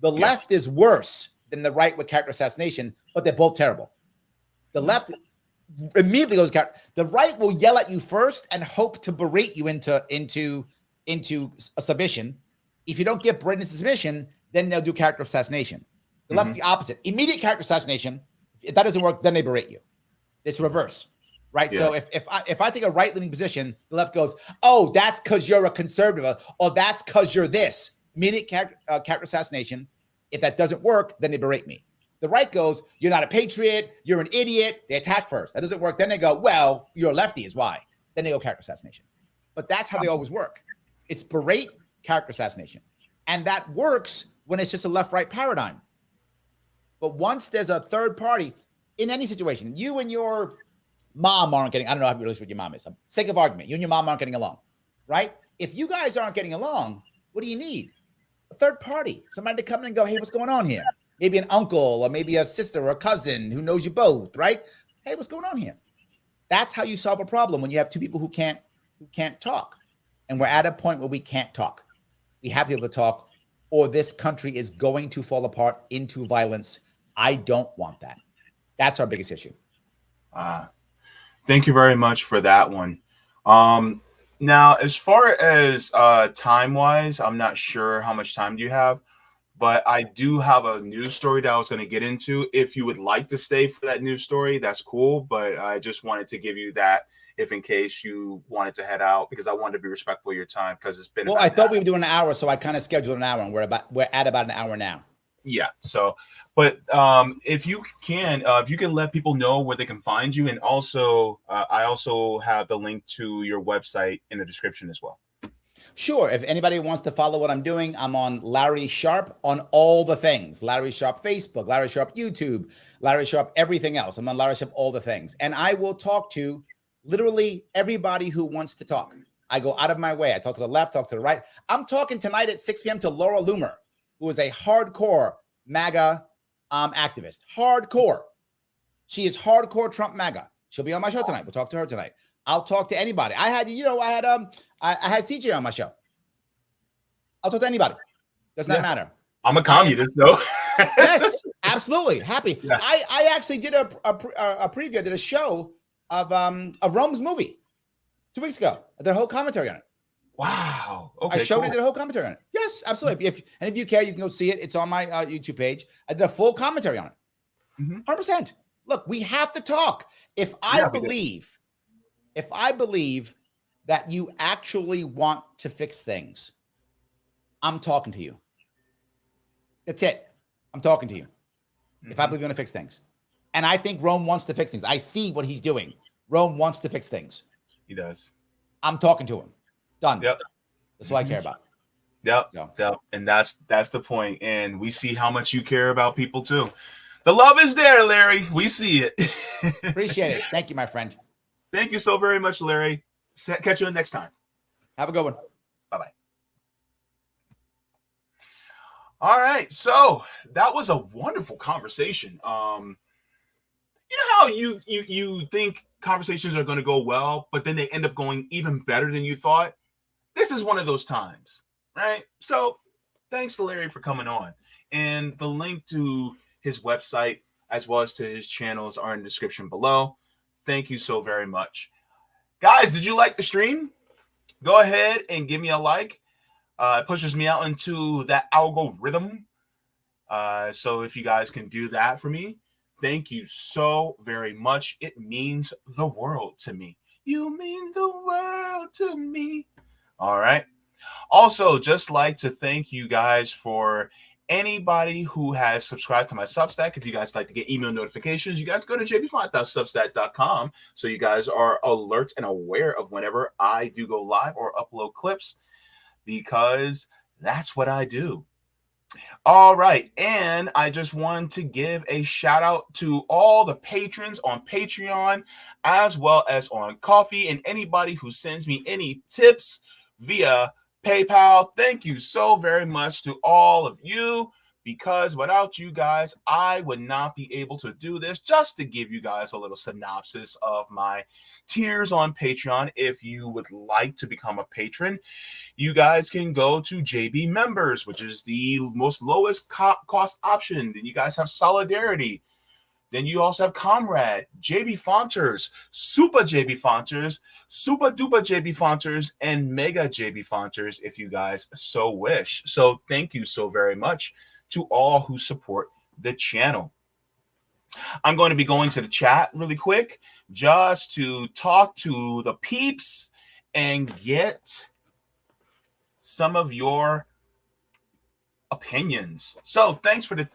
The left is worse than the right with character assassination, but they're both terrible. The left immediately goes character. The right will yell at you first and hope to berate you into a submission. If you don't get berated into submission, then they'll do character assassination. The left's the opposite. Immediate character assassination. If that doesn't work, then they berate you. It's reverse, right? Yeah. So if I take a right-leaning position, the left goes, "Oh, that's because you're a conservative," or "That's because you're this." Immediate character assassination. If that doesn't work, then they berate me. The right goes, "You're not a patriot. You're an idiot." They attack first. That doesn't work. Then they go, "Well, you're a lefty is why." Then they go character assassination. But that's how they always work. It's berate, character assassination. And that works when it's just a left-right paradigm. But once there's a third party in any situation, you and your mom aren't getting, I don't know how your relationship with your mom is. Sake of argument, you and your mom aren't getting along, right? If you guys aren't getting along, what do you need? A third party, somebody to come in and go, "Hey, what's going on here?" Maybe an uncle or maybe a sister or a cousin who knows you both, right? "Hey, what's going on here?" That's how you solve a problem when you have two people who can't talk. And we're at a point where we can't talk. We have to be able to talk, or this country is going to fall apart into violence. I don't want that. That's our biggest issue. Thank you very much for that one. Now, as far as time-wise, I'm not sure how much time do you have, but I do have a news story that I was going to get into. If you would like to stay for that news story, that's cool, but I just wanted to give you that if in case you wanted to head out, because I wanted to be respectful of your time, because it's been well, I thought we were doing an hour, so I kind of scheduled an hour, and we're at about an hour now. Yeah, so but if you can let people know where they can find you, and also I also have the link to your website in the description as well. Sure. If anybody wants to follow what I'm doing, I'm on Larry Sharpe on all the things. Larry Sharpe Facebook, Larry Sharpe YouTube, Larry Sharpe everything else. I'm on Larry Sharpe all the things. And I will talk to literally everybody who wants to talk. I go out of my way. I talk to the left, talk to the right. I'm talking tonight at 6 p.m. to Laura Loomer, who is a hardcore MAGA activist. Hardcore. She is hardcore Trump MAGA. She'll be on my show tonight. We'll talk to her tonight. I'll talk to anybody. I had CJ on my show. I'll talk to anybody. Does not matter. I'm a communist, though. Yes, absolutely. Happy. Yeah. I actually did a preview. I did a show of Rome's movie 2 weeks ago. I did a whole commentary on it. Wow. Okay. I showed it, did a whole commentary on it. Yes, absolutely. If you care, you can go see it. It's on my YouTube page. I did a full commentary on it. 100%. Look, we have to talk. If I believe that you actually want to fix things, I'm talking to you. That's it. I'm talking to you. If I believe you want to fix things. And I think Rome wants to fix things. I see what he's doing. Rome wants to fix things. He does. I'm talking to him. Done. Yep. That's all I care about. Yep. So. Yep. And that's the point. And we see how much you care about people too. The love is there, Larry. We see it. Appreciate it. Thank you, my friend. Thank you so very much, Larry. Catch you next time. Have a good one. Bye-bye. All right. So that was a wonderful conversation. You know how you think conversations are going to go well, but then they end up going even better than you thought? This is one of those times, right? So thanks to Larry for coming on. And the link to his website as well as to his channels are in the description below. Thank you so very much. Guys, did you like the stream? Go ahead and give me a like. It pushes me out into that algorithm. So if you guys can do that for me, Thank you so very much. It means the world to me. You mean the world to me. All right. Also, just like to thank you guys for anybody who has subscribed to my Substack. If you guys like to get email notifications, you guys go to jaybefaunt.substack.com so you guys are alert and aware of whenever I do go live or upload clips, because that's what I do. All right. And I just want to give a shout out to all the patrons on Patreon, as well as on Coffee, and anybody who sends me any tips via PayPal. Thank you so very much to all of you, because without you guys, I would not be able to do this. Just to give you guys a little synopsis of my tiers on Patreon, if you would like to become a patron, you guys can go to JB Members, which is the most lowest cost option. Then you guys have Solidarity. Then you also have Comrade, Jaybefaunters, Super Jaybefaunters, Super Duper Jaybefaunters, and Mega Jaybefaunters, if you guys so wish. So thank you so very much to all who support the channel. I'm going to be going to the chat really quick just to talk to the peeps and get some of your opinions. So thanks for the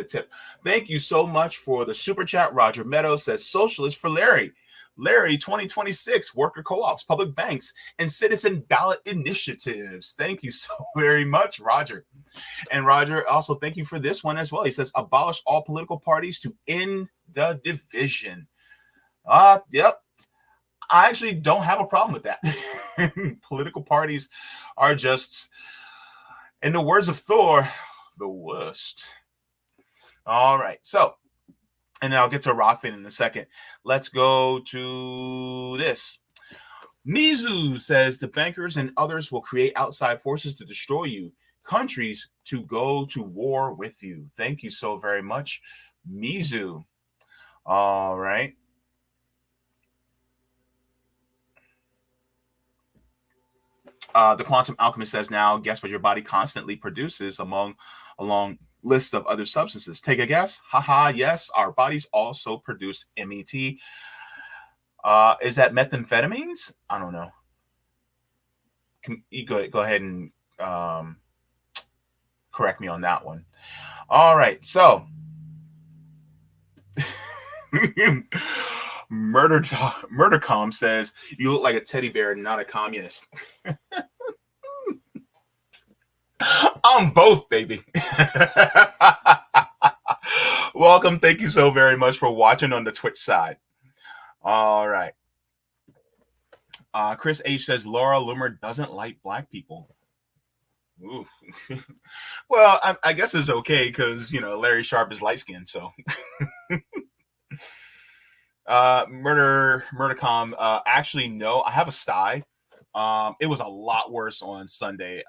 tip. Thank you so much for the super chat. Roger Meadows says socialist for Larry. Larry 2026, worker co-ops, public banks, and citizen ballot initiatives. Thank you so very much, Roger. And Roger, also thank you for this one as well. He says abolish all political parties to end the division. Yep. I actually don't have a problem with that. Political parties are just, in the words of Thor, the worst. All right. So, and then I'll get to Rockfin in a second. Let's go to this. Mizu says the bankers and others will create outside forces to destroy you, countries to go to war with you. Thank you so very much, Mizu. All right. The Quantum Alchemist says, now guess what your body constantly produces along list of other substances. Take a guess. Haha, yes, our bodies also produce MET. Is that methamphetamines? I don't know. You go ahead and correct me on that one. All right, so Murdercom says, you look like a teddy bear, not a communist. I'm both, baby. Welcome. Thank you so very much for watching on the Twitch side. All right. Chris H says Laura Loomer doesn't like black people. Ooh. Well, I guess it's okay because, you know, Larry Sharpe is light skinned. So Murdercom, actually, no, I have a sty. It was a lot worse on Sunday.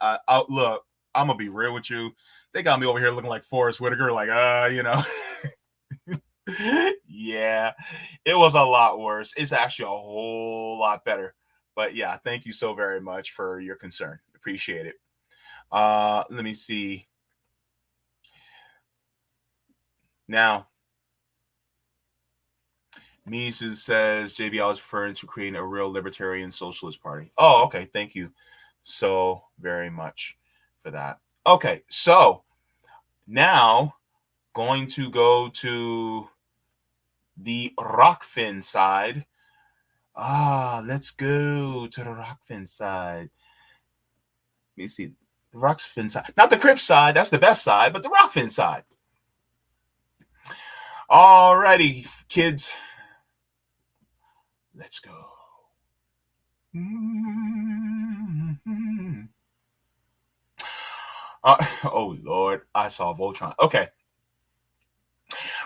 Look, I'm gonna be real with you. They got me over here looking like Forrest Whitaker, like, you know. Yeah, it was a lot worse. It's actually a whole lot better. But yeah, thank you so very much for your concern. Appreciate it. Let me see. Now, Mizu says JBL is referring to creating a real libertarian socialist party. Oh, okay. Thank you so very much for that. Okay, so now going to go to the Rockfin side. Let's go to the Rockfin side. Let me see. The Rockfin side. Not the Crip side. That's the best side, but the Rockfin side. All righty, kids. Let's go. Oh, Lord. I saw Voltron. Okay.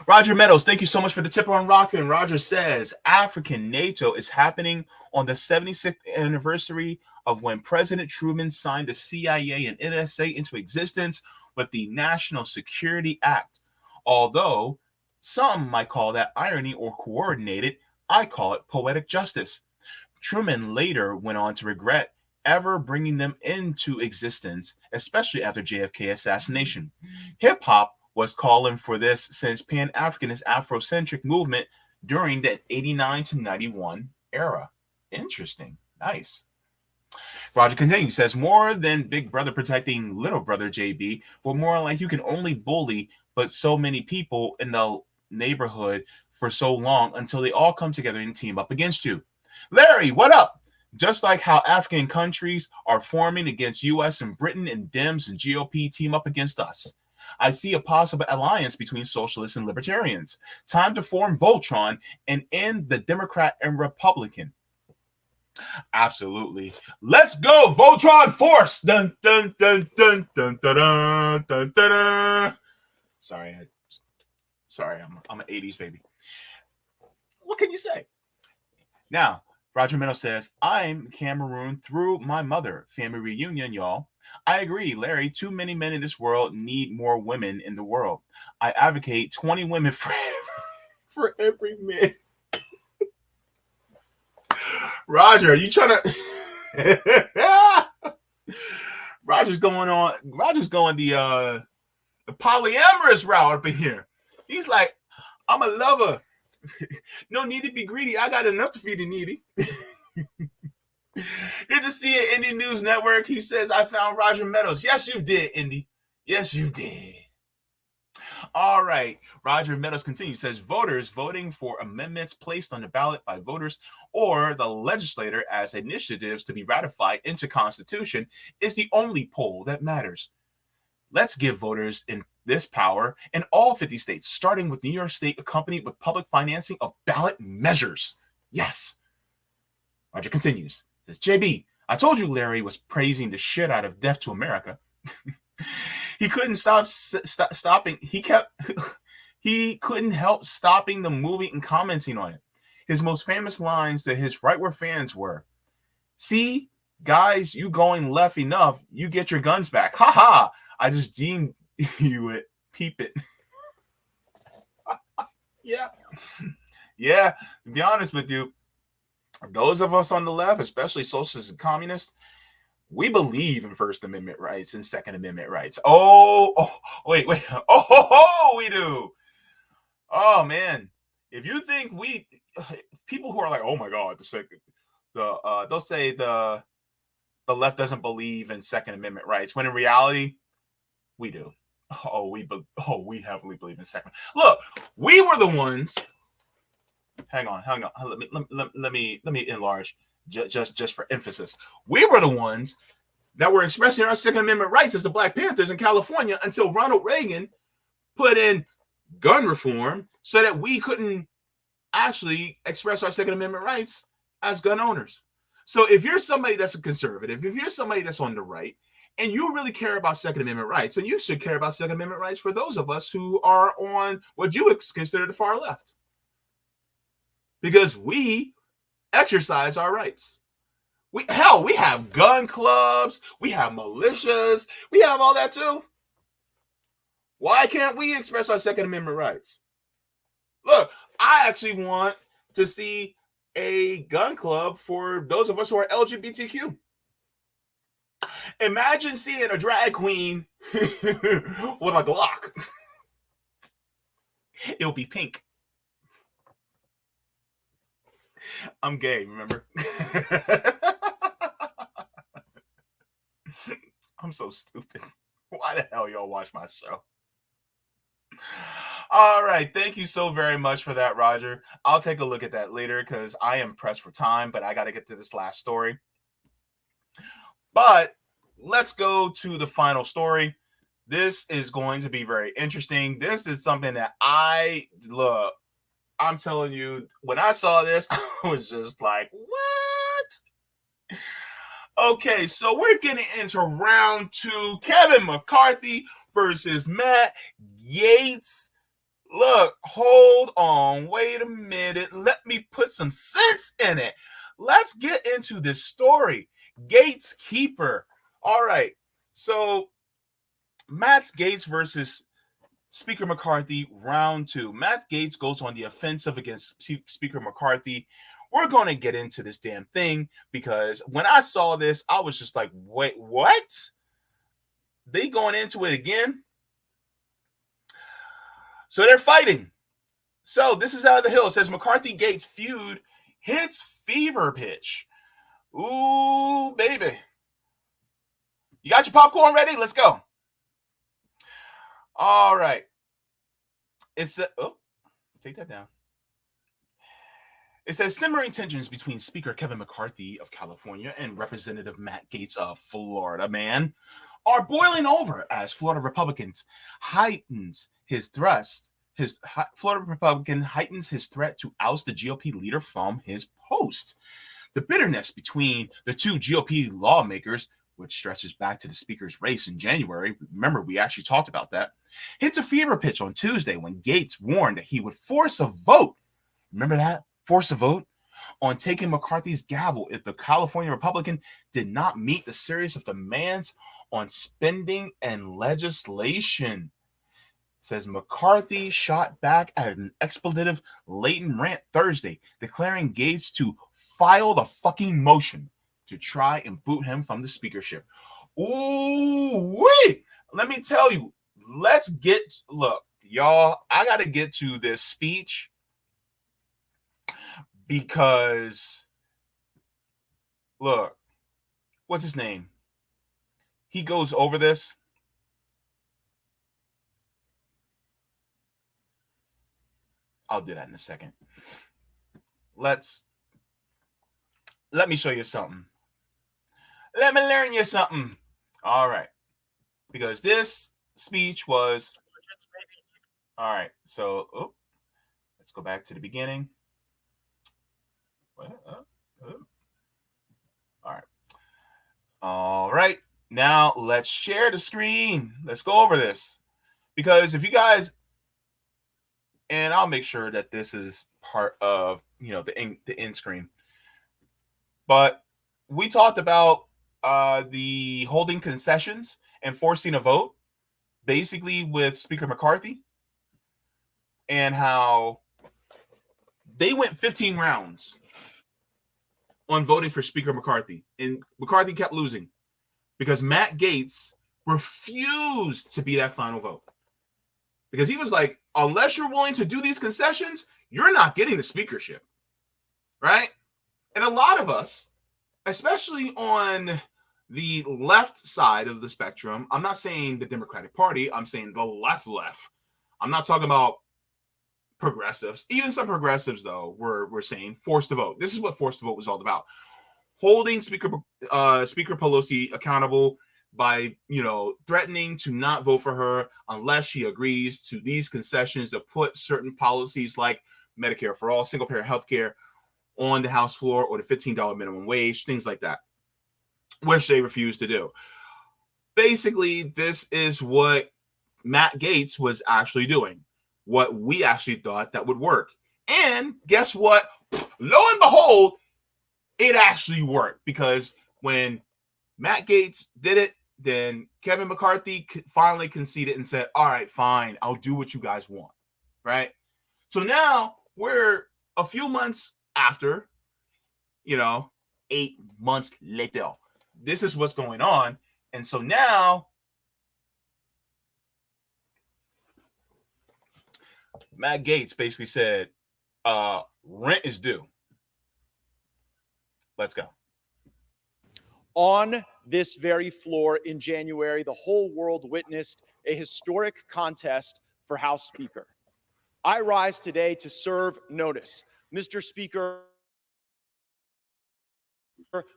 Roger Meadows, thank you so much for the tip on Rockfin. Roger says, African NATO is happening on the 76th anniversary of when President Truman signed the CIA and NSA into existence with the National Security Act. Although some might call that irony or coordinated, I call it poetic justice. Truman later went on to regret ever bringing them into existence, especially after JFK assassination. Hip-hop was calling for this since Pan-Africanist Afrocentric movement during the 89 to 91 era. Interesting. Nice. Roger continues, says, more than Big Brother protecting Little Brother JB, but more like you can only bully but so many people in the neighborhood for so long until they all come together and team up against you. Larry, what up? Just like how African countries are forming against US and Britain, and Dems and GOP team up against us. I see a possible alliance between socialists and libertarians. Time to form Voltron and end the Democrat and Republican. Absolutely. Let's go, Voltron Force. Dun, dun, dun, dun, dun, dun, dun, dun, dun, dun. Sorry, I'm an 80s baby. What can you say? Now, Roger Meadows says, I'm Cameroon through my mother. Family reunion, y'all. I agree, Larry. Too many men in this world need more women in the world. I advocate 20 women for every man. Roger, are you trying to Roger's going the polyamorous route up in here. He's like, I'm a lover. No need to be greedy. I got enough to feed the needy. Good to see it, Indie News Network. He says, I found Roger Meadows. Yes, you did, Indy. Yes, you did. All right. Roger Meadows continues, says, voters voting for amendments placed on the ballot by voters or the legislator as initiatives to be ratified into Constitution is the only poll that matters. Let's give voters in this power in all 50 states, starting with New York State, accompanied with public financing of ballot measures. Yes. Roger continues, says, JB, I told you Larry was praising the shit out of Death to America. He couldn't stopping. He couldn't help stopping the movie and commenting on it. His most famous lines to his right-wing fans were, see, guys, you going left enough, you get your guns back. Ha ha. I just deemed you it. Peep it. Yeah. Yeah. To be honest with you, those of us on the left, especially socialists and communists, we believe in First Amendment rights and Second Amendment rights. Wait. Oh, we do. Oh, man. If you think people who are like, oh my God, they'll say the left doesn't believe in Second Amendment rights, when in reality, we do. We heavily believe in Second. Look, we were the ones. Hang on. Let me enlarge just for emphasis. We were the ones that were expressing our Second Amendment rights as the Black Panthers in California until Ronald Reagan put in gun reform so that we couldn't actually express our Second Amendment rights as gun owners. So if you're somebody that's a conservative, if you're somebody that's on the right, and you really care about Second Amendment rights, and you should care about Second Amendment rights for those of us who are on what you would consider the far left. Because we exercise our rights. We have gun clubs, we have militias, we have all that too. Why can't we express our Second Amendment rights? Look, I actually want to see a gun club for those of us who are LGBTQ. Imagine seeing a drag queen with a Glock. It'll be pink. I'm gay, remember? I'm so stupid. Why the hell y'all watch my show? All right. Thank you so very much for that, Roger. I'll take a look at that later because I am pressed for time, but I got to get to this last story. But let's go to the final story. This is going to be very interesting. This is something that I'm telling you, when I saw this, I was just like, what? Okay, so we're getting into round 2. Kevin McCarthy versus Matt Gaetz. Look, hold on. Wait a minute. Let me put some sense in it. Let's get into this story. Gaetz keeper. All right. So Matt Gaetz versus Speaker McCarthy, round 2. Matt Gaetz goes on the offensive against Speaker McCarthy. We're going to get into this damn thing because when I saw this, I was just like, wait, what? They going into it again? So they're fighting. So this is out of the Hill. It says McCarthy Gaetz feud hits fever pitch. Ooh, baby. You got your popcorn ready? Let's go. All right. It's take that down. It says simmering tensions between Speaker Kevin McCarthy of California and Representative Matt Gaetz of Florida, man, are boiling over as Florida Republican heightens his threat to oust the GOP leader from his post. The bitterness between the two GOP lawmakers, which stretches back to the speaker's race in January, remember we actually talked about that, hits a fever pitch on Tuesday when Gaetz warned that he would force a vote. Remember that? Force a vote on taking McCarthy's gavel if the California Republican did not meet the series of demands on spending and legislation. Says McCarthy shot back at an expletive latent rant Thursday, declaring Gaetz to file the fucking motion to try and boot him from the speakership. Ooh, wait! Let me tell you, look, y'all, I got to get to this speech because, look, what's his name? He goes over this. I'll do that in a second. Let me show you something. Let me learn you something. All right. Because this speech was... All right. So, let's go back to the beginning. All right. All right. Now, let's share the screen. Let's go over this. Because if you guys... And I'll make sure that this is part of, the end screen. But we talked about the holding concessions and forcing a vote, basically with Speaker McCarthy, and how they went 15 rounds on voting for Speaker McCarthy. And McCarthy kept losing because Matt Gaetz refused to be that final vote. Because he was like, unless you're willing to do these concessions, you're not getting the speakership, right? And a lot of us, especially on the left side of the spectrum, I'm not saying the Democratic Party, I'm saying the left. I'm not talking about progressives. Even some progressives, though, were saying force to vote. This is what force to vote was all about. Holding Speaker Pelosi accountable by, threatening to not vote for her unless she agrees to these concessions to put certain policies like Medicare for all, single-payer health care on the House floor, or the $15 minimum wage, things like that, which they refuse to do. Basically, this is what Matt Gaetz was actually doing, what we actually thought that would work. And guess what? Lo and behold, it actually worked, because when Matt Gaetz did it, then Kevin McCarthy finally conceded and said, all right, fine, I'll do what you guys want, right? So now we're a few months after, 8 months later. This is what's going on. And so now Matt Gaetz basically said, rent is due. Let's go. On this very floor in January, the whole world witnessed a historic contest for House Speaker. I rise today to serve notice. Mr. Speaker,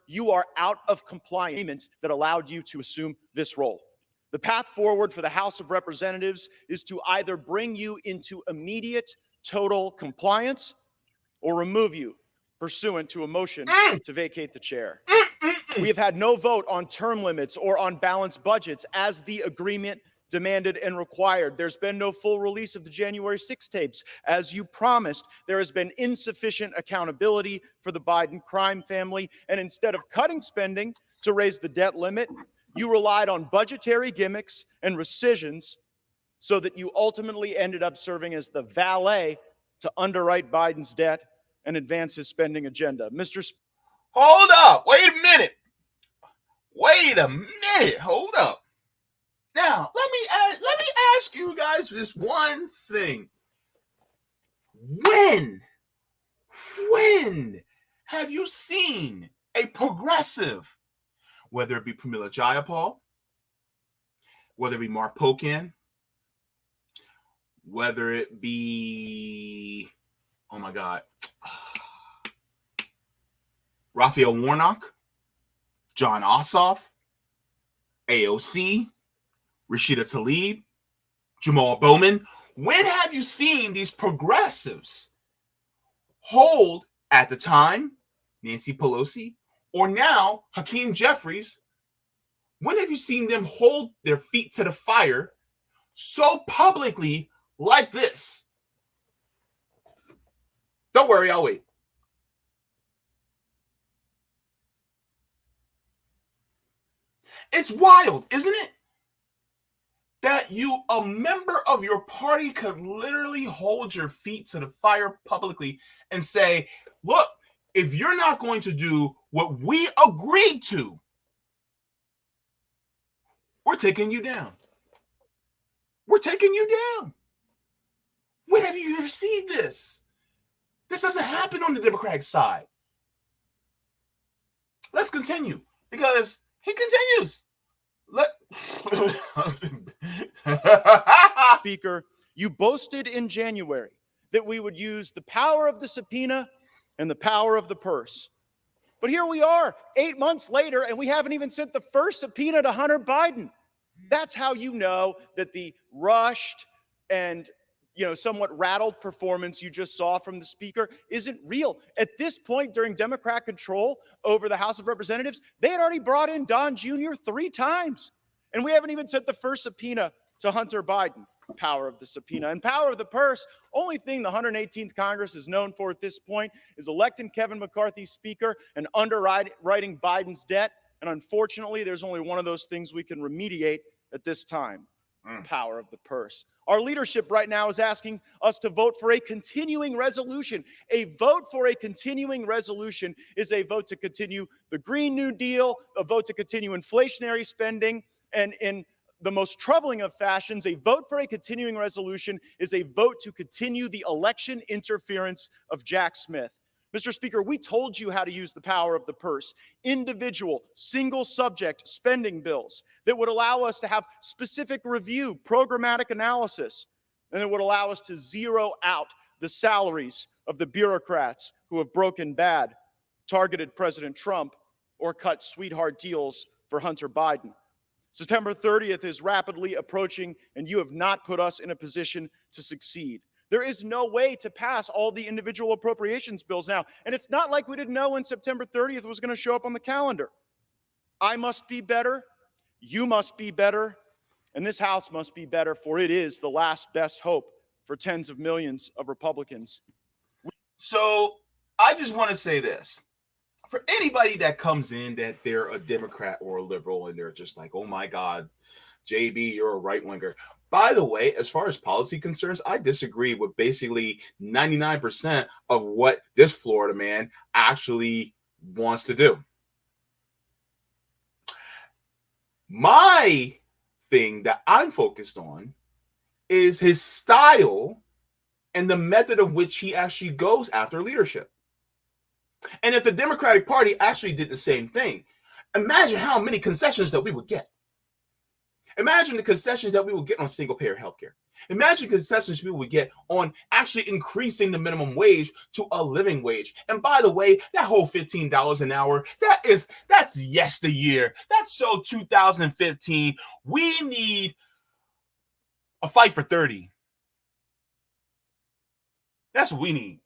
you are out of compliance that allowed you to assume this role. The path forward for the House of Representatives is to either bring you into immediate total compliance or remove you pursuant to a motion to vacate the chair. We have had no vote on term limits or on balanced budgets as the agreement demanded and required. There's been no full release of the January 6 tapes. As you promised, there has been insufficient accountability for the Biden crime family. And instead of cutting spending to raise the debt limit, you relied on budgetary gimmicks and rescissions so that you ultimately ended up serving as the valet to underwrite Biden's debt and advance his spending agenda. Hold up. Wait a minute. Hold up. Now, let me ask you guys this one thing. When have you seen a progressive, whether it be Pramila Jayapal, whether it be Mark Pocan, whether it be, oh my God, Raphael Warnock, John Ossoff, AOC, Rashida Tlaib, Jamaal Bowman. When have you seen these progressives hold, at the time, Nancy Pelosi, or now Hakeem Jeffries? When have you seen them hold their feet to the fire so publicly like this? Don't worry, I'll wait. It's wild, isn't it? That a member of your party could literally hold your feet to the fire publicly and say, look, if you're not going to do what we agreed to, we're taking you down. We're taking you down. When have you ever seen this? This doesn't happen on the Democratic side. Let's continue, because he continues. Speaker, you boasted in January that we would use the power of the subpoena and the power of the purse. But here we are 8 months later, and we haven't even sent the first subpoena to Hunter Biden. That's how you know that the rushed and somewhat rattled performance you just saw from the speaker isn't real. At this point, during Democrat control over the House of Representatives, they had already brought in Don Jr. 3 times. And we haven't even sent the first subpoena to Hunter Biden. Power of the subpoena and power of the purse. Only thing the 118th Congress is known for at this point is electing Kevin McCarthy speaker and underwriting Biden's debt. And unfortunately, there's only one of those things we can remediate at this time. Power of the purse. Our leadership right now is asking us to vote for a continuing resolution. A vote for a continuing resolution is a vote to continue the Green New Deal, a vote to continue inflationary spending, and in the most troubling of fashions, a vote for a continuing resolution is a vote to continue the election interference of Jack Smith. Mr. Speaker, we told you how to use the power of the purse. Individual, single subject spending bills that would allow us to have specific review, programmatic analysis, and that would allow us to zero out the salaries of the bureaucrats who have broken bad, targeted President Trump, or cut sweetheart deals for Hunter Biden. September 30th is rapidly approaching, and you have not put us in a position to succeed. There is no way to pass all the individual appropriations bills now. And it's not like we didn't know when September 30th was going to show up on the calendar. I must be better. You must be better. And this House must be better, for it is the last best hope for tens of millions of Republicans. So I just want to say this. For anybody that comes in that they're a Democrat or a liberal and they're just like, oh my God, JB, you're a right winger. By the way, as far as policy concerns, I disagree with basically 99% of what this Florida man actually wants to do. My thing that I'm focused on is his style and the method of which he actually goes after leadership. And if the Democratic Party actually did the same thing, imagine how many concessions that we would get. Imagine the concessions that we would get on single-payer healthcare. Imagine concessions we would get on actually increasing the minimum wage to a living wage. And by the way, that whole $15 an hour, that's yesteryear. That's so 2015. We need a fight for 30. That's what we need.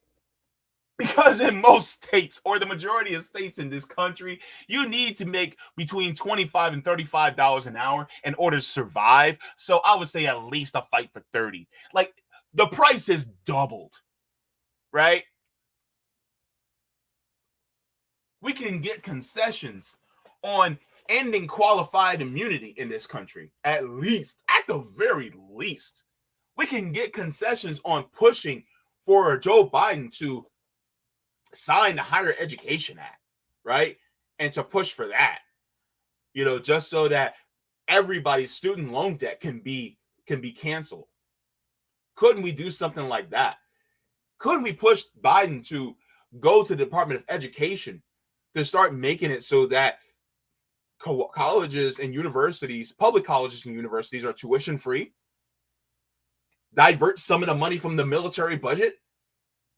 Because in most states, or the majority of states in this country, you need to make between $25 and $35 an hour in order to survive. So I would say at least a fight for 30. Like, the price has doubled, right? We can get concessions on ending qualified immunity in this country, at the very least. We can get concessions on pushing for Joe Biden to sign the Higher Education Act, right? And to push for that, just so that everybody's student loan debt can be canceled? Couldn't we do something like that? Couldn't we push Biden to go to the Department of Education to start making it so that colleges and universities, public colleges and universities, are tuition free? Divert some of the money from the military budget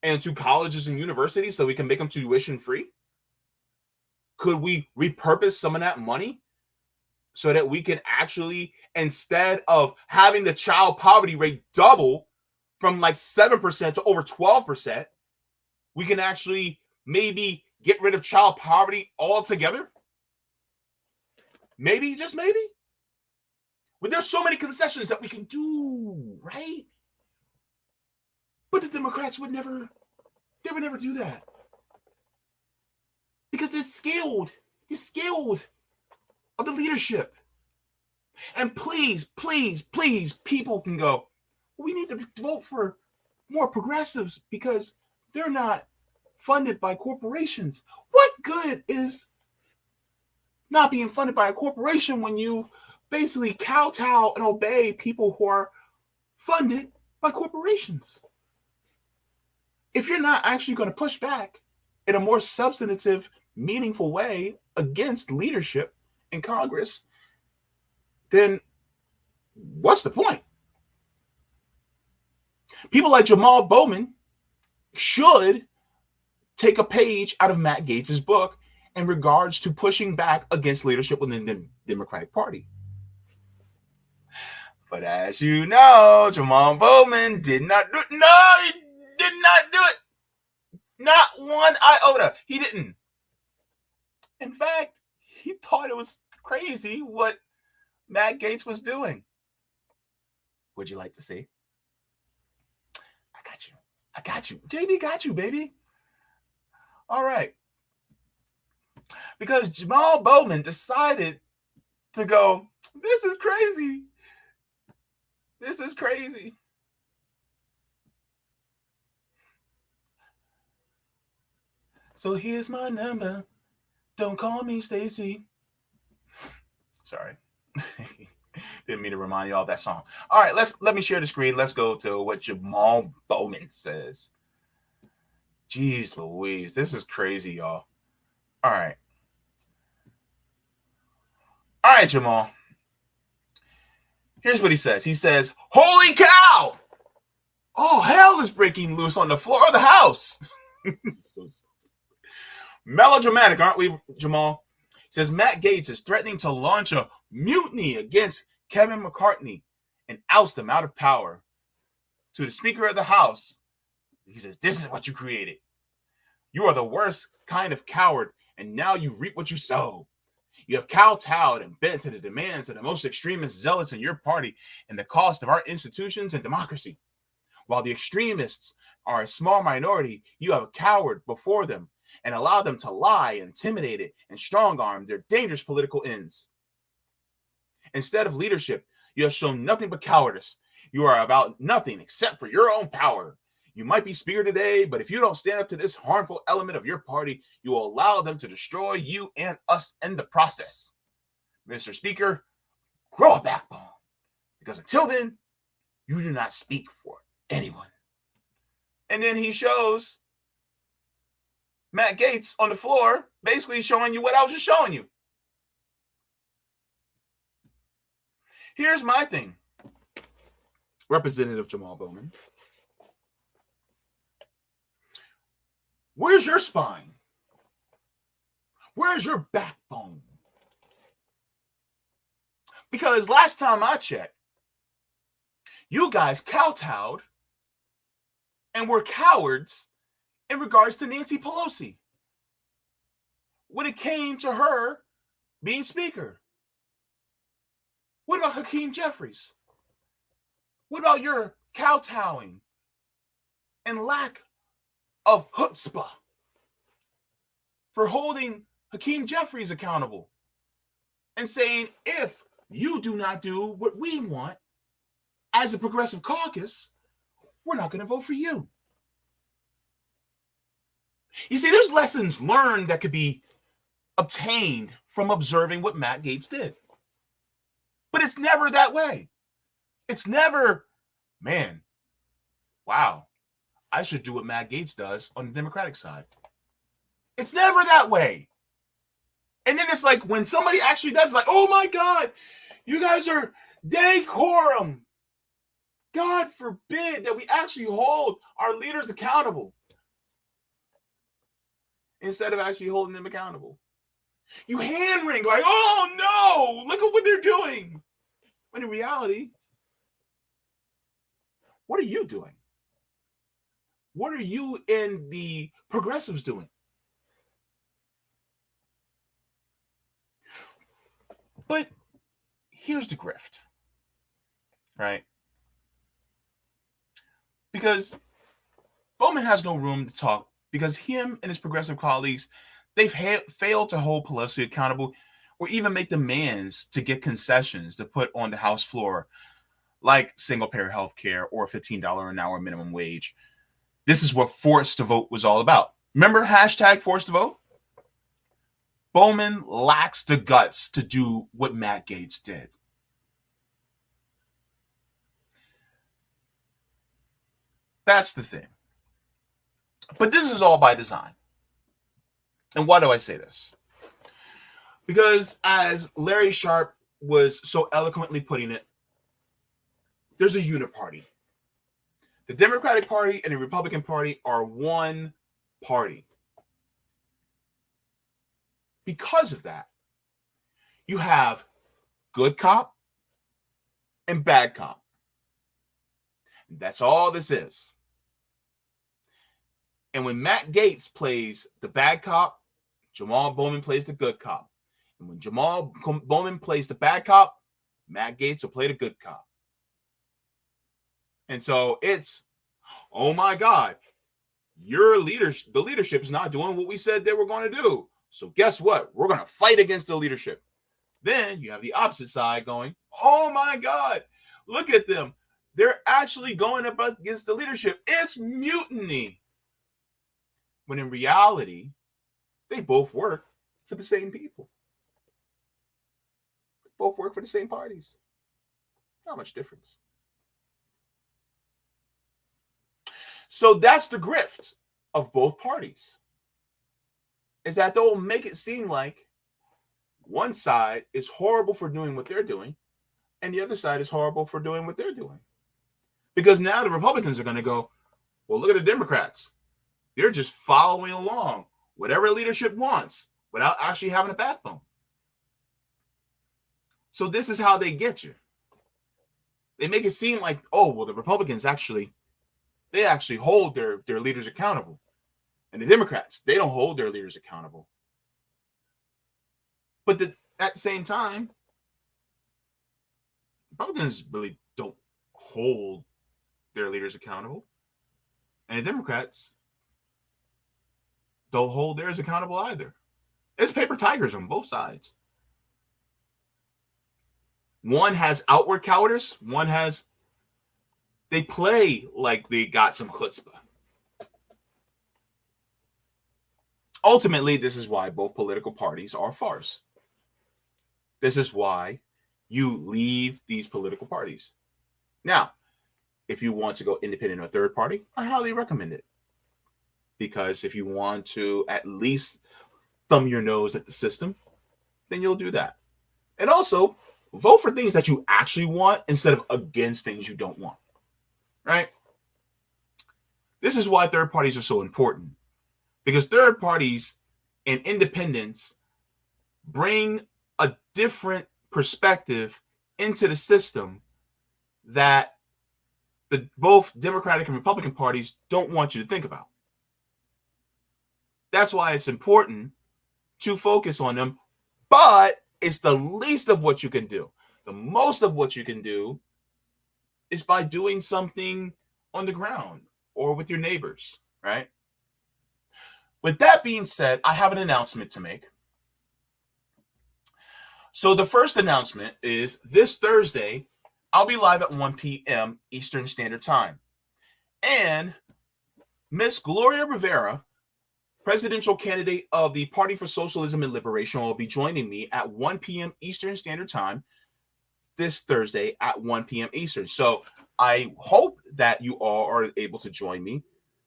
and to colleges and universities so we can make them tuition free? Could we repurpose some of that money so that we can actually, instead of having the child poverty rate double from like 7% to over 12%, we can actually maybe get rid of child poverty altogether? Maybe, just maybe. But there's so many concessions that we can do, right? But the Democrats would never do that. Because they're skilled of the leadership. And please, people can go, we need to vote for more progressives because they're not funded by corporations. What good is not being funded by a corporation when you basically kowtow and obey people who are funded by corporations? If you're not actually going to push back in a more substantive, meaningful way against leadership in Congress, then what's the point? People like Jamaal Bowman should take a page out of Matt Gaetz's book in regards to pushing back against leadership within the Democratic Party. But as you know, Jamaal Bowman did not do it. No, he did not do it. Not one iota. He didn't. In fact, he thought it was crazy what Matt Gaetz was doing. Would you like to see? I got you. JB got you, baby. All right. Because Jamaal Bowman decided to go, this is crazy. This is crazy. So here's my number. Don't call me Stacy. Sorry. Didn't mean to remind you all of that song. All right, let me share the screen. Let's go to what Jamaal Bowman says. Jeez Louise, this is crazy, y'all. All right, Jamaal. Here's what he says. He says, holy cow! All hell is breaking loose on the floor of the House. So melodramatic, aren't we, Jamaal? He says, Matt Gaetz is threatening to launch a mutiny against Kevin McCarthy and oust him out of power. To the Speaker of the House, he says, this is what you created. You are the worst kind of coward, and now you reap what you sow. You have kowtowed and bent to the demands of the most extremist zealots in your party and the cost of our institutions and democracy. While the extremists are a small minority, you have cowered before them and allowed them to lie, intimidate it, and strong-arm their dangerous political ends. Instead of leadership, you have shown nothing but cowardice. You are about nothing except for your own power. You might be Speaker today, but if you don't stand up to this harmful element of your party, you will allow them to destroy you and us in the process. Mr. Speaker, grow a backbone, because until then, you do not speak for anyone. And then he shows Matt Gaetz on the floor, basically showing you what I was just showing you. Here's my thing, Representative Jamaal Bowman. Where's your spine? Where's your backbone? Because last time I checked, you guys kowtowed and were cowards in regards to Nancy Pelosi when it came to her being Speaker. What about Hakeem Jeffries? What about your kowtowing and lack of chutzpah for holding Hakeem Jeffries accountable and saying, if you do not do what we want as a progressive caucus, we're not going to vote for you. You see, there's lessons learned that could be obtained from observing what Matt Gaetz did. But it's never that way. It's never, man, wow, I should do what Matt Gaetz does on the Democratic side. It's never that way. And then it's like when somebody actually does, like, oh my God, you guys are decorum. God forbid that we actually hold our leaders accountable instead of actually holding them accountable. You hand wring like, oh no, look at what they're doing. When in reality, what are you doing? What are you and the progressives doing? But here's the grift, right? Because Bowman has no room to talk because him and his progressive colleagues, they've failed to hold Pelosi accountable or even make demands to get concessions to put on the House floor, like single-payer health care or $15 an hour minimum wage. This is what forced to vote was all about. Remember hashtag forced to vote? Bowman lacks the guts to do what Matt Gaetz did. That's the thing. But this is all by design. And why do I say this? Because as Larry Sharpe was so eloquently putting it, there's a uniparty. The Democratic Party and the Republican Party are one party. Because of that, you have good cop and bad cop. That's all this is. And when Matt Gaetz plays the bad cop, Jamaal Bowman plays the good cop. And when Jamaal Bowman plays the bad cop, Matt Gaetz will play the good cop. And so it's, oh my God, the leadership is not doing what we said they were going to do. So guess what? We're going to fight against the leadership. Then you have the opposite side going, oh my God, look at them. They're actually going up against the leadership. It's mutiny. When in reality, they both work for the same people. They both work for the same parties. Not much difference. So that's the grift of both parties, is that they'll make it seem like one side is horrible for doing what they're doing, and the other side is horrible for doing what they're doing. Because now the Republicans are going to go, well, look at the Democrats. They're just following along whatever leadership wants without actually having a backbone. So this is how they get you. They make it seem like, oh, well, the Republicans actually hold their leaders accountable. And the Democrats, they don't hold their leaders accountable. But at the same time, Republicans really don't hold their leaders accountable. And the Democrats don't hold theirs accountable either. It's paper tigers on both sides. One has outward cowardice. They play like they got some chutzpah. Ultimately, this is why both political parties are a farce. This is why you leave these political parties. Now, if you want to go independent or third party, I highly recommend it. Because if you want to at least thumb your nose at the system, then you'll do that. And also, vote for things that you actually want instead of against things you don't want. Right? This is why third parties are so important. Because third parties and independents bring a different perspective into the system that both Democratic and Republican parties don't want you to think about. That's why it's important to focus on them, but it's the least of what you can do. The most of what you can do is by doing something on the ground or with your neighbors, right? With that being said, I have an announcement to make. So the first announcement is this Thursday, I'll be live at 1 p.m. Eastern Standard Time. And Miss Gloria Rivera, presidential candidate of the Party for Socialism and Liberation, will be joining me at 1 p.m. Eastern Standard Time this Thursday at 1 p.m. Eastern. So I hope that you all are able to join me,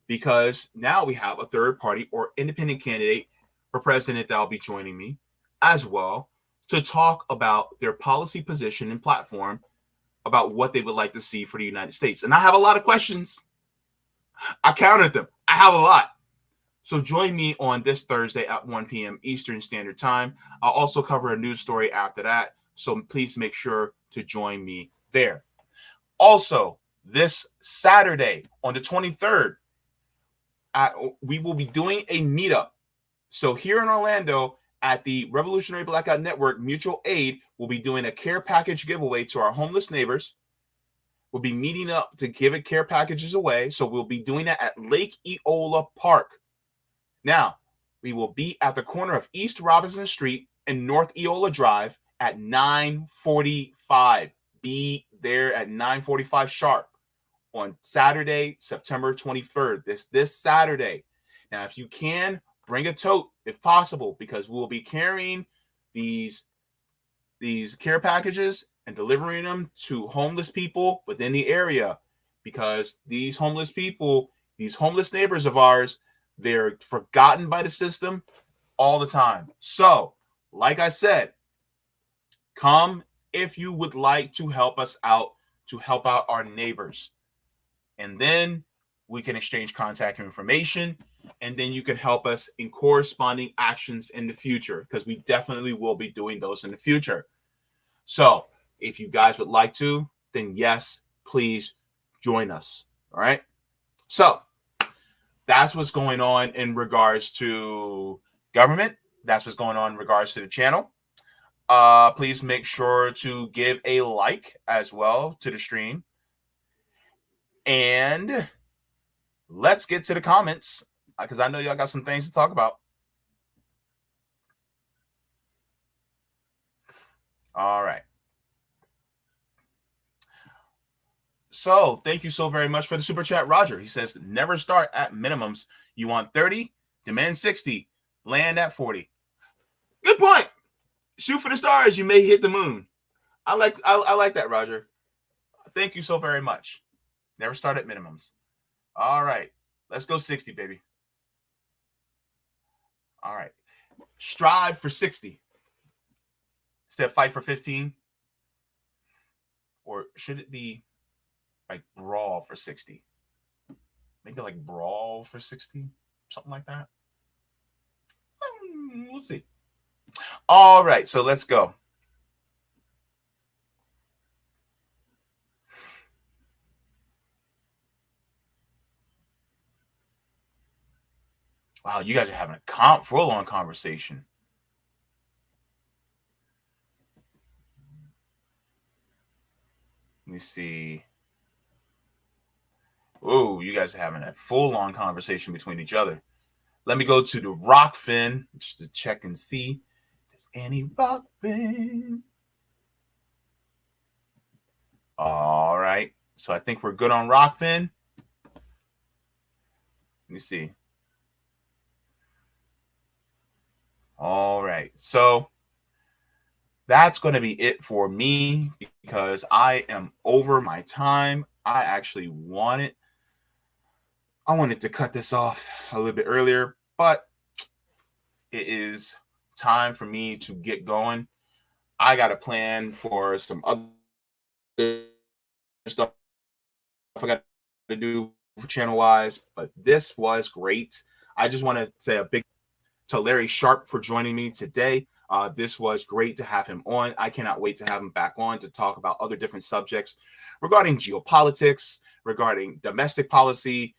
because now we have a third party or independent candidate for president that will be joining me as well to talk about their policy position and platform about what they would like to see for the United States. And I have a lot of questions. I counted them. I have a lot. So join me on this Thursday at 1 p.m. Eastern Standard Time. I'll also cover a news story after that. So please make sure to join me there. Also, this Saturday on the 23rd, we will be doing a meetup. So here in Orlando at the Revolutionary Blackout Network Mutual Aid, we'll be doing a care package giveaway to our homeless neighbors. We'll be meeting up to give care packages away. So we'll be doing that at Lake Eola Park. Now, we will be at the corner of East Robinson Street and North Eola Drive at 9:45. Be there at 9:45 sharp on Saturday, September 23rd. This Saturday. Now, if you can, bring a tote if possible, because we'll be carrying these care packages and delivering them to homeless people within the area, because these homeless people, these homeless neighbors of ours, they're forgotten by the system all the time. So, like I said, come if you would like to help us out, to help out our neighbors. And then we can exchange contact information, and then you can help us in corresponding actions in the future, because we definitely will be doing those in the future. So if you guys would like to, then yes, please join us. All right. So that's what's going on in regards to government. That's what's going on in regards to the channel. Please make sure to give a like as well to the stream. And let's get to the comments, because I know y'all got some things to talk about. All right. So thank you so very much for the super chat, Roger. He says, never start at minimums. You want 30, demand 60, land at 40. Good point. Shoot for the stars. You may hit the moon. I like that, Roger. Thank you so very much. Never start at minimums. All right. Let's go 60, baby. All right. Strive for 60. Instead of fight for 15. Or should it be like brawl for 60? Maybe like brawl for 60? Something like that. We'll see. All right. So let's go. Wow, you guys are having a full-on conversation. Let me see. Oh, you guys are having a full-on conversation between each other. Let me go to the Rockfin just to check and see if there's any Rockfin. All right. So I think we're good on Rockfin. Let me see. All right. So that's going to be it for me, because I am over my time. I actually wanted to cut this off a little bit earlier, but it is time for me to get going. I got a plan for some other stuff I got to do channel-wise, but this was great. I just want to say a big to Larry Sharpe for joining me today. This was great to have him on. I cannot wait to have him back on to talk about other different subjects regarding geopolitics, regarding domestic policy,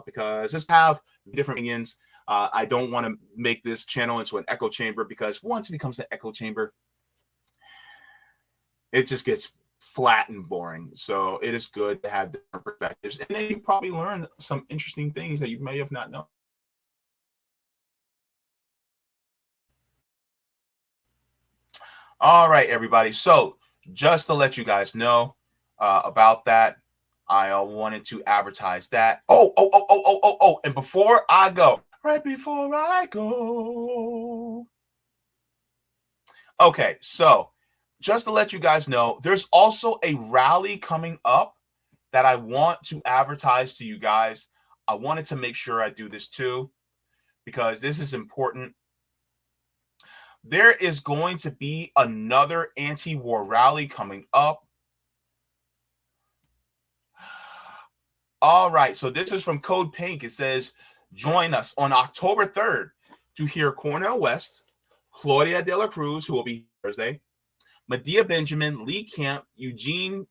because just have different opinions. I don't want to make this channel into an echo chamber, because once it becomes an echo chamber, it just gets flat and boring. So it is good to have different perspectives, and then you probably learn some interesting things that you may have not known. All right, everybody. So just to let you guys know about that, I wanted to advertise that. Oh. And before I go, okay, so just to let you guys know, there's also a rally coming up that I want to advertise to you guys. I wanted to make sure I do this too, because this is important. There is going to be another anti-war rally coming up. All right, so this is from Code Pink. It says, join us on October 3rd to hear Cornel West, Claudia De La Cruz, who will be Thursday, Medea Benjamin, Lee Camp, Eugene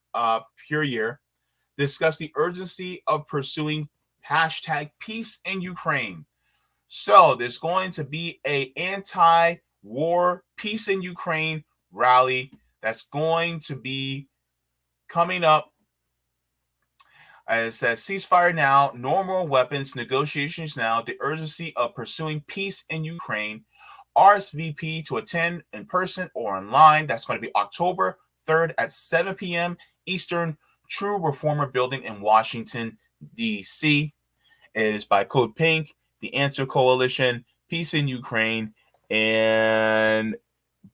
Puryear, discuss the urgency of pursuing hashtag peace in Ukraine. So there's going to be a anti-war peace in Ukraine rally that's going to be coming up. It says ceasefire now, no more weapons, negotiations now, the urgency of pursuing peace in Ukraine. RSVP to attend in person or online. That's going to be October 3rd at 7 p.m. Eastern, True Reformer Building in Washington, D.C. It is by Code Pink, The Answer Coalition, Peace in Ukraine, and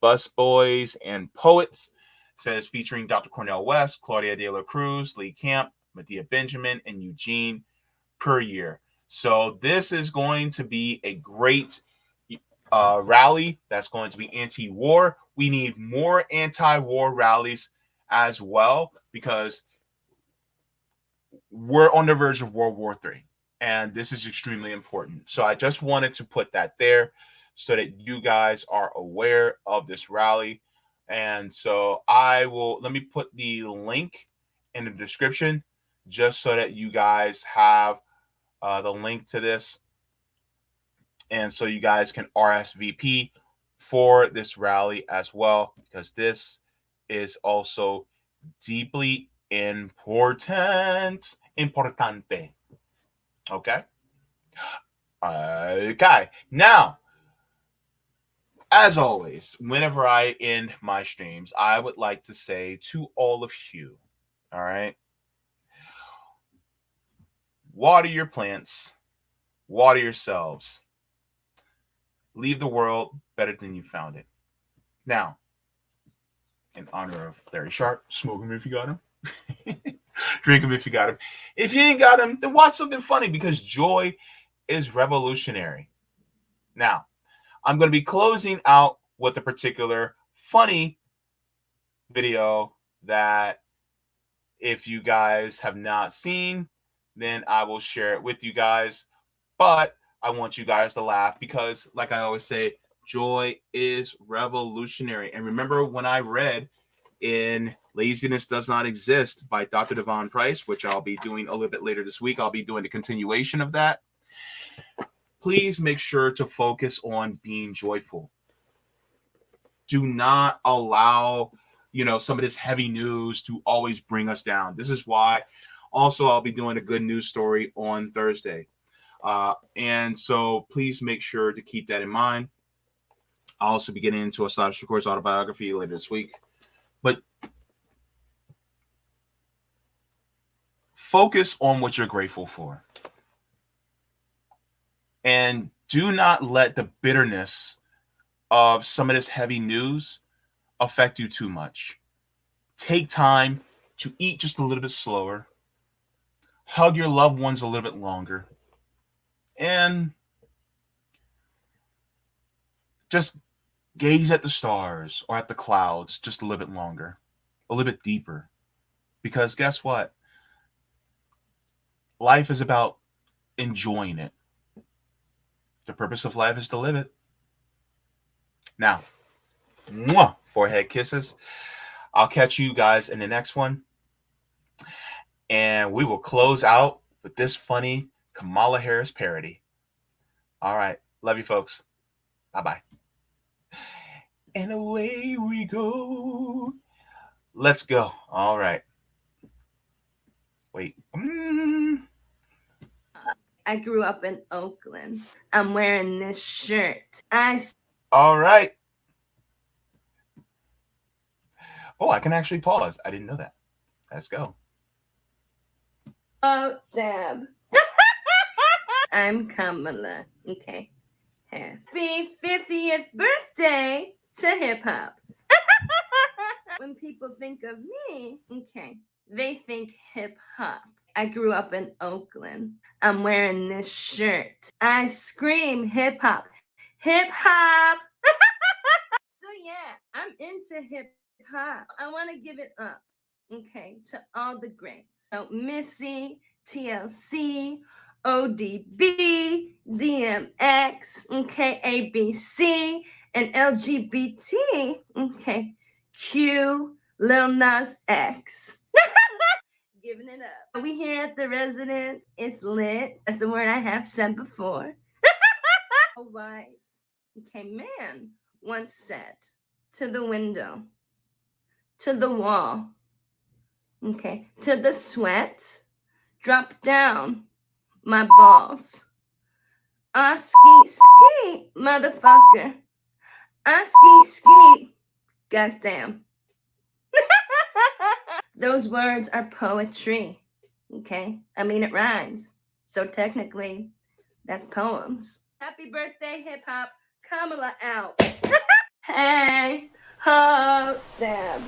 Busboys and Poets. It says featuring Dr. Cornel West, Claudia De La Cruz, Lee Camp, Medea Benjamin, and Eugene Puryear. So this is going to be a great rally that's going to be anti-war. We need more anti-war rallies as well, because we're on the verge of World War III, and this is extremely important. So I just wanted to put that there so that you guys are aware of this rally. And so let me put the link in the description just so that you guys have the link to this. And so you guys can RSVP for this rally as well, because this is also deeply important. Importante. Okay? Okay. Now, as always, whenever I end my streams, I would like to say to all of you, all right, water your plants, water yourselves. Leave the world better than you found it. Now, in honor of Larry Sharpe, smoke him if you got him. Drink him if you got him. If you ain't got him, then watch something funny, because joy is revolutionary. Now, I'm going to be closing out with a particular funny video that if you guys have not seen, then I will share it with you guys. But I want you guys to laugh, because like I always say, joy is revolutionary. And remember when I read in Laziness Does Not Exist by Dr. Devon Price, which I'll be doing a little bit later this week. I'll be doing the continuation of that. Please make sure to focus on being joyful. Do not allow, some of this heavy news to always bring us down. This is why also I'll be doing a good news story on Thursday. And so please make sure to keep that in mind. I'll also be getting into a Sasha Shakur's autobiography later this week. But focus on what you're grateful for. And do not let the bitterness of some of this heavy news affect you too much. Take time to eat just a little bit slower. Hug your loved ones a little bit longer. And just gaze at the stars or at the clouds just a little bit longer, a little bit deeper. Because guess what? Life is about enjoying it. The purpose of life is to live it. Now, forehead kisses. I'll catch you guys in the next one. And we will close out with this funny Kamala Harris parody. All right. Love you, folks. Bye-bye. And away we go. Let's go. All right. Wait. I grew up in Oakland. I'm wearing this shirt. All right. Oh, I can actually pause. I didn't know that. Let's go. Oh, Deb. I'm Kamala. Okay. Happy 50th birthday to hip hop. When people think of me, okay, they think hip hop. I grew up in Oakland. I'm wearing this shirt. I scream hip hop. Hip hop. So yeah, I'm into hip hop. I want to give it up, okay, to all the greats. So Missy, TLC, ODB, DMX, okay, ABC, and LGBT, okay, Q, Lil Nas X. Giving it up. We here at the residence. It's lit. That's a word I have said before. A wise, okay, man once said, to the window, to the wall, okay, to the sweat, drop down my balls. Ski, ski, motherfucker. Ski, ski, goddamn. Those words are poetry, okay? I mean, it rhymes. So technically, that's poems. Happy birthday, hip hop. Kamala out. Hey, ho, damn.